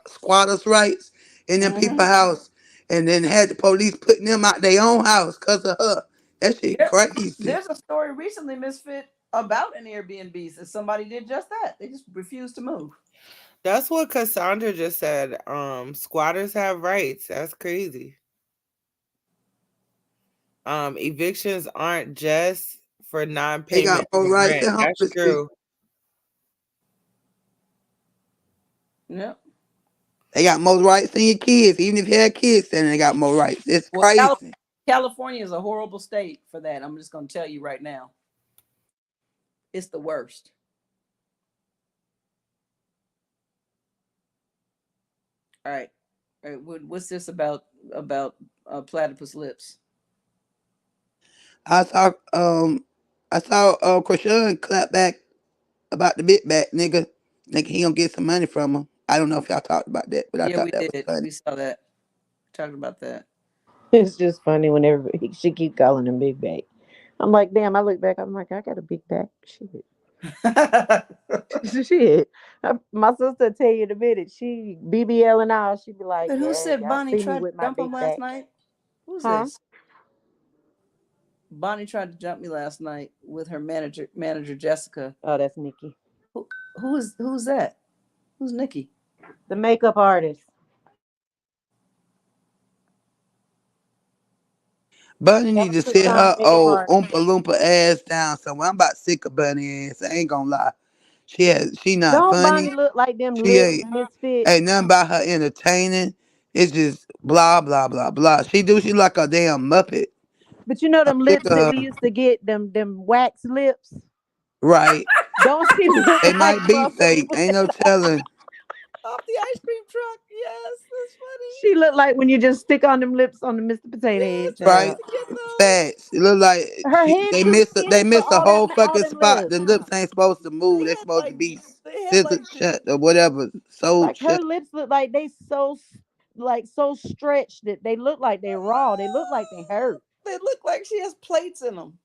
Speaker 14: squatters rights in them people's house, and then had the police putting them out their own house because of her. That shit crazy.
Speaker 12: There's a story recently, Misfit, about an Airbnb that somebody did just that. They just refused to move.
Speaker 1: That's what Cassandra just said. Squatters have rights. That's crazy. Evictions aren't just for
Speaker 14: They
Speaker 1: non-payment
Speaker 14: got more
Speaker 1: of
Speaker 14: rights
Speaker 1: rent.
Speaker 14: than
Speaker 1: That's
Speaker 14: homeless people.
Speaker 1: true.
Speaker 12: Yeah.
Speaker 14: They got more rights than your kids. Even if you had kids, then they got more rights. It's
Speaker 12: Well,
Speaker 14: crazy.
Speaker 12: California is a horrible state for that. I'm just going to tell you right now. It's the worst. All right. What's this about platypus lips?
Speaker 14: I saw Krishan clap back about the big back nigga. Nigga, he gonna get some money from him. I don't know if y'all talked about that, but I
Speaker 12: Yeah,
Speaker 14: thought
Speaker 12: we
Speaker 14: that was
Speaker 12: did.
Speaker 14: funny.
Speaker 12: We saw that. Talked about that.
Speaker 3: It's just funny whenever she keep calling him big back. I'm like, damn. I look back. I'm like, I got a big back. Shit. Shit. My sister tell you in a minute. She BBL and all. She be like,
Speaker 12: But who
Speaker 3: yeah,
Speaker 12: said
Speaker 3: y'all
Speaker 12: Bonnie
Speaker 3: see me
Speaker 12: tried to
Speaker 3: with my
Speaker 12: jump him
Speaker 3: big
Speaker 12: last
Speaker 3: back.
Speaker 12: night? Who's
Speaker 3: Huh?
Speaker 12: this? Bonnie tried to jump me last night with her manager Jessica.
Speaker 3: Oh, that's Nikki,
Speaker 12: Who's that? Who's Nikki?
Speaker 3: the makeup artist.
Speaker 14: Bunny
Speaker 3: That
Speaker 14: need to
Speaker 3: was
Speaker 14: sit
Speaker 3: Krishan's
Speaker 14: her
Speaker 3: makeup
Speaker 14: old
Speaker 3: artist.
Speaker 14: oompa loompa ass down somewhere. I'm about sick of Bunny ass. I ain't gonna lie. She not
Speaker 3: Don't
Speaker 14: funny.
Speaker 3: Bonnie look like them
Speaker 14: She
Speaker 3: lips
Speaker 14: ain't
Speaker 3: misfit?
Speaker 14: ain't nothing about her entertaining. It's just blah blah blah blah. She like a damn muppet.
Speaker 3: But you know
Speaker 14: I'm
Speaker 3: them
Speaker 14: sick
Speaker 3: lips
Speaker 14: of
Speaker 3: that
Speaker 14: her.
Speaker 3: we used to get, them wax lips.
Speaker 14: Right.
Speaker 3: Don't she look
Speaker 14: They
Speaker 3: like
Speaker 14: might be fake.
Speaker 3: motherfucker?
Speaker 14: Ain't no telling.
Speaker 12: Off the ice cream truck. Yes, that's funny.
Speaker 3: She look like when you just stick on them lips on the Mr. Potato
Speaker 12: Yes,
Speaker 3: Head,
Speaker 12: we
Speaker 14: Right?
Speaker 3: child.
Speaker 12: used to get those.
Speaker 14: Facts. It look like
Speaker 3: Her head
Speaker 14: they
Speaker 3: too
Speaker 14: miss they
Speaker 3: skinny for
Speaker 14: miss a whole
Speaker 3: all
Speaker 14: fucking
Speaker 3: them
Speaker 14: spot. The
Speaker 3: lips.
Speaker 14: lips ain't supposed to move.
Speaker 12: They
Speaker 14: They
Speaker 12: had
Speaker 14: supposed to
Speaker 12: like
Speaker 14: be
Speaker 12: they had
Speaker 14: scissored
Speaker 12: like
Speaker 14: shut or whatever. Sewed
Speaker 3: Like her
Speaker 14: shut.
Speaker 3: lips look like they so stretched that they look like they raw. They look like they hurt.
Speaker 12: they look like she has plates in them.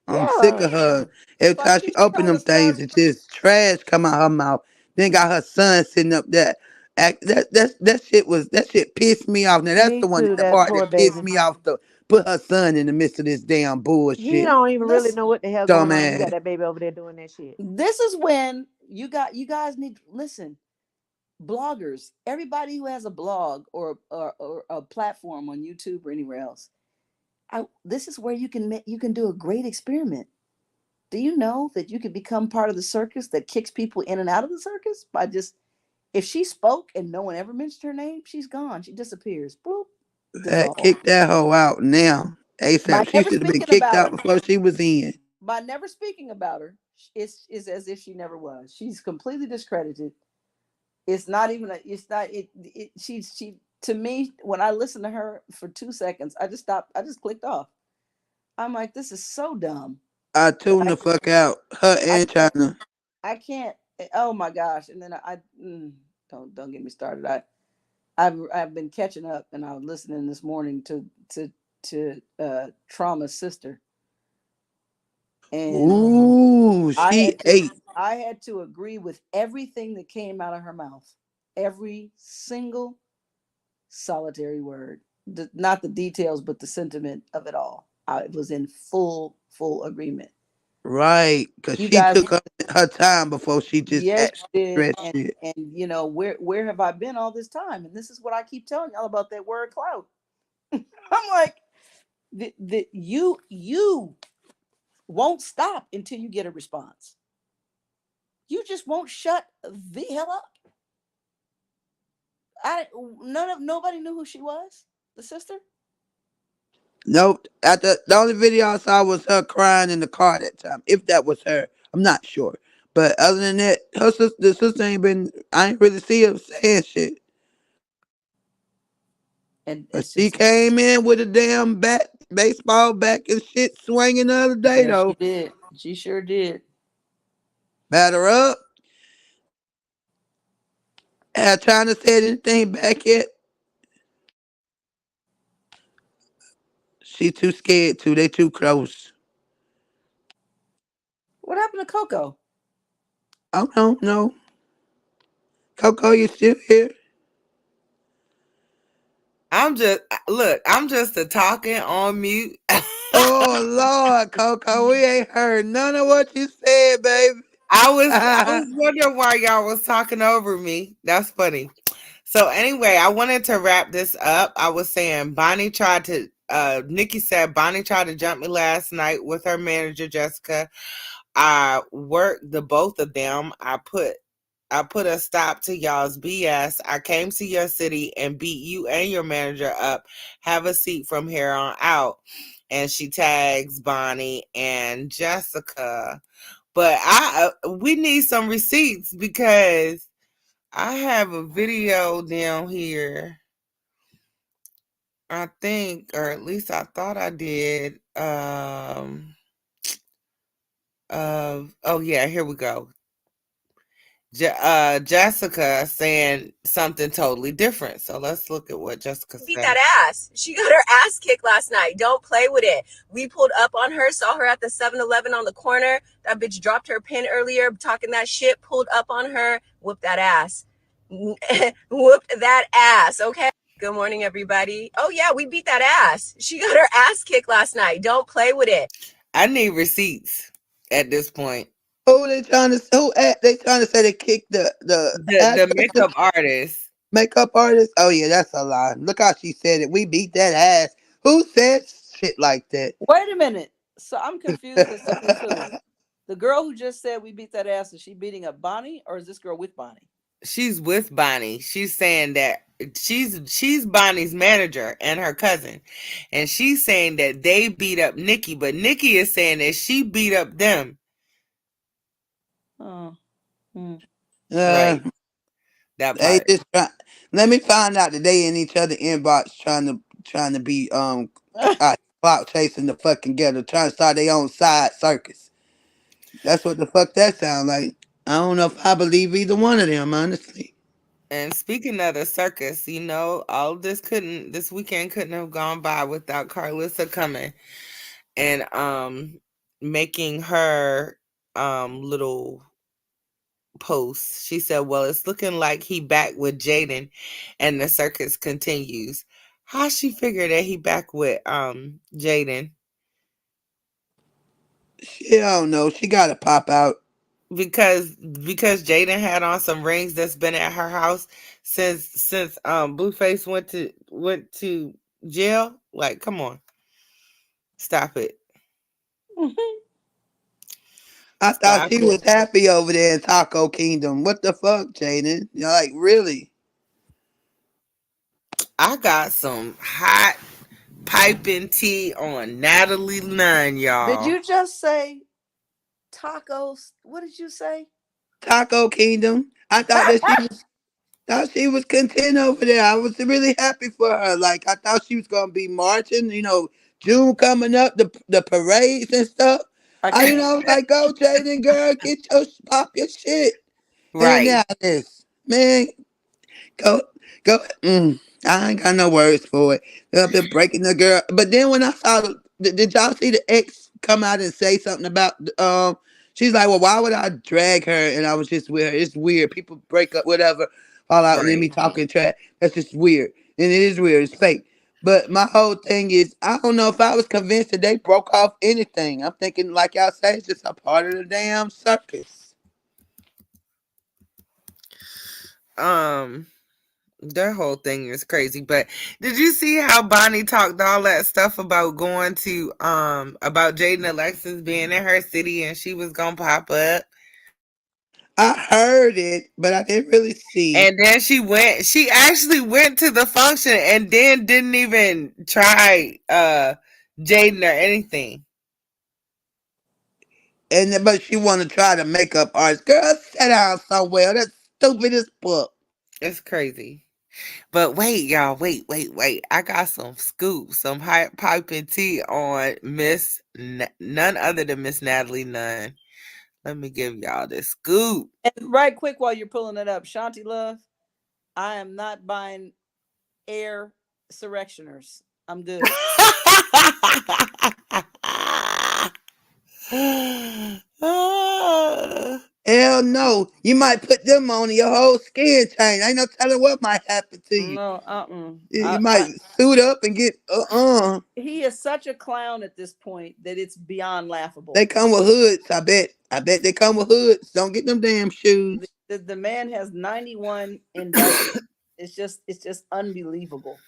Speaker 14: I'm sick
Speaker 3: Yeah.
Speaker 14: of her. Every
Speaker 12: Like
Speaker 14: time she
Speaker 12: she's
Speaker 14: open
Speaker 12: trying
Speaker 14: them
Speaker 12: to start.
Speaker 14: things, it's just trash come out her mouth. Then got her son sitting up there. That shit pissed me off. Now that's
Speaker 3: Me
Speaker 14: the one
Speaker 3: too,
Speaker 14: the
Speaker 3: that
Speaker 14: part
Speaker 3: poor
Speaker 14: that pissed
Speaker 3: baby.
Speaker 14: me off to put her son in the midst of this damn
Speaker 3: He
Speaker 14: bullshit.
Speaker 3: don't even really
Speaker 12: Listen,
Speaker 3: know what the hell going on. You got
Speaker 14: Dumbass.
Speaker 3: that baby over there doing that shit.
Speaker 12: this is when you guys need listen. Bloggers, everybody who has a blog or a platform on YouTube or anywhere else, this is where you can do a great experiment. Do you know that you could become part of the circus that kicks people in and out of the circus by just if she spoke and no one ever mentioned her name, she's gone. She disappears. Boop, dissolve.
Speaker 14: Kick that hoe out now.
Speaker 12: By
Speaker 14: ASAP. She
Speaker 12: never
Speaker 14: should have been
Speaker 12: speaking
Speaker 14: kicked
Speaker 12: about
Speaker 14: out
Speaker 12: her,
Speaker 14: before she was in.
Speaker 12: by never speaking about her, is as if she never was. She's completely discredited. It's not even a. It's not. She to me when I listened to her for 2 seconds, I just stopped. I just clicked off. I'm like, this is so dumb.
Speaker 14: I tuned
Speaker 12: I
Speaker 14: the fuck out. Her
Speaker 12: I
Speaker 14: and
Speaker 12: can't.
Speaker 14: China.
Speaker 12: I can't. Oh my gosh! And then don't get me started. I've been catching up, and I was listening this morning to Trauma's sister, and
Speaker 14: Ooh,
Speaker 12: I
Speaker 14: she
Speaker 12: had to
Speaker 14: ate.
Speaker 12: I had to agree with everything that came out of her mouth, every single solitary word, not the details, but the sentiment of it all. I was in full agreement.
Speaker 14: Right. Cause
Speaker 12: You
Speaker 14: she
Speaker 12: guys,
Speaker 14: took her time before she just
Speaker 12: yes,
Speaker 14: had
Speaker 12: you did,
Speaker 14: stretched it.
Speaker 12: and where have I been all this time? And this is what I keep telling y'all about that word clout. I'm like, you won't stop until you get a response. You just won't shut the hell up. Nobody knew who she was, the sister.
Speaker 14: Nope. After the only video I saw was her crying in the car that time. If that was her. I'm not sure. But other than that, the sister ain't been I ain't really see her saying shit.
Speaker 12: And
Speaker 14: But
Speaker 12: it's
Speaker 14: she
Speaker 12: just,
Speaker 14: came in with a damn baseball bat and shit swinging the other day
Speaker 12: yeah, she
Speaker 14: though.
Speaker 12: did. She sure did.
Speaker 14: Batter up. Had trying to say anything back yet. She too scared to. They too close.
Speaker 12: What happened to Coco?
Speaker 14: I don't know. Coco, you still here?
Speaker 1: I'm just a talking on mute.
Speaker 14: Oh Lord, Coco, we ain't heard none of what you said, baby.
Speaker 1: I was wondering why y'all was talking over me. That's funny. So anyway, I wanted to wrap this up. I was saying Nikki said Bonnie tried to jump me last night with her manager Jessica. I worked the both of them. I put a stop to y'all's BS. I came to your city and beat you and your manager up. Have a seat from here on out. And she tags Bonnie and Jessica. But we need some receipts because I have a video down here. I think, or at least I thought I did. Oh yeah, here we go. Jessica saying something totally different. So let's look at what Jessica
Speaker 15: Beat
Speaker 1: said.
Speaker 15: that ass. She got her ass kicked last night. Don't play with it. We pulled up on her, saw her at the 7-Eleven on the corner. That bitch dropped her pin earlier, talking that shit, pulled up on her, whooped that ass. Whooped that ass, okay? Good morning, everybody. Oh, yeah, we beat that ass. She got her ass kicked last night. Don't play with it.
Speaker 1: I need receipts at this point.
Speaker 14: Who they trying to? They trying to say they kicked the
Speaker 1: The
Speaker 14: actress,
Speaker 1: makeup artist.
Speaker 14: makeup artist? Oh yeah, that's a lie. Look how she said it. We beat that ass. Who said shit like that?
Speaker 12: Wait a minute. So I'm confused as to who's who. The girl who just said we beat that ass, is she beating up Bonnie or is this girl with Bonnie?
Speaker 1: She's with Bonnie. She's saying that she's Bonnie's manager and her cousin. And she's saying that they beat up Nikki, but Nikki is saying that she beat up them.
Speaker 12: Oh.
Speaker 1: Right. That
Speaker 14: They
Speaker 1: part.
Speaker 14: just let me find out that they in each other inbox trying to be clout chasing the fucking ghetto, trying to start their own side circus. That's what the fuck that sound like. I don't know if I believe either one of them, honestly.
Speaker 1: And speaking of the circus, all of this weekend couldn't have gone by without Carlissa coming and making her little post. She said, "Well, it's looking like he back with Jaden and the circus continues." How she figure that he back with Jaden?
Speaker 14: She I don't know. She gotta pop out.
Speaker 1: Because Jaden had on some rings that's been at her house since Blueface went to jail. Like, come on. Stop it.
Speaker 14: I thought
Speaker 1: Stop
Speaker 14: she
Speaker 1: it.
Speaker 14: was happy over there in Taco Kingdom. What the fuck, Jaden? You're like, really?
Speaker 1: I got some hot piping tea on Natalie Nunn,
Speaker 12: Did
Speaker 1: y'all.
Speaker 12: you just say tacos? What did you say?
Speaker 14: Taco Kingdom. I thought she was content over there. I was really happy for her. Like I thought she was gonna be marching. June coming up, the parades and stuff. Like go Jaden girl, get your pop your shit. And
Speaker 1: Right.
Speaker 14: now this man, go go. I ain't got no words for it. They're up there breaking the girl. But then when I saw did y'all see the ex come out and say something about she's like, well, why would I drag her? And I was just with her. It's weird. People break up, whatever, fall out, and then
Speaker 1: Right.
Speaker 14: me talking trash. That's just weird. And it is weird. It's fake. But my whole thing is, I don't know if I was convinced that they broke off anything. I'm thinking, like y'all say, it's just a part of the damn circus.
Speaker 1: Um Their whole thing is crazy. But did you see how Bonnie talked all that stuff about going to about Jaden Alexis being in her city and she was gonna pop up?
Speaker 14: I heard it, but I didn't really see.
Speaker 1: And then she actually went to the function and then didn't even try Jaden or anything.
Speaker 14: But she want to try to makeup artist. Girl, sit down somewhere. That's stupid as fuck.
Speaker 1: It's crazy. But wait, y'all, wait. I got some scoop, some hot piping tea on none other than Miss Natalie Nunn. Let me give y'all this scoop.
Speaker 12: And right quick while you're pulling it up, Shanti Love, I am not buying air surrectioners. I'm good.
Speaker 14: Hell no. You might put them on and your whole skin change. Ain't no telling what might happen to you.
Speaker 12: No,
Speaker 14: You might suit up and get
Speaker 12: He is such a clown at this point that it's beyond laughable.
Speaker 14: They come with hoods, I bet. I bet they come with hoods. Don't get them damn shoes.
Speaker 12: The man has 91 indictments. It's just unbelievable.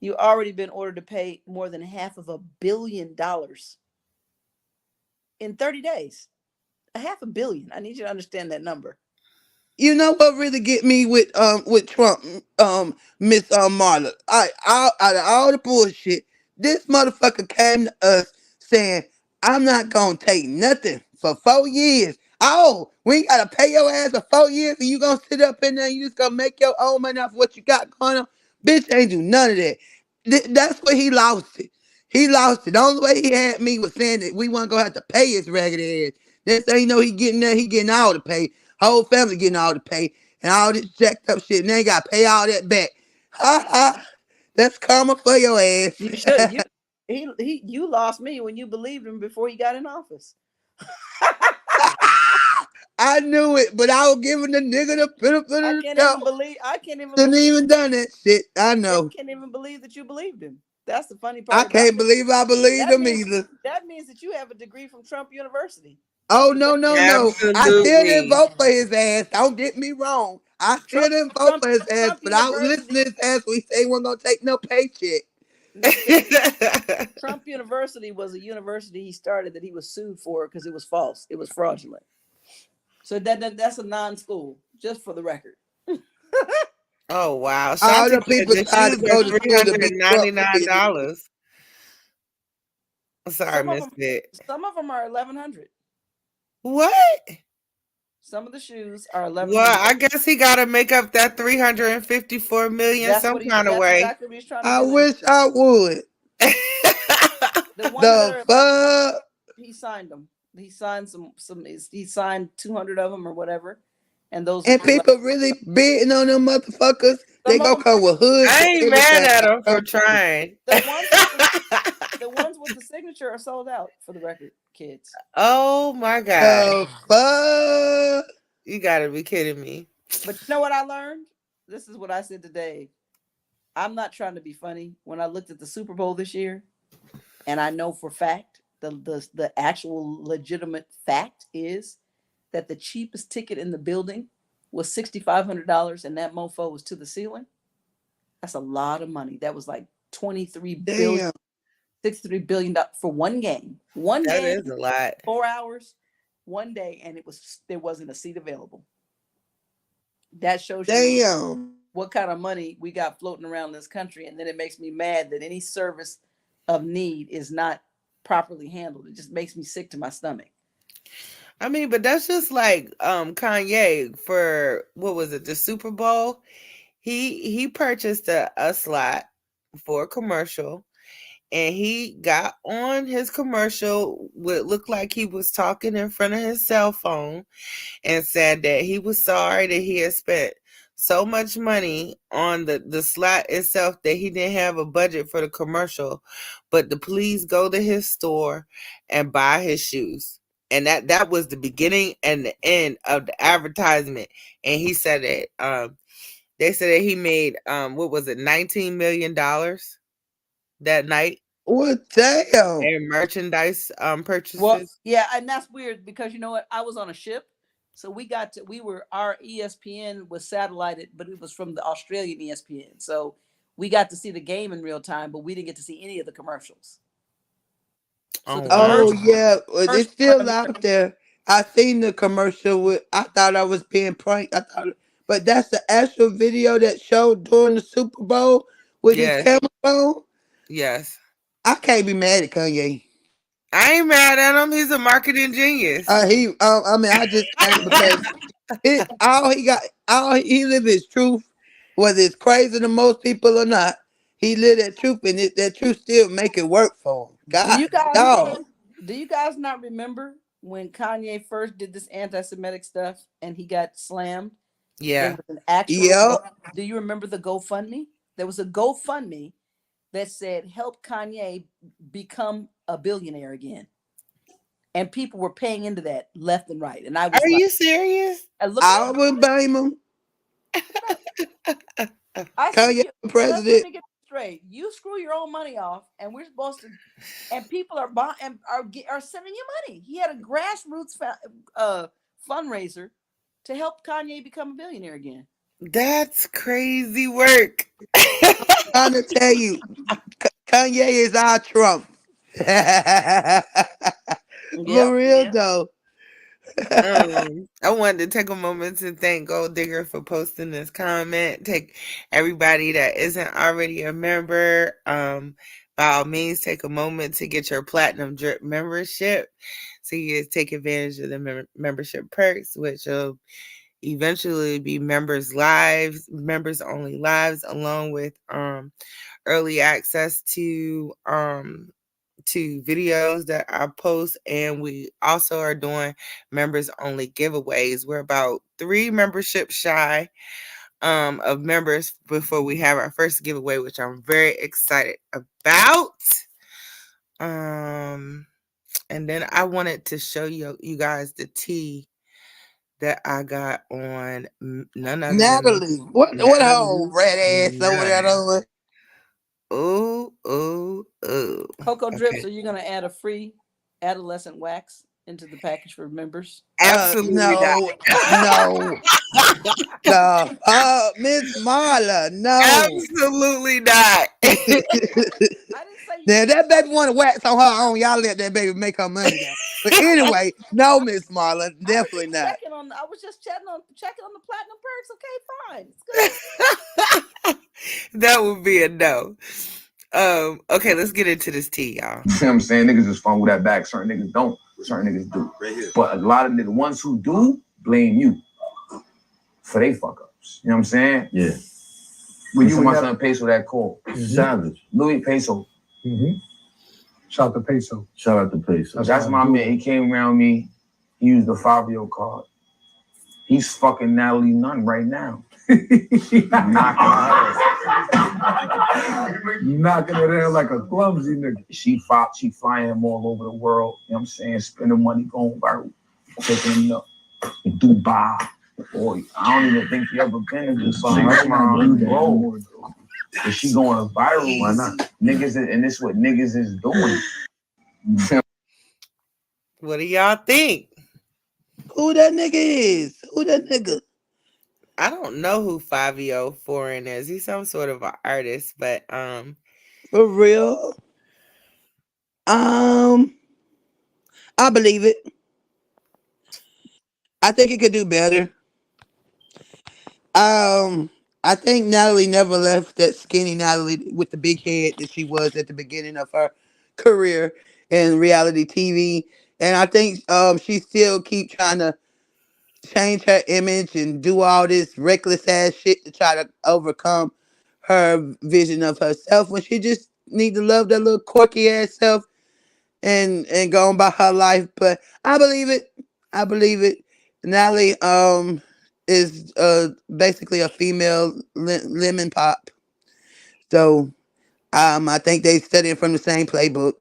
Speaker 12: You already been ordered to pay more than $500 million in 30 days. $500 million. I need you to understand that number.
Speaker 14: You know what really get me with Trump, Miss Marla? Out of all the bullshit, this motherfucker came to us saying, I'm not gonna take nothing for 4 years. Oh, we ain't gotta pay your ass for 4 years and you gonna sit up in there and you just gonna make your own money off what you got going on. Bitch ain't do none of that. That's where he lost it. He lost it. The only way he had me was saying that we weren't gonna have to pay his ragged ass. Next thing you know, he getting there, he getting all the pay. Whole family getting all the pay and all this jacked up shit. Now you gotta pay all that back. Ha ha. That's karma for your ass.
Speaker 12: You should. You lost me when you believed him before he got in office.
Speaker 14: I knew it, but I was giving the nigga the benefit
Speaker 12: I
Speaker 14: of the
Speaker 12: can't
Speaker 14: doubt.
Speaker 12: even believe. I can't even
Speaker 14: Shouldn't
Speaker 12: believe.
Speaker 14: even done that shit. I
Speaker 12: They
Speaker 14: know.
Speaker 12: can't even believe that you believed him. That's the funny
Speaker 14: I
Speaker 12: part about
Speaker 14: can't
Speaker 12: it.
Speaker 14: believe I believed
Speaker 12: That
Speaker 14: him
Speaker 12: means
Speaker 14: either.
Speaker 12: that means that you have a degree from Trump University. That's
Speaker 14: Oh
Speaker 12: what
Speaker 14: no,
Speaker 12: that
Speaker 14: no,
Speaker 12: means.
Speaker 14: no. I still didn't
Speaker 1: Absolutely.
Speaker 14: vote for his ass. Don't get me wrong. I still
Speaker 12: Trump
Speaker 14: didn't vote
Speaker 12: Trump
Speaker 14: for his ass,
Speaker 12: Trump
Speaker 14: but I was
Speaker 12: University.
Speaker 14: listening to his ass. We say he wasn't gonna take no paycheck.
Speaker 12: Listen, Trump University was a university he started that he was sued for because it was false. It was fraudulent. So that's a non-school, just for the record.
Speaker 1: Oh wow.
Speaker 14: All
Speaker 1: Shanti
Speaker 14: the
Speaker 1: said
Speaker 14: people
Speaker 1: the
Speaker 14: tried to
Speaker 1: shoes are
Speaker 14: go to
Speaker 1: three
Speaker 14: school to
Speaker 1: hundred
Speaker 14: be
Speaker 1: and
Speaker 14: Trump
Speaker 1: ninety nine
Speaker 14: business.
Speaker 1: dollars. Sorry,
Speaker 12: Some of
Speaker 1: Miss
Speaker 12: them,
Speaker 1: Fit.
Speaker 12: some of them are 1,100.
Speaker 1: What?
Speaker 12: Some of the shoes are eleven
Speaker 1: Well,
Speaker 12: hundred.
Speaker 1: I guess he got to make up that 354 million
Speaker 12: That's
Speaker 1: some
Speaker 12: what he.
Speaker 1: kind of
Speaker 12: That's
Speaker 1: way.
Speaker 12: exactly what he's trying to
Speaker 14: I
Speaker 12: do. And
Speaker 14: wish I would.
Speaker 12: the ones that
Speaker 14: The
Speaker 12: are 1,100,
Speaker 14: fuck?
Speaker 12: he signed them. He signed some. He signed 200 of them or whatever, and those are
Speaker 14: And
Speaker 12: for 11.
Speaker 14: people really bidding on them motherfuckers. They
Speaker 12: Some of
Speaker 14: gonna
Speaker 12: them,
Speaker 14: come with hoods
Speaker 1: I
Speaker 14: and
Speaker 1: ain't mad
Speaker 14: everything.
Speaker 1: at
Speaker 14: I
Speaker 1: him for
Speaker 14: promise you.
Speaker 1: trying.
Speaker 12: the ones with the ones with the signature are sold out. For the record, kids.
Speaker 1: Oh my God.
Speaker 14: The fuck?
Speaker 1: You got to be kidding me.
Speaker 12: But you know what I learned? This is what I said today. I'm not trying to be funny. When I looked at the Super Bowl this year, and I know for fact the actual legitimate fact is that the cheapest ticket in the building was $6,500, and that mofo was to the ceiling. That's a lot of money. That was like 23 billion,
Speaker 14: Damn.
Speaker 12: $63 billion for one game. One
Speaker 1: That
Speaker 12: game,
Speaker 1: is a lot.
Speaker 12: 4 hours, one day, and there wasn't a seat available. That shows you
Speaker 14: Damn.
Speaker 12: what kind of money we got floating around this country. And then it makes me mad that any service of need is not properly handled. It just makes me sick to my stomach.
Speaker 1: I mean, but that's just like Kanye for what was it, the Super Bowl? He purchased a slot for a commercial, and he got on his commercial what looked like he was talking in front of his cell phone and said that he was sorry that he had spent so much money on the slot itself that he didn't have a budget for the commercial, but to please go to his store and buy his shoes. And that was the beginning and the end of the advertisement. And he said that they said that he made what was it, $19 million that night
Speaker 14: What damn?
Speaker 1: in merchandise
Speaker 12: Well,
Speaker 1: purchases.
Speaker 12: yeah, and that's weird because you know what? I was on a ship. So our ESPN was satellited, but it was from the Australian ESPN. So we got to see the game in real time, but we didn't get to see any of the commercials. So
Speaker 1: Oh
Speaker 12: the
Speaker 1: wow.
Speaker 14: Oh
Speaker 12: commercials,
Speaker 14: yeah, well, it's
Speaker 12: commercials
Speaker 14: still out there. I seen the commercial with. I thought I was being pranked. But that's the actual video that showed during the Super Bowl with his
Speaker 1: Yes.
Speaker 14: camera phone.
Speaker 1: Yes.
Speaker 14: I can't be mad at Kanye.
Speaker 1: I ain't mad at him. He's a marketing genius.
Speaker 14: I mean, I just can't because all he live his truth, whether it's crazy to most people or not. He live that truth, and that truth still make it work for him.
Speaker 12: do
Speaker 14: God,
Speaker 12: you guys
Speaker 14: dog.
Speaker 12: do you guys not remember when Kanye first did this anti-Semitic stuff and he got slammed? There
Speaker 1: Yeah.
Speaker 12: was an actual.
Speaker 14: Yep.
Speaker 12: Do you remember the GoFundMe? There was a GoFundMe that said help Kanye become a billionaire again, and people were paying into that left and right. And I was
Speaker 1: Are
Speaker 12: like,
Speaker 1: you serious?
Speaker 12: I look,
Speaker 14: I wouldn't blame him.
Speaker 12: I said,
Speaker 14: Kanye
Speaker 12: you
Speaker 14: for
Speaker 12: let me
Speaker 14: president.
Speaker 12: get this straight. You screw your own money off, and we're supposed to, and people are buying and are sending you money. He had a grassroots fundraiser to help Kanye become a billionaire again.
Speaker 1: That's crazy work.
Speaker 14: Trying to tell you, Kanye is our Trump. For
Speaker 12: Yep.
Speaker 14: real though.
Speaker 1: I wanted to take a moment to thank Gold Digger for posting this comment. Take everybody that isn't already a member. By all means, take a moment to get your Platinum Drip membership, so you can take advantage of the membership perks, which will eventually be members only lives, along with early access to videos that I post, and we also are doing members only giveaways. We're about 3 memberships shy of members before we have our first giveaway, which I'm very excited about. And then I wanted to show you guys the tea that I got on none other than Miss
Speaker 14: Natalie. What her old
Speaker 1: Natalie
Speaker 14: rat ass over there
Speaker 1: Nunn.
Speaker 14: doing?
Speaker 1: Ooh, ooh, ooh.
Speaker 12: Coco Drips,
Speaker 1: Okay.
Speaker 12: are you going to add a free adolescent wax into the package for members?
Speaker 1: Absolutely
Speaker 14: No, no.
Speaker 1: not.
Speaker 14: Miss Marla, no.
Speaker 1: Absolutely not.
Speaker 12: I didn't say you
Speaker 14: Now
Speaker 12: didn't.
Speaker 14: that baby want to wax on her own. Y'all let that baby make her money now. But anyway, no, Miss Marla,
Speaker 12: I was
Speaker 14: definitely
Speaker 12: just
Speaker 14: not.
Speaker 12: checking on. I was just checking on the platinum perks. Okay, fine, it's good.
Speaker 1: That would be a no. Okay, let's get into this tea, y'all.
Speaker 16: You see what I'm saying? Niggas just fumble that back. Certain niggas don't. Certain niggas do. Right here. But a lot of the ones who do blame you for they fuck ups. You know what I'm saying? Yeah. When you my son Peso that call. Savage. Louis Peso. Mm-hmm. Shout out to Peso. Shout out to Peso. That's my man. He came around me. He used the Fabio card. He's fucking Natalie Nunn right now. Knocking her. You knocking her there like a clumsy nigga. She flying him all over the world. You know what I'm saying? Spending money, going viral. Taking him up in Dubai. Boy, I don't even think he ever been in Dubai. That's my bro. If she going viral, why not? Niggas, and this is what niggas is doing.
Speaker 1: What do y'all think?
Speaker 14: Who that nigga is? Who that nigga?
Speaker 1: I don't know who Fabio Foreign is. He's some sort of an artist, but
Speaker 14: For real? I believe it. I think it could do better. I think Natalie never left that skinny Natalie with the big head that she was at the beginning of her career in reality TV. And I think she still keep trying to change her image and do all this reckless ass shit to try to overcome her vision of herself when she just need to love that little quirky ass self and go on by her life. But I believe it. I believe it. Natalie is basically a female lemon pop. So I think they studying from the same playbook.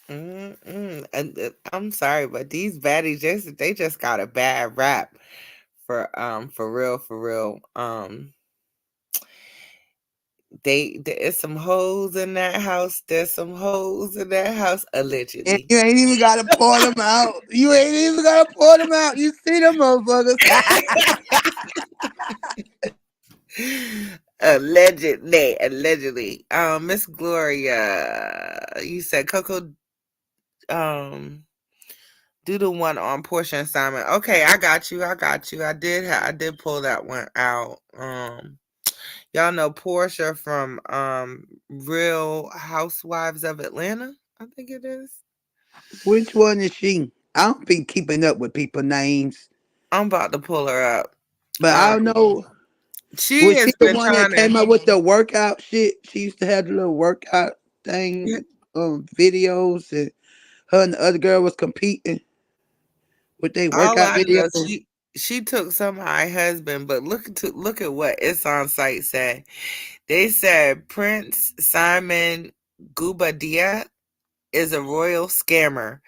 Speaker 1: And I'm sorry, but these baddies they just got a bad rap for real, for real. There's some hoes in that house. There's some hoes in that house,
Speaker 14: And
Speaker 1: allegedly.
Speaker 14: you ain't even gotta pour them out. You ain't even gotta pour them out. You see them motherfuckers.
Speaker 1: Allegedly. Miss Gloria, you said Coco do the one on Portia and Simon. Okay, I got you. I did pull that one out. Y'all know Portia from Real Housewives of Atlanta, I think it is.
Speaker 14: Which one is she? I don't be keeping up with people names.
Speaker 1: I'm about to pull her up.
Speaker 14: But I don't know.
Speaker 1: She
Speaker 14: Was
Speaker 1: has
Speaker 14: she the
Speaker 1: been
Speaker 14: one that
Speaker 1: trying to.
Speaker 14: came up with the workout shit? She used to have the little workout thing, videos, and her and the other girl was competing with their
Speaker 1: All
Speaker 14: workout
Speaker 1: I know,
Speaker 14: videos.
Speaker 1: she took some high husband, but look at what it's on site said. They said Prince Simon Gubadia is a royal scammer.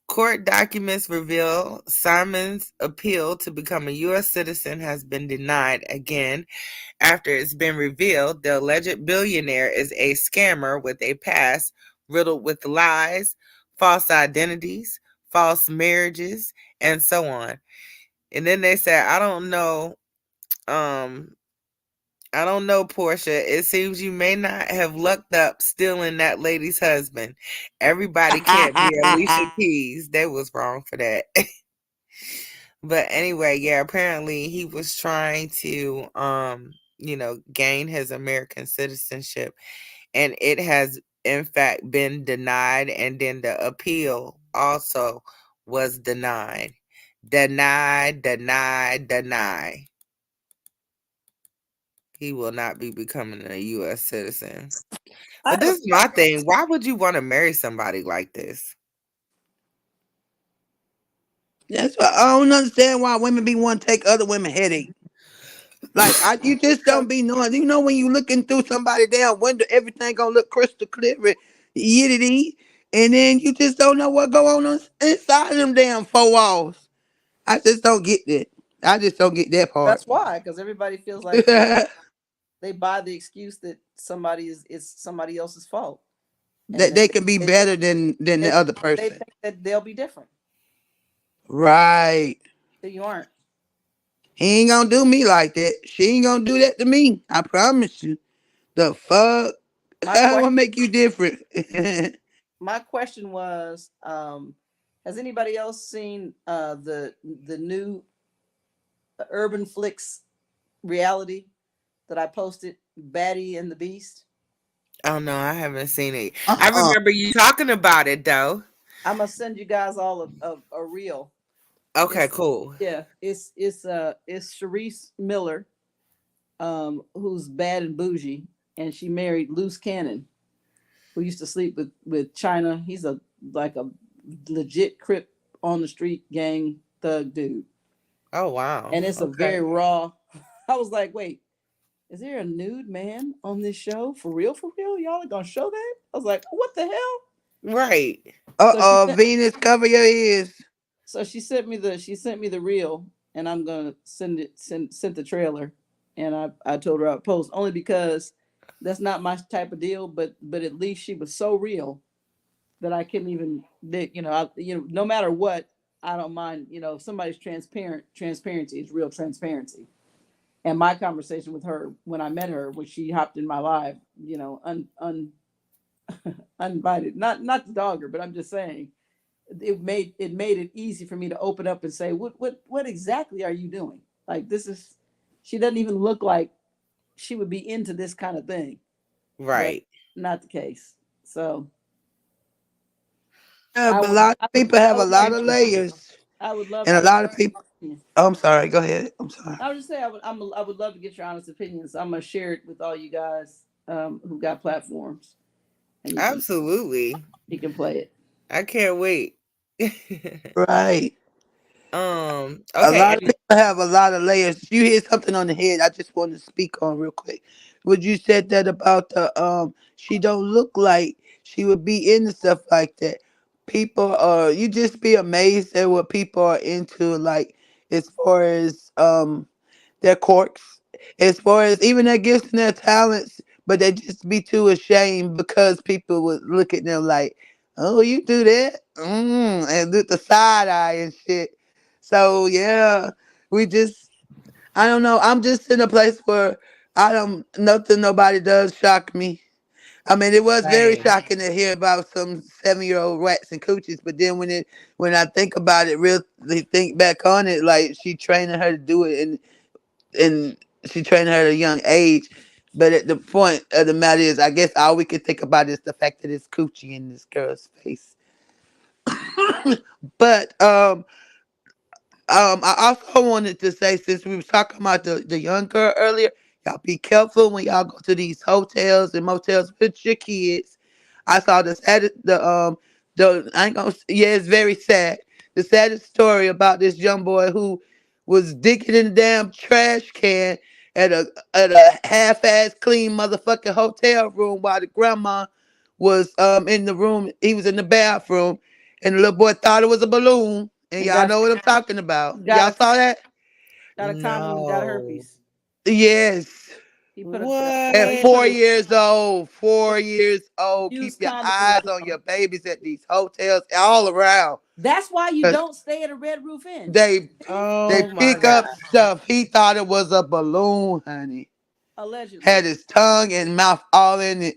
Speaker 1: Court documents reveal Simon's appeal to become a U.S. citizen has been denied again after it's been revealed the alleged billionaire is a scammer with a past riddled with lies, false identities, false marriages, and so on. And then they said, um, I don't know, Portia. It seems you may not have lucked up stealing that lady's husband. Everybody can't be Alicia Keys. They was wrong for that. But anyway, yeah, apparently he was trying to gain his American citizenship, and it has in fact been denied, and then the appeal also was denied. Deny. He will not be becoming a US citizen.
Speaker 12: I
Speaker 1: But
Speaker 12: have
Speaker 1: this is my thing. Why would you want to marry somebody like this?
Speaker 14: That's why I don't understand why women be want to take other women headache. Like you just don't be knowing. You know when you looking through somebody down window, everything gonna look crystal clear, yiddity, and then you just don't know what go on inside them damn four walls. I just don't get that. I just don't get that part.
Speaker 12: That's why, because everybody feels like they buy the excuse that somebody is it's somebody else's fault, and
Speaker 14: That they can be
Speaker 12: they think
Speaker 14: better than the
Speaker 12: they
Speaker 14: other
Speaker 12: they
Speaker 14: person.
Speaker 12: think that they'll be different.
Speaker 14: Right.
Speaker 12: So you aren't.
Speaker 14: He ain't gonna do me like that. She ain't gonna do that to me. I promise you. The fuck?
Speaker 12: My
Speaker 14: I'm
Speaker 12: question
Speaker 14: gonna make you different.
Speaker 12: my question was, has anybody else seen the new Urban Flicks reality that I posted, Batty and the Beast?
Speaker 1: Oh no, I haven't seen it. I
Speaker 14: Uh-uh.
Speaker 1: remember you talking about it though.
Speaker 12: I'm gonna send you guys all a reel.
Speaker 1: Okay,
Speaker 12: It's
Speaker 1: cool.
Speaker 12: yeah, it's Sharice Miller, who's bad and bougie, and she married Loose Cannon, who used to sleep with China. He's a like a legit Crip on the street gang thug dude,
Speaker 1: Oh wow.
Speaker 12: and it's a
Speaker 1: Okay.
Speaker 12: very raw. I was like, wait, is there a nude man on this show for real? For real, y'all are gonna show that? I was like, what the hell?
Speaker 1: Right.
Speaker 12: So she sent
Speaker 14: Venus, cover your ears.
Speaker 12: so she sent me the reel, and I'm gonna send the trailer, and I told her I'd post only because that's not my type of deal, but at least she was so real that I couldn't even that no matter what, I don't mind, if somebody's transparent. Transparency is real transparency. And my conversation with her when I met her, when she hopped in my live, uninvited, not to dog her, but I'm just saying it made it easy for me to open up and say, what exactly are you doing? Like, this is, she doesn't even look like she would be into this kind of thing, but
Speaker 1: Right.
Speaker 12: not the case. So
Speaker 14: Yeah,
Speaker 12: I
Speaker 14: but a
Speaker 12: would
Speaker 14: lot
Speaker 12: I
Speaker 14: of
Speaker 12: would
Speaker 14: people have
Speaker 12: I
Speaker 14: a
Speaker 12: would love
Speaker 14: lot
Speaker 12: to
Speaker 14: of
Speaker 12: get
Speaker 14: layers.
Speaker 12: I would love
Speaker 14: And
Speaker 12: to
Speaker 14: a
Speaker 12: get
Speaker 14: lot of people oh, I'm sorry, go ahead. I'm sorry.
Speaker 12: I would just say I would love to get your honest opinions. I'm gonna share it with all you guys who got platforms, and
Speaker 1: Absolutely.
Speaker 12: you can play it.
Speaker 1: I can't wait.
Speaker 14: Right. A
Speaker 1: Okay.
Speaker 14: lot of people have a lot of layers. You hit something on the head. I just want to speak on real quick. What you said that about the she don't look like she would be into stuff like that. People you just be amazed at what people are into, like as far as their quirks, as far as even their gifts and their talents, but they just be too ashamed because people would look at them like, "Oh, you do that," and do the side eye and shit. So yeah, we just, I don't know. I'm just in a place where I don't, nothing nobody does shock me. I mean, it was very
Speaker 1: Same.
Speaker 14: shocking to hear about some 7-year-old rats and coochies, but then when I think about it, really think back on it, like she training her to do it, and she trained her at a young age. But at the point of the matter is, I guess all we can think about is the fact that it's coochie in this girl's face. But I also wanted to say, since we was talking about the young girl earlier, y'all be careful when y'all go to these hotels and motels with your kids. I saw the saddest, the I ain't gonna, yeah, it's very sad. The saddest story about this young boy who was digging in the damn trash can at a half-ass clean motherfucking hotel room while the grandma was in the room. He was in the bathroom, and the little boy thought it was a balloon. And
Speaker 12: And
Speaker 14: y'all know what I'm talking about.
Speaker 12: got
Speaker 14: Y'all
Speaker 12: a
Speaker 14: saw that?
Speaker 12: got a condom and got
Speaker 1: No.
Speaker 12: herpes.
Speaker 14: Yes.
Speaker 12: He put
Speaker 14: At
Speaker 1: What?
Speaker 14: 4 years old, 4 years old, keep
Speaker 12: used
Speaker 14: your
Speaker 12: condom in
Speaker 14: eyes
Speaker 12: the
Speaker 14: on your babies at these hotels all around.
Speaker 12: That's why you
Speaker 14: 'Cause
Speaker 12: don't stay at a Red Roof Inn.
Speaker 14: they
Speaker 1: Oh my
Speaker 14: pick
Speaker 1: God.
Speaker 14: up stuff. He thought it was a balloon, honey. Had
Speaker 12: Allegedly.
Speaker 14: his tongue and mouth all in it.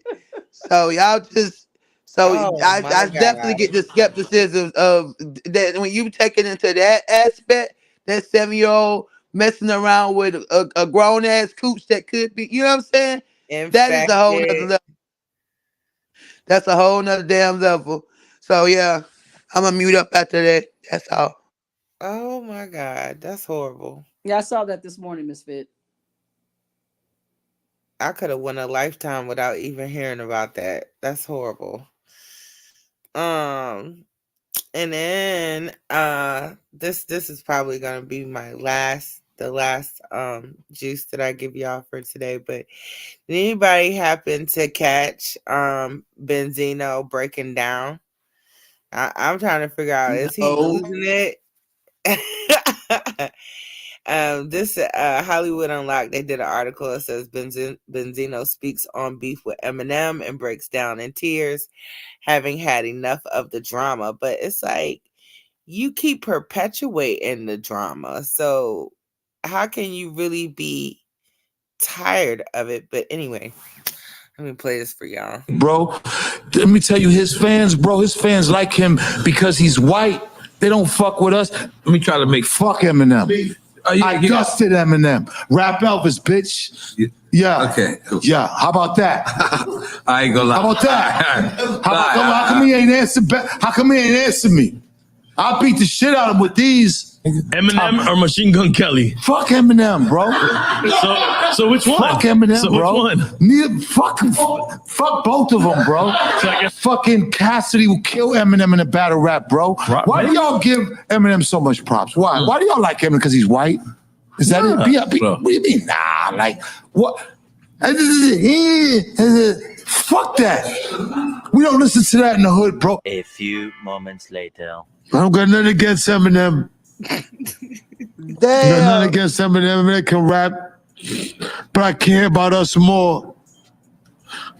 Speaker 14: So y'all just so
Speaker 1: Oh my
Speaker 14: I definitely
Speaker 1: God.
Speaker 14: get the skepticism of that when you take it into that aspect, that 7-year-old messing around with a grown ass cooch that could be, you know what I'm saying? That is a whole nother
Speaker 1: Infected.
Speaker 14: level. That's a whole nother damn level. So yeah, I'm gonna mute up after that. That's all.
Speaker 1: Oh my God. That's horrible.
Speaker 12: Yeah, I saw that this morning, Miss Fit.
Speaker 1: I could have won a lifetime without even hearing about that. That's horrible. Um, and then this is probably gonna be my last juice that I give y'all for today. But did anybody happen to catch Benzino breaking down? I'm trying to figure out, is he
Speaker 14: No.
Speaker 1: losing it? This Hollywood Unlocked, they did an article. It says Benzino speaks on beef with Eminem and breaks down in tears, having had enough of the drama. But it's like you keep perpetuating the drama. So how can you really be tired of it? But anyway, let me play this for y'all.
Speaker 17: Bro, let me tell you, his fans like him because he's white. They don't fuck with us. Let me try to make fuck Eminem. I dusted Eminem. Rap Elvis, bitch. Yeah. Okay. Cool. Yeah. How about that? I ain't gonna lie. How about that? How come he ain't answer back? How come he ain't answer me? I beat the shit out of him with these.
Speaker 18: Eminem or Machine Gun Kelly?
Speaker 17: Fuck Eminem, bro.
Speaker 18: So which one?
Speaker 17: Fuck Eminem,
Speaker 18: so
Speaker 17: bro.
Speaker 18: Which one?
Speaker 17: Neither, fuck both of them, bro. Fucking Cassidy will kill Eminem in a battle rap, bro. Why do y'all give Eminem so much props? Why? Why do y'all like Eminem? Because he's white? Is that it? What do you mean? Nah, like, what? Fuck that. We don't listen to that in the hood, bro.
Speaker 19: A few moments later.
Speaker 17: I don't got nothing against Eminem.
Speaker 14: Damn.
Speaker 17: Got nothing against Eminem. Eminem can rap, but I care about us more.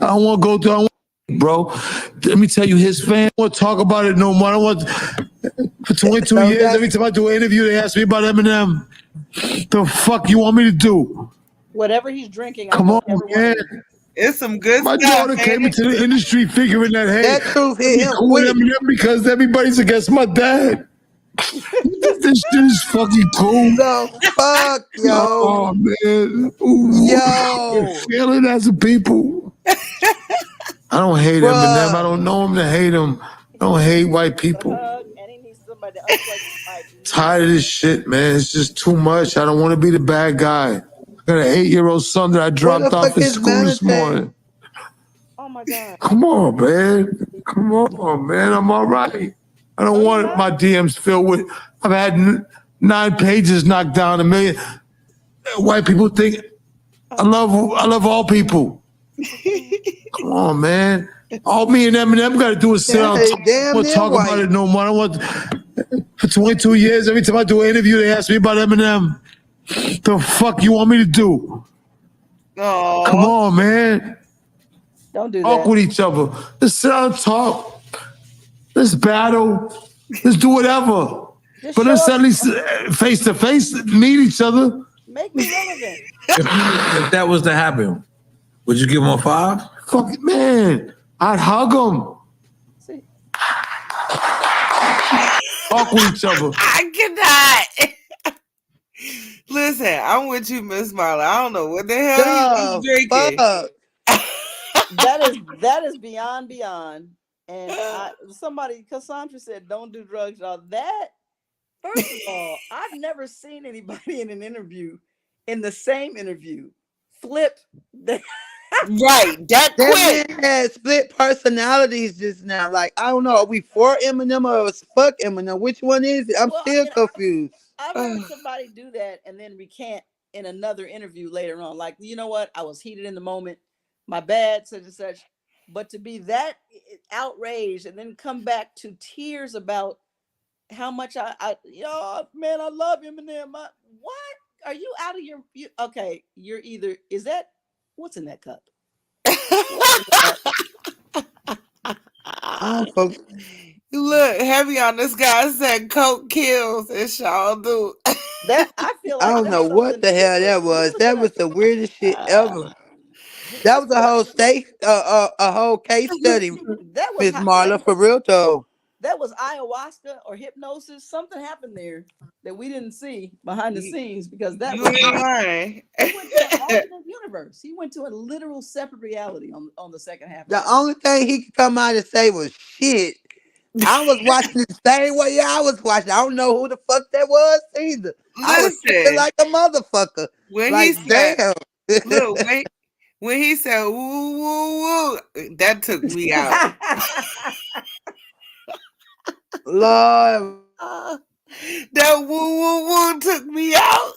Speaker 17: I don't want to go through, bro. Let me tell you, his fans won't talk about it no more. I don't want. For 22 years, every time I do an interview, they ask me about Eminem. The fuck you want me to do?
Speaker 12: Whatever he's drinking.
Speaker 17: Come on, man.
Speaker 1: It's some good
Speaker 17: My
Speaker 1: stuff.
Speaker 17: daughter came into the industry figuring that, hey,
Speaker 14: That truth hit him
Speaker 17: cool with Eminem because everybody's against my dad. This shit is fucking cool.
Speaker 14: No, fuck, yo.
Speaker 17: Oh, man. Ooh.
Speaker 14: Yo.
Speaker 17: Feeling as a people. I don't hate Eminem. I don't know him to hate him. I don't hate white people. Tired of this shit, man. It's just too much. I don't want to be the bad guy. I got an 8-year-old son that I dropped off at school this morning.
Speaker 12: Oh my God.
Speaker 17: Come on, man. Come on, man. I'm all right. I don't want my DMs filled with. I've had 9 pages knocked down, 1 million. White people think I love all people. Come on, man. All me and Eminem got to do is sit down and talk about it no more. I don't want. For 22 years, every time I do an interview, they ask me about Eminem. The fuck you want me to do?
Speaker 1: Aww.
Speaker 17: Come on, man.
Speaker 12: Don't do
Speaker 17: Talk
Speaker 12: that.
Speaker 17: with each other. Let's sit down and talk. Let's battle. Let's do whatever. But let's at least face to face meet each other.
Speaker 12: Make me relevant.
Speaker 17: If that was to happen, would you give him a 5? Fuck it, man. I'd hug him.
Speaker 12: See.
Speaker 17: Talk with each other.
Speaker 1: I cannot. Listen, I'm with you, Miss Marla. I don't know what the hell you drinking.
Speaker 12: That is beyond. And Cassandra said, "Don't do drugs, y'all." That, first of all, I've never seen anybody in an interview, in the same interview, flip.
Speaker 1: Right, that quick.
Speaker 14: man had split personalities just now. Like, I don't know, are we for Eminem or fuck Eminem? Which one is it? I'm still confused.
Speaker 12: I've heard somebody do that and then recant in another interview later on. Like, you know what? I was heated in the moment. My bad, such and such. But to be that outraged and then come back to tears about how much I man, I love Eminem. What? Are you out of your? Okay, you're either what's in that cup?
Speaker 1: Look, heavy on this guy said Coke kills and Shaw do.
Speaker 12: That I feel like
Speaker 14: I don't know what the hell that was. That was the weirdest shit ever. That was a whole a whole case study,
Speaker 12: That was
Speaker 14: Miss Marla, for real though.
Speaker 12: That was ayahuasca or hypnosis. Something happened there that we didn't see behind the scenes because that was he went to an alternate universe. He went to a literal separate reality on the second half.
Speaker 14: The only thing he could come out and say was shit. I was watching the same way I was watching. I don't know who the fuck that was either. I was tripping like a motherfucker.
Speaker 1: When
Speaker 14: like,
Speaker 1: he said,
Speaker 14: damn.
Speaker 1: Look, when he said woo woo woo, that took me out.
Speaker 14: Lord.
Speaker 1: That woo woo woo took me out.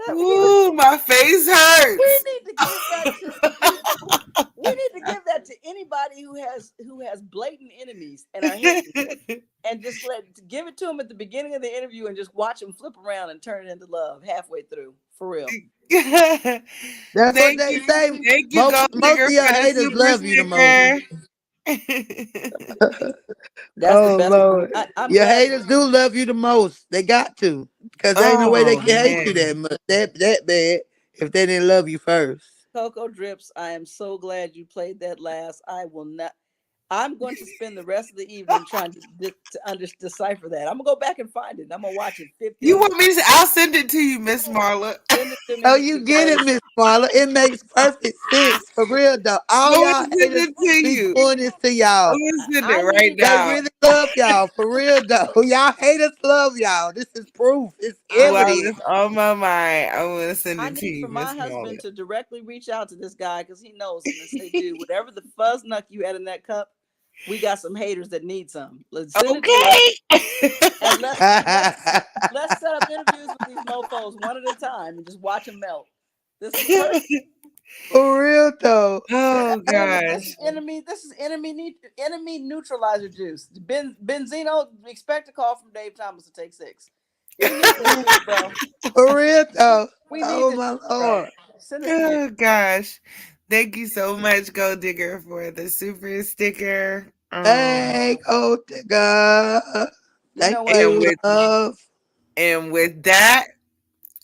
Speaker 1: Ooh, my face hurts.
Speaker 12: We need to give that to anybody who has blatant enemies and are haters, and just give it to them at the beginning of the interview and just watch them flip around and turn it into love halfway through, for real.
Speaker 14: That's what they say.
Speaker 1: Thank you, Gold
Speaker 14: Most
Speaker 1: Digger,
Speaker 14: of your
Speaker 1: for the
Speaker 14: haters
Speaker 1: super
Speaker 14: love you the most.
Speaker 1: sticker.
Speaker 12: That's the
Speaker 14: Oh
Speaker 12: best.
Speaker 14: Lord,
Speaker 12: I'm
Speaker 14: your
Speaker 12: glad.
Speaker 14: haters do love you the most. They got to, because there ain't no way they
Speaker 1: Oh
Speaker 14: can hate you
Speaker 1: man.
Speaker 14: that much, that bad, if they didn't love you first.
Speaker 12: Coco Dryps, I am so glad you played that last. I will not. I'm going to spend the rest of the evening trying to decipher that. I'm gonna go back and find it. I'm gonna watch it 50.
Speaker 1: You want me to? I'll send it to you, Miss Marla.
Speaker 12: Send it to
Speaker 14: Oh,
Speaker 12: me
Speaker 14: you get
Speaker 12: because
Speaker 14: it, Miss Marla. It makes perfect sense for real though. All
Speaker 1: I'm gonna
Speaker 14: y'all
Speaker 1: send
Speaker 14: haters
Speaker 1: it to
Speaker 14: be
Speaker 1: you.
Speaker 14: doing this to
Speaker 1: I'm
Speaker 14: y'all.
Speaker 1: gonna send it
Speaker 12: I
Speaker 1: right
Speaker 12: need.
Speaker 14: They
Speaker 1: now.
Speaker 14: really love y'all for real though. Y'all haters love y'all. This is proof. It's
Speaker 1: While
Speaker 14: evidence.
Speaker 1: it's on my mind, I'm gonna send
Speaker 12: I
Speaker 1: it to
Speaker 12: need
Speaker 1: you,
Speaker 12: for my
Speaker 1: Miss Marla.
Speaker 12: husband to directly reach out to this guy because he knows him and say, dude, whatever the fuzz nuck you had in that cup, we got some haters that need some. Let's send it to us,
Speaker 1: Okay.
Speaker 12: and let's set up interviews with these mofos one at a time and just watch them melt. This is perfect.
Speaker 14: For real though.
Speaker 1: Oh
Speaker 12: Enemy,
Speaker 1: gosh.
Speaker 12: this is enemy neutralizer juice. Benzino, expect a call from Dave Thomas to take 6. We need this shit, bro.
Speaker 14: For real though.
Speaker 12: We need
Speaker 14: Oh
Speaker 12: this
Speaker 14: my
Speaker 12: shit, bro.
Speaker 14: Lord.
Speaker 12: Send us the
Speaker 1: Oh gosh. Thank you so much, Gold Digger, for the super sticker.
Speaker 14: Thank oh God.
Speaker 12: You
Speaker 14: Thank
Speaker 12: know what?
Speaker 1: And
Speaker 14: you,
Speaker 1: with
Speaker 14: love.
Speaker 1: that,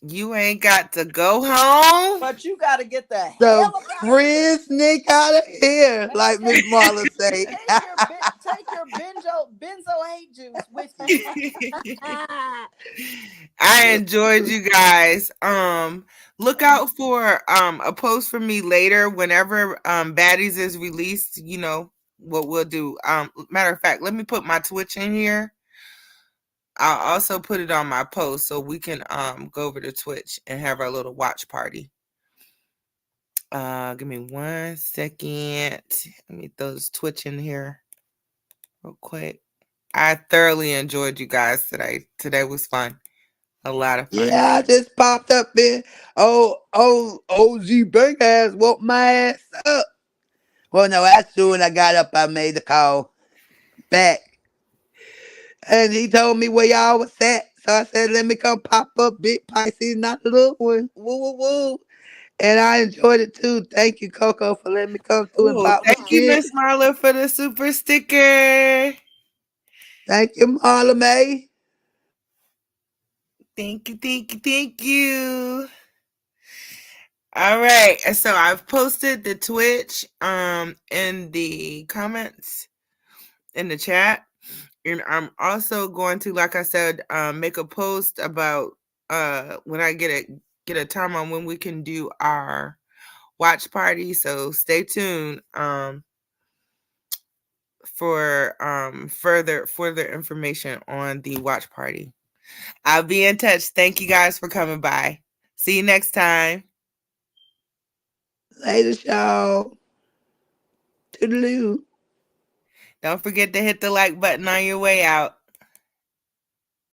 Speaker 1: you ain't got to go home.
Speaker 12: But you got to get the
Speaker 14: The
Speaker 12: hell up out of here.
Speaker 14: friends Nick out of here,
Speaker 12: And
Speaker 14: like Miss Marla say.
Speaker 12: take your benzo hate juice with you.
Speaker 1: I enjoyed you guys. Look out for a post from me later whenever Baddies is released. You know what we'll do. Matter of fact, let me put my Twitch in here. I'll also put it on my post so we can go over to Twitch and have our little watch party. Give me 1 second. Let me throw this Twitch in here real quick. I thoroughly enjoyed you guys today. Today was fun. A lot of fun.
Speaker 14: Yeah, I just popped up in. Z Banga ass woke my ass up. Well, no, as soon I got up, I made the call back. And he told me where y'all was at. So I said, let me come pop up, big Pisces, not the little one. Woo, woo, woo. And I enjoyed it too. Thank you, Coco, for letting me come through and
Speaker 1: Ooh,
Speaker 14: pop my
Speaker 1: thank you,
Speaker 14: shit.
Speaker 1: Miss Marla, for the super sticker.
Speaker 14: Thank you, Marla May.
Speaker 1: Thank you, thank you, thank you. All right. So I've posted the Twitch in the comments in the chat. And I'm also going to, like I said, make a post about when I get a time on when we can do our watch party. So stay tuned for further information on the watch party. I'll be in touch. Thank you guys for coming by. See you next time.
Speaker 14: Later, y'all. Toodaloo.
Speaker 1: Don't forget to hit the like button on your way out.